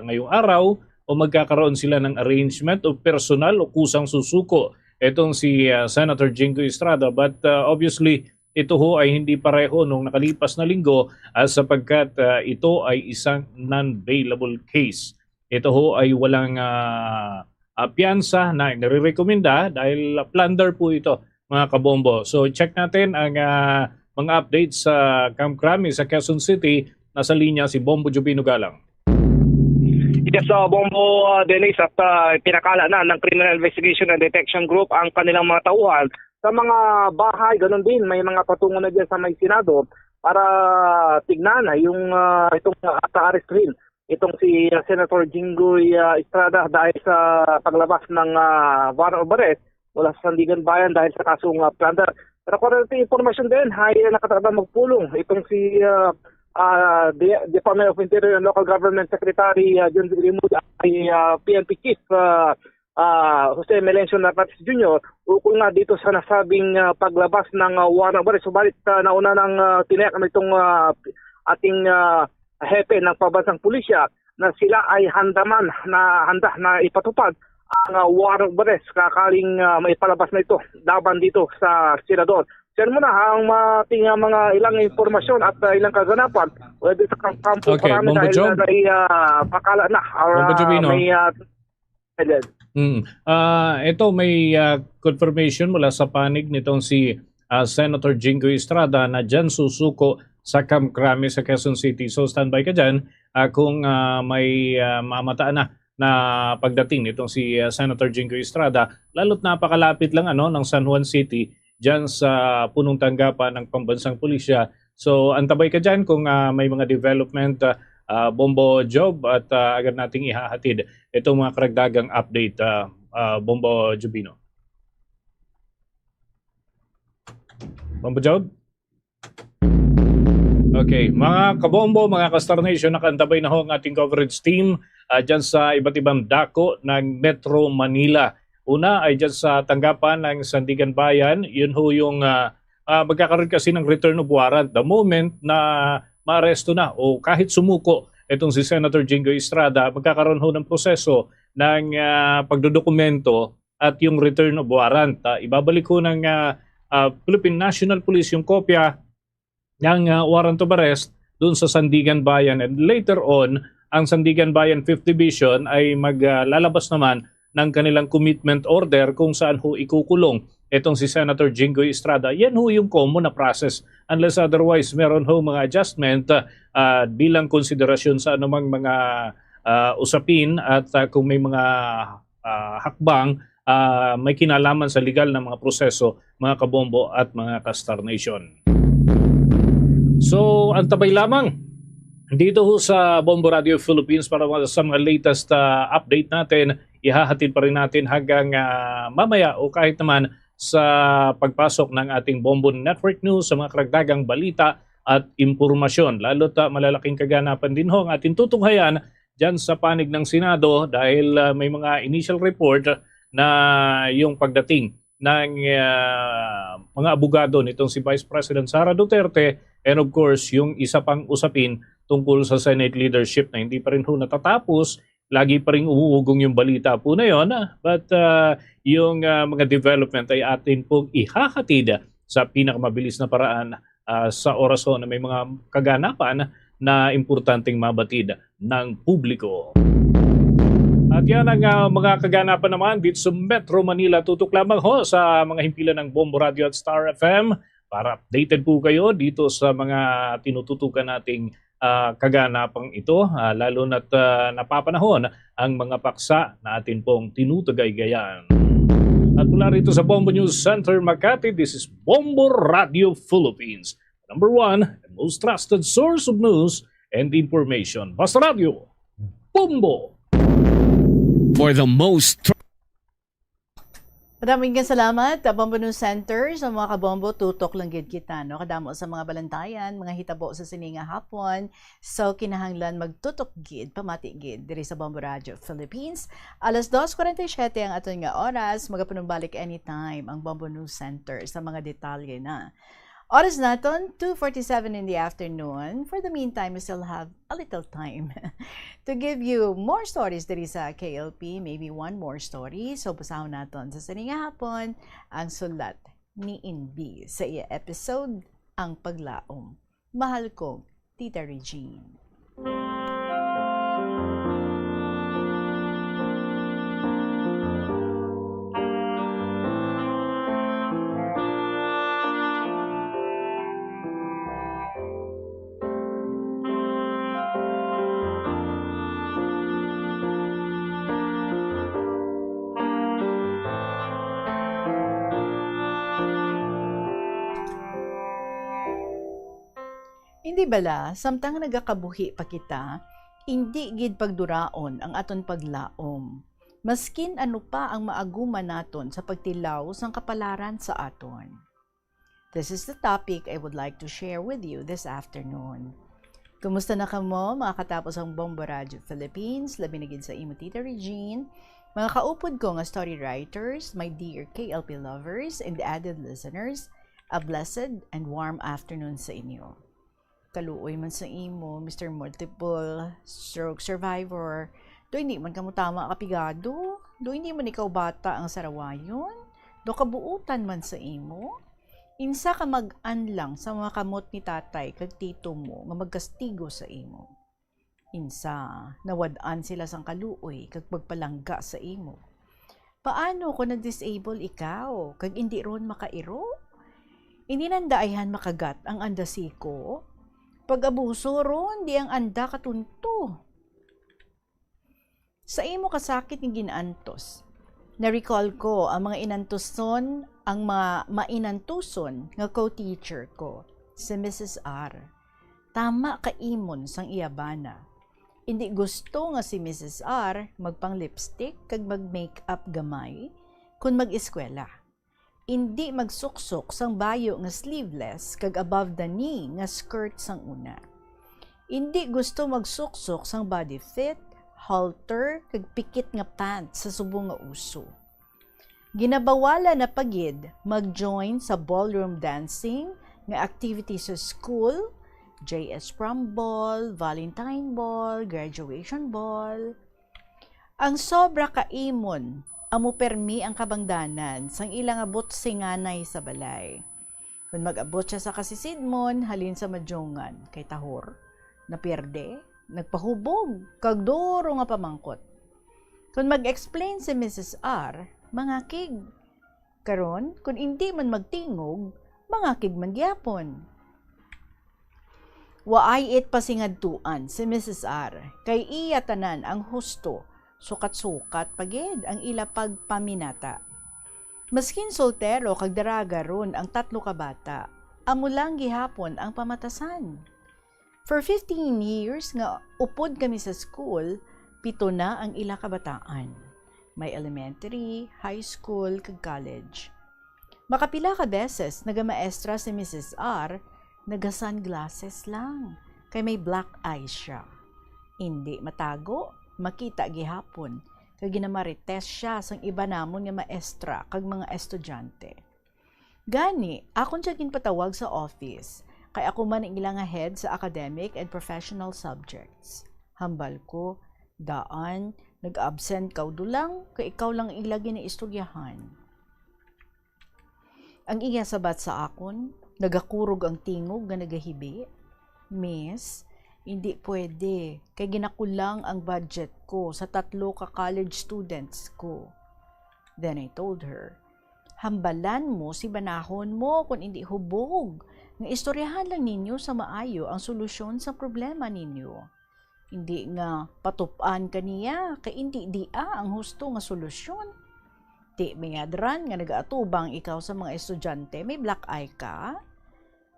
ngayong araw o magkakaroon sila ng arrangement o personal o kusang susuko itong si Senator Jinggoy Estrada. But obviously, ito ho ay hindi pareho nung nakalipas na linggo sapagkat ito ay isang non-bailable case. Ito ho ay walang piyansa na nire-recommenda dahil plunder po ito mga kabombo. So check natin ang mga updates sa Camp Crame sa Quezon City. Nasa linya si Bombo Jubino Galang. Yes, Bombo Dennis, at pinakala na ng Criminal Investigation and Detection Group ang kanilang mga tauhan sa mga bahay. Ganon din, may mga patungo na dyan sa may Senado para tignan yung itong arrest rin itong si Senator Jinggoy Estrada dahil sa paglabas ng warrant of arrest mula sa Sandigan Bayan dahil sa kasong plunder. Pero current information din ay nakatakda magpulong itong si Department of Interior and Local Government Secretary John Rimulya ay PNP Chief Jose Melencio Narvaez Jr. ukol nga dito sa nasabing paglabas ng warrant of arrest. Subalit nauna ng tinayak itong ating hepe ng pambansang pulisya na sila ay handa na ipatupad ang warrant of arrest kakaling may palabas na ito laban dito sa senador. Yan muna ang ating mga ilang informasyon at ilang kaganapan whether sa kampo parami dahil pakala na or may ito may confirmation mula sa panig nitong si Senator Jinggoy Estrada na dyan susuko sa Camp Crame sa Quezon City. So standby ka dyan kung may mamataan na pagdating nitong si Senator Jinggoy Estrada. Lalo't napakalapit lang ng San Juan City dyan sa punong tanggapan ng pambansang pulisya. So antabay ka dyan kung may mga development Bombo Job at agad nating ihahatid itong mga karagdagang update, Bombo Jubino. Bombo Job? Okay, mga kabombo, mga ka-Star Nation, nakantabay na ho ang ating coverage team dyan sa iba't ibang dako ng Metro Manila. Una ay dyan sa tanggapan ng Sandigan Bayan, yun ho yung magkakaroon kasi ng return of warrant the moment na maaresto na o kahit sumuko itong si Senator Jinggoy Estrada, magkakaroon ho ng proseso ng pagdodokumento at yung return of warrant. Ibabalik ho ng Philippine National Police yung kopya ng warrant of arrest doon sa Sandigan Bayan, and later on ang Sandigan Bayan 5th Division ay maglalabas naman ng kanilang commitment order kung saan ho ikukulong itong si Senator Jinggoy Estrada. Yan ho yung common na process unless otherwise meron ho mga adjustment bilang konsiderasyon sa anumang mga usapin at kung may mga hakbang may kinalaman sa legal na mga proseso, mga kabombo at mga ka-Star Nation. So, antabay lamang dito ho sa Bombo Radio Philippines para sa mga latest update natin. Ihahatid pa rin natin hanggang mamaya o kahit naman sa pagpasok ng ating Bombo Network News sa mga karagdagang balita at impormasyon. Lalo't malalaking kaganapan din ho ang ating tutunghayan dyan sa panig ng Senado dahil may mga initial report na yung pagdating ng mga abogado nitong si Vice President Sara Duterte, and of course yung isa pang usapin tungkol sa Senate leadership na hindi pa rin ho natatapos. Lagi pa rin umuugong yung balita po na yon, but yung mga development ay atin pong ihahatid sa pinakamabilis na paraan sa oras ho na may mga kaganapan na importanteng mabatid ng publiko. At yan ang mga kaganapan naman dito sa Metro Manila. Tutok lamang ho sa mga himpilan ng Bombo Radio at Star FM para updated po kayo dito sa mga tinututukan nating kaganapang ito, lalo na't napapanahon ang mga paksa na atin pong tinutagaygayan. At mula rito sa Bombo News Center, Makati, this is Bombo Radio Philippines, number one and most trusted source of news and information. Basta Radio, Bombo! For the most Maraming salamat, Bombo News Center. Sa mga kabombo, tutok lang gid kita. No? Kadamo sa mga balantayan, mga hitabo sa sininga hapon. So, kinahanglan magtutok gid, pamati gid, diri sa Bombo Radio Philippines. Alas 2:47 ang aton nga oras. Magapunong balik anytime ang Bombo News Center sa mga detalye na. Oras naton, 2:47 in the afternoon. For the meantime, we still have a little time to give you more stories diri sa KLP, maybe one more story. So, basahon naton sa sininga hapon ang sulat ni Inbi sa iya episode, Ang Paglaom. Mahal kong Tita Regine. Hindi bala, samtang nagakabuhi pa kita, hindi gid pagduraon ang aton paglaom. Maskin ano pa ang maaguman naton sa pagtilaw sang kapalaran sa aton. This is the topic I would like to share with you this afternoon. Kumusta na kamo, mga katapos ang Bombo Radio Philippines, labi na gid sa imo Tita Regine, mga kaupod ko nga story writers, my dear KLP lovers and added listeners, a blessed and warm afternoon sa inyo. Kaluoy man sa imo, Mr. Multiple Stroke Survivor, do hindi man kamo tama kapigado, do hindi man ikaw bata ang sarawayon, do kabuutan man sa imo, insa ka mag-anlang sa mga kamot ni tatay kag tito mo nga magkastigo sa imo. Insa, nawad-an sila sang kaluoy kag pagpalangga sa imo. Paano kung nag-disable ikaw kag hindi ron makairo? Hindi nandaihan makagat ang andasiko? Pag-abuso ron, di ang anda katunto. Sa imo kasakit ng ginaantos. Na-recall ko ang mga inantuson, ang mga mainantuson nga co-teacher ko, si Mrs. R. Tama ka imon sang iyabana. Hindi gusto nga si Mrs. R magpang lipstick kag mag-makeup gamay kun mag-eskwela. Hindi magsuksok sang bayo nga sleeveless kag above the knee nga skirt sang una. Hindi gusto magsuksok sang body fit, halter kag pikit nga pants sa subong nga uso. Ginabawala na pagid mag-join sa ballroom dancing nga activity sa school, JS prom ball, Valentine ball, graduation ball. Ang sobra kaimon amo permi ang kabangdanan sang ilang abot singanay sa balay. Kung mag-abot siya sa kasisidmon, halin sa madjongan kay tahor, naperde, nagpahubog, kag duro nga pamangkot. Kung mag-explain si Mrs. R, mangakig. Karon, kung hindi man magtingog, mangakig man gyapon. Waay it pasingadtuan si Mrs. R, kay iya tanan ang husto, sukat-sukat pagid ang ila pagpaminata. Maskin soltero kag daraga ron ang 3 ka bata, amo lang gihapon ang pamatasan. For 15 years nga upod kami sa school, 7 na ang ila kabataan. May elementary, high school, kag college. Makapila ka beses nagamaestra si Mrs. R, naga-sunglasses lang, kay may black eyes siya. Hindi matago, makita gihapon, kag ginamarites siya sang iba namon nga maestra kag mga estudyante. Gani, akon siya ginpatawag sa office, kay ako man ang ilang head sa academic and professional subjects. Hambal ko, daan, nag-absent kaw dulang, kay ikaw lang ilagi na istoryahan. Ang iya sabat sa akon, nagakurog ang tingog nga nagahibi. Miss, hindi pwede, kay ginakulang ang budget ko sa 3 ka college students ko. Then I told her, hambalan mo si banahon mo kung hindi hubog, nga istoryahan lang ninyo sa maayo ang solusyon sa problema ninyo. Hindi nga patupan kaniya, kay hindi dia ang husto nga solusyon. Di mayadran nga nagaatubang ikaw sa mga estudyante, may black eye ka?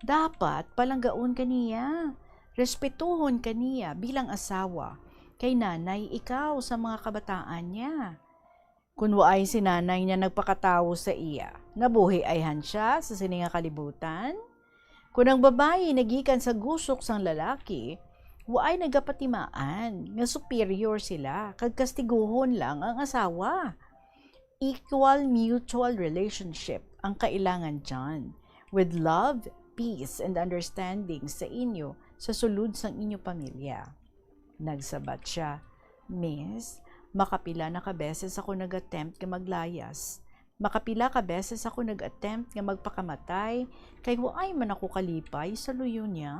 Dapat palanggaon kaniya, respetuhon kaniya bilang asawa, kay nanay ikaw sa mga kabataan niya. Kung waay si nanay niya nagpakatawo sa iya, nabuhi ayhan siya sa sininga kalibutan. Kung ang babae nagikan sa gusok sang lalaki, waay nagapatimaan nga superior sila, kag kastiguhon lang ang asawa. Equal mutual relationship ang kailangan dyan, with love, peace, and understanding sa inyo sa sulod sang inyo pamilya. Nagsabat siya, Miss, makapila na ka beses ako nag-attempt nga maglayas. Makapila ka beses ako nag-attempt nga magpakamatay, kay waay man ako kalipay sa luyo niya.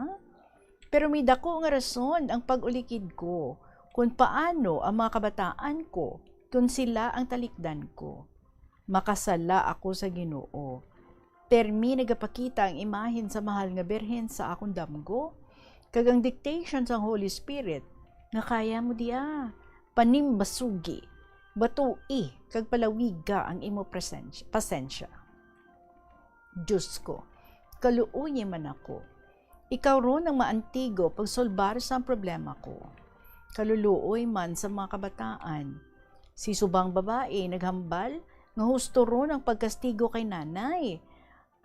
Pero may dako nga rason ang pag-ulikid ko kung paano ang mga kabataan ko kung sila ang talikdan ko. Makasala ako sa Ginoo. Permi nagapakita ang imahin sa mahal nga berhen sa akong damgo. Kag ang dictation sa Holy Spirit nga kaya mo diya. Panimbasugi, batui, kag palawiga ang imo pasensya. Diyos ko, kaluoy man ako. Ikaw ron ang maantigo pagsolbar sa problema ko. Kaluluoy man sa mga kabataan. Si subang babae naghambal nga husto ron ang pagkastigo kay nanay.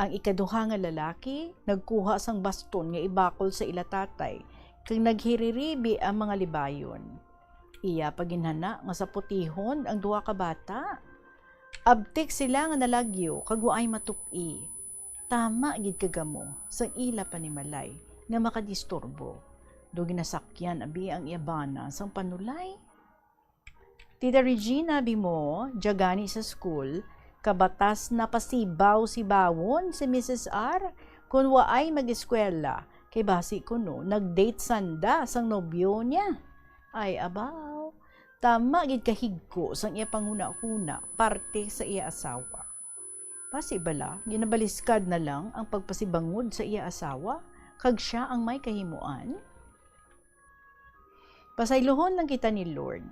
Ang ikaduha nga lalaki nagkuha sang baston nga ibakol sa ila tatay kag naghiriribi ang mga libayon. Iya paginhana nga sa putihon ang 2 ka bata. Abtik sila nga nalagyo kag waay matuki. Tama gid kagamo sang ila panimalay nga makadisturbo. Do ginasakyan abi ang iyabana sang panulay. Tita Regina bimo, jagani sa school, kabatas na pasibaw si bawon si Mrs. R kung waay mag-eskwela, kay basi ko no, nag-date sanda sang nobyo niya. Ay abaw, tama gid kahigko sang iya panguna-una, parte sa iya asawa. Basi bala, ginabaliskad na lang ang pagpasibangod sa iya asawa, kag siya ang may kahimuan. Pasaylohon lang kita ni Lord.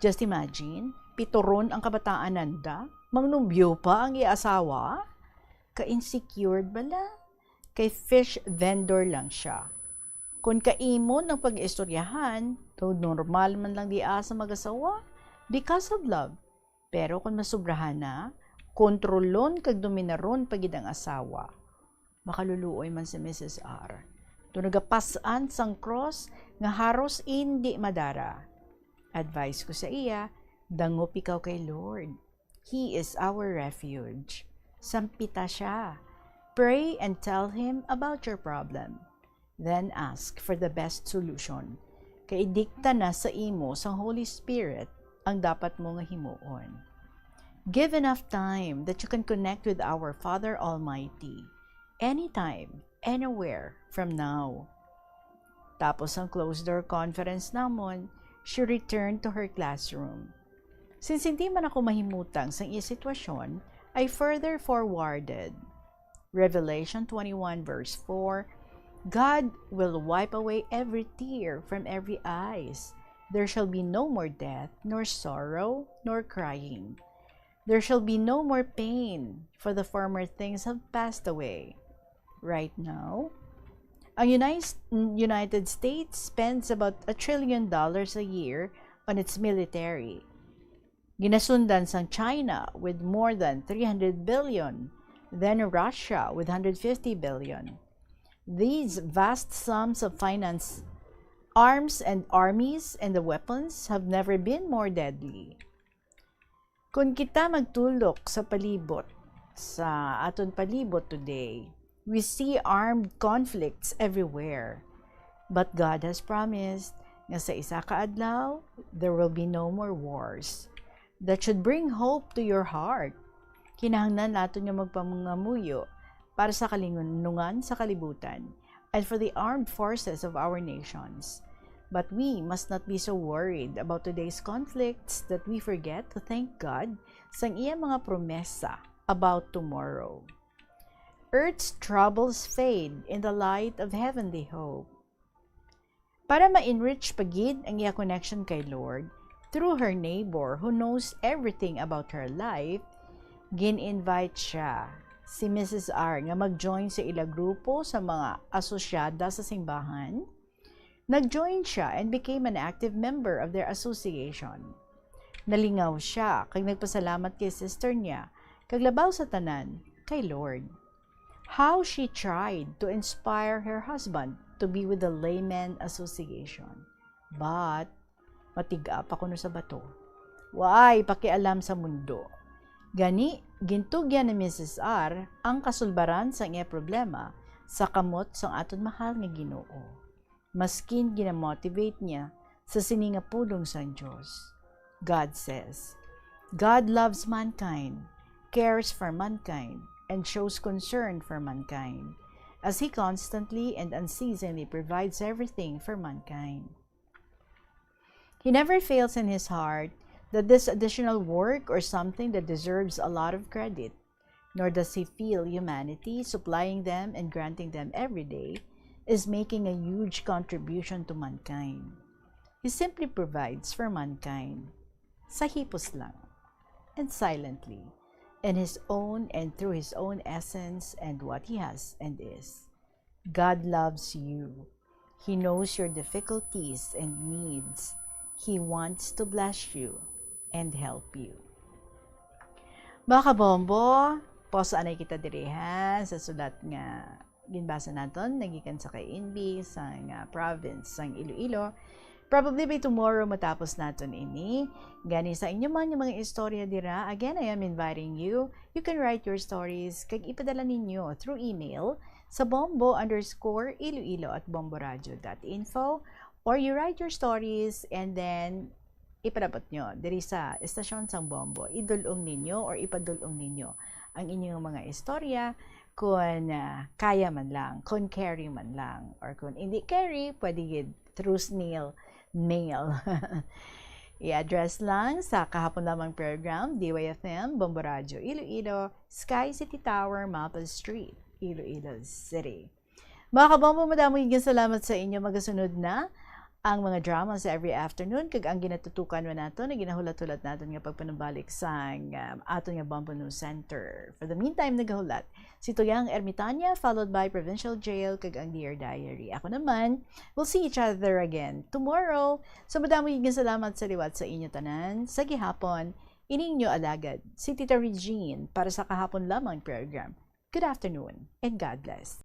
Just imagine, 7 ron ang kabataan nanda, mangnubyo pa ang iya asawa, ka-insecured bala, kay fish vendor lang siya. Kung kaimon ang pag-istoryahan, though normal man lang di asa mag-asawa, because of love. Pero kung masubrahan na, kontrolon kag dominaron pagid ang asawa. Makaluluoy man si Mrs. R. To nagapasan sang cross nga haros hindi madara. Advice ko sa iya, dangop ikaw kay Lord. He is our refuge. Sampita siya. Pray and tell Him about your problem. Then ask for the best solution. Kay dikta na sa imo sang Holy Spirit ang dapat mo nga himuon. Give enough time that you can connect with our Father Almighty anytime, anywhere from now. Tapos ang closed door conference namon, she returned to her classroom. Since hindi man ako mahimutang sa iya sitwasyon, I further forwarded. Revelation 21 verse 4, God will wipe away every tear from every eyes. There shall be no more death, nor sorrow, nor crying. There shall be no more pain, for the former things have passed away. Right now, ang United States spends about $1 trillion a year on its military. Ginasundan sang China with more than 300 billion, then Russia with 150 billion. These vast sums of finance, arms and armies and the weapons have never been more deadly. Kung kita magtulok sa palibot, sa aton palibot today, we see armed conflicts everywhere. But God has promised nga sa isa ka adlaw, there will be no more wars. That should bring hope to your heart. Kinahanglan nato nga magpamungamuyo para sa kalinungan sa kalibutan and for the armed forces of our nations. But we must not be so worried about today's conflicts that we forget to thank God sa iyang mga promesa about tomorrow. Earth's troubles fade in the light of heavenly hope. Para ma-enrich pagid ang iya connection kay Lord, through her neighbor who knows everything about her life, gin-invite siya, si Mrs. R, nga mag-join sa ila grupo sa mga asosyada sa simbahan. Nag-join siya and became an active member of their association. Nalingaw siya kag nagpasalamat kay sister niya, kag labaw sa tanan kay Lord. How she tried to inspire her husband to be with the Laymen Association. But, matiga pa kuno sa bato. Waay pakialam sa mundo. Gani, gintugyan ni Mrs. R ang kasulbaran sa iya problema sa kamot sang aton mahal nga Ginoo. Maskin ginamotivate niya sa siningapulong sang Diyos. God says, God loves mankind, cares for mankind, and shows concern for mankind, as He constantly and unceasingly provides everything for mankind. He never fails in His heart that this additional work or something that deserves a lot of credit, nor does He feel humanity supplying them and granting them every day is making a huge contribution to mankind. He simply provides for mankind, sa hipos lang, and silently, in His own and through His own essence and what He has and is. God loves you. He knows your difficulties and needs. He wants to bless you and help you. Mga kabombo, posaan ay kita dirihan sa sulat nga ginbasa naton nagikan sa kay Inbi sa province sang Iloilo. Probably by tomorrow matapos naton ini. Gani sa inyo man yung mga istorya dira. Again, I am inviting you. You can write your stories kag ipadala ninyo through email sa bombo_iloilo@bomboradio.info, or you write your stories and then ipadabot nyo diri sa estasyon sang Bombo. Idulong ninyo or ipadulong ninyo ang inyong mga istorya kung kaya man lang, kung carry man lang, or kung hindi carry, pwede gid through snail mail. I-address lang sa kahapon lamang program, DYFM, Bombo Radio, Iloilo, Sky City Tower, Maple Street, Iloilo City. Mga kabombo, madaming salamat sa inyo. Magasunod na ang mga dramas every afternoon kag ang ginatutukan man nato na ginahulat-hulat naton nga pagpanumbalik sa aton nga Bombo News Center. For the meantime, nagahulat si Tuyang Ermitanya, followed by Provincial Jail kag ang Dear Diary. Ako naman, we'll see each other again tomorrow. So madamo higing salamat sa liwat sa inyo tanan. Sa gihapon, ininyo alagad si Tita Regine para sa kahapon lamang program. Good afternoon and God bless.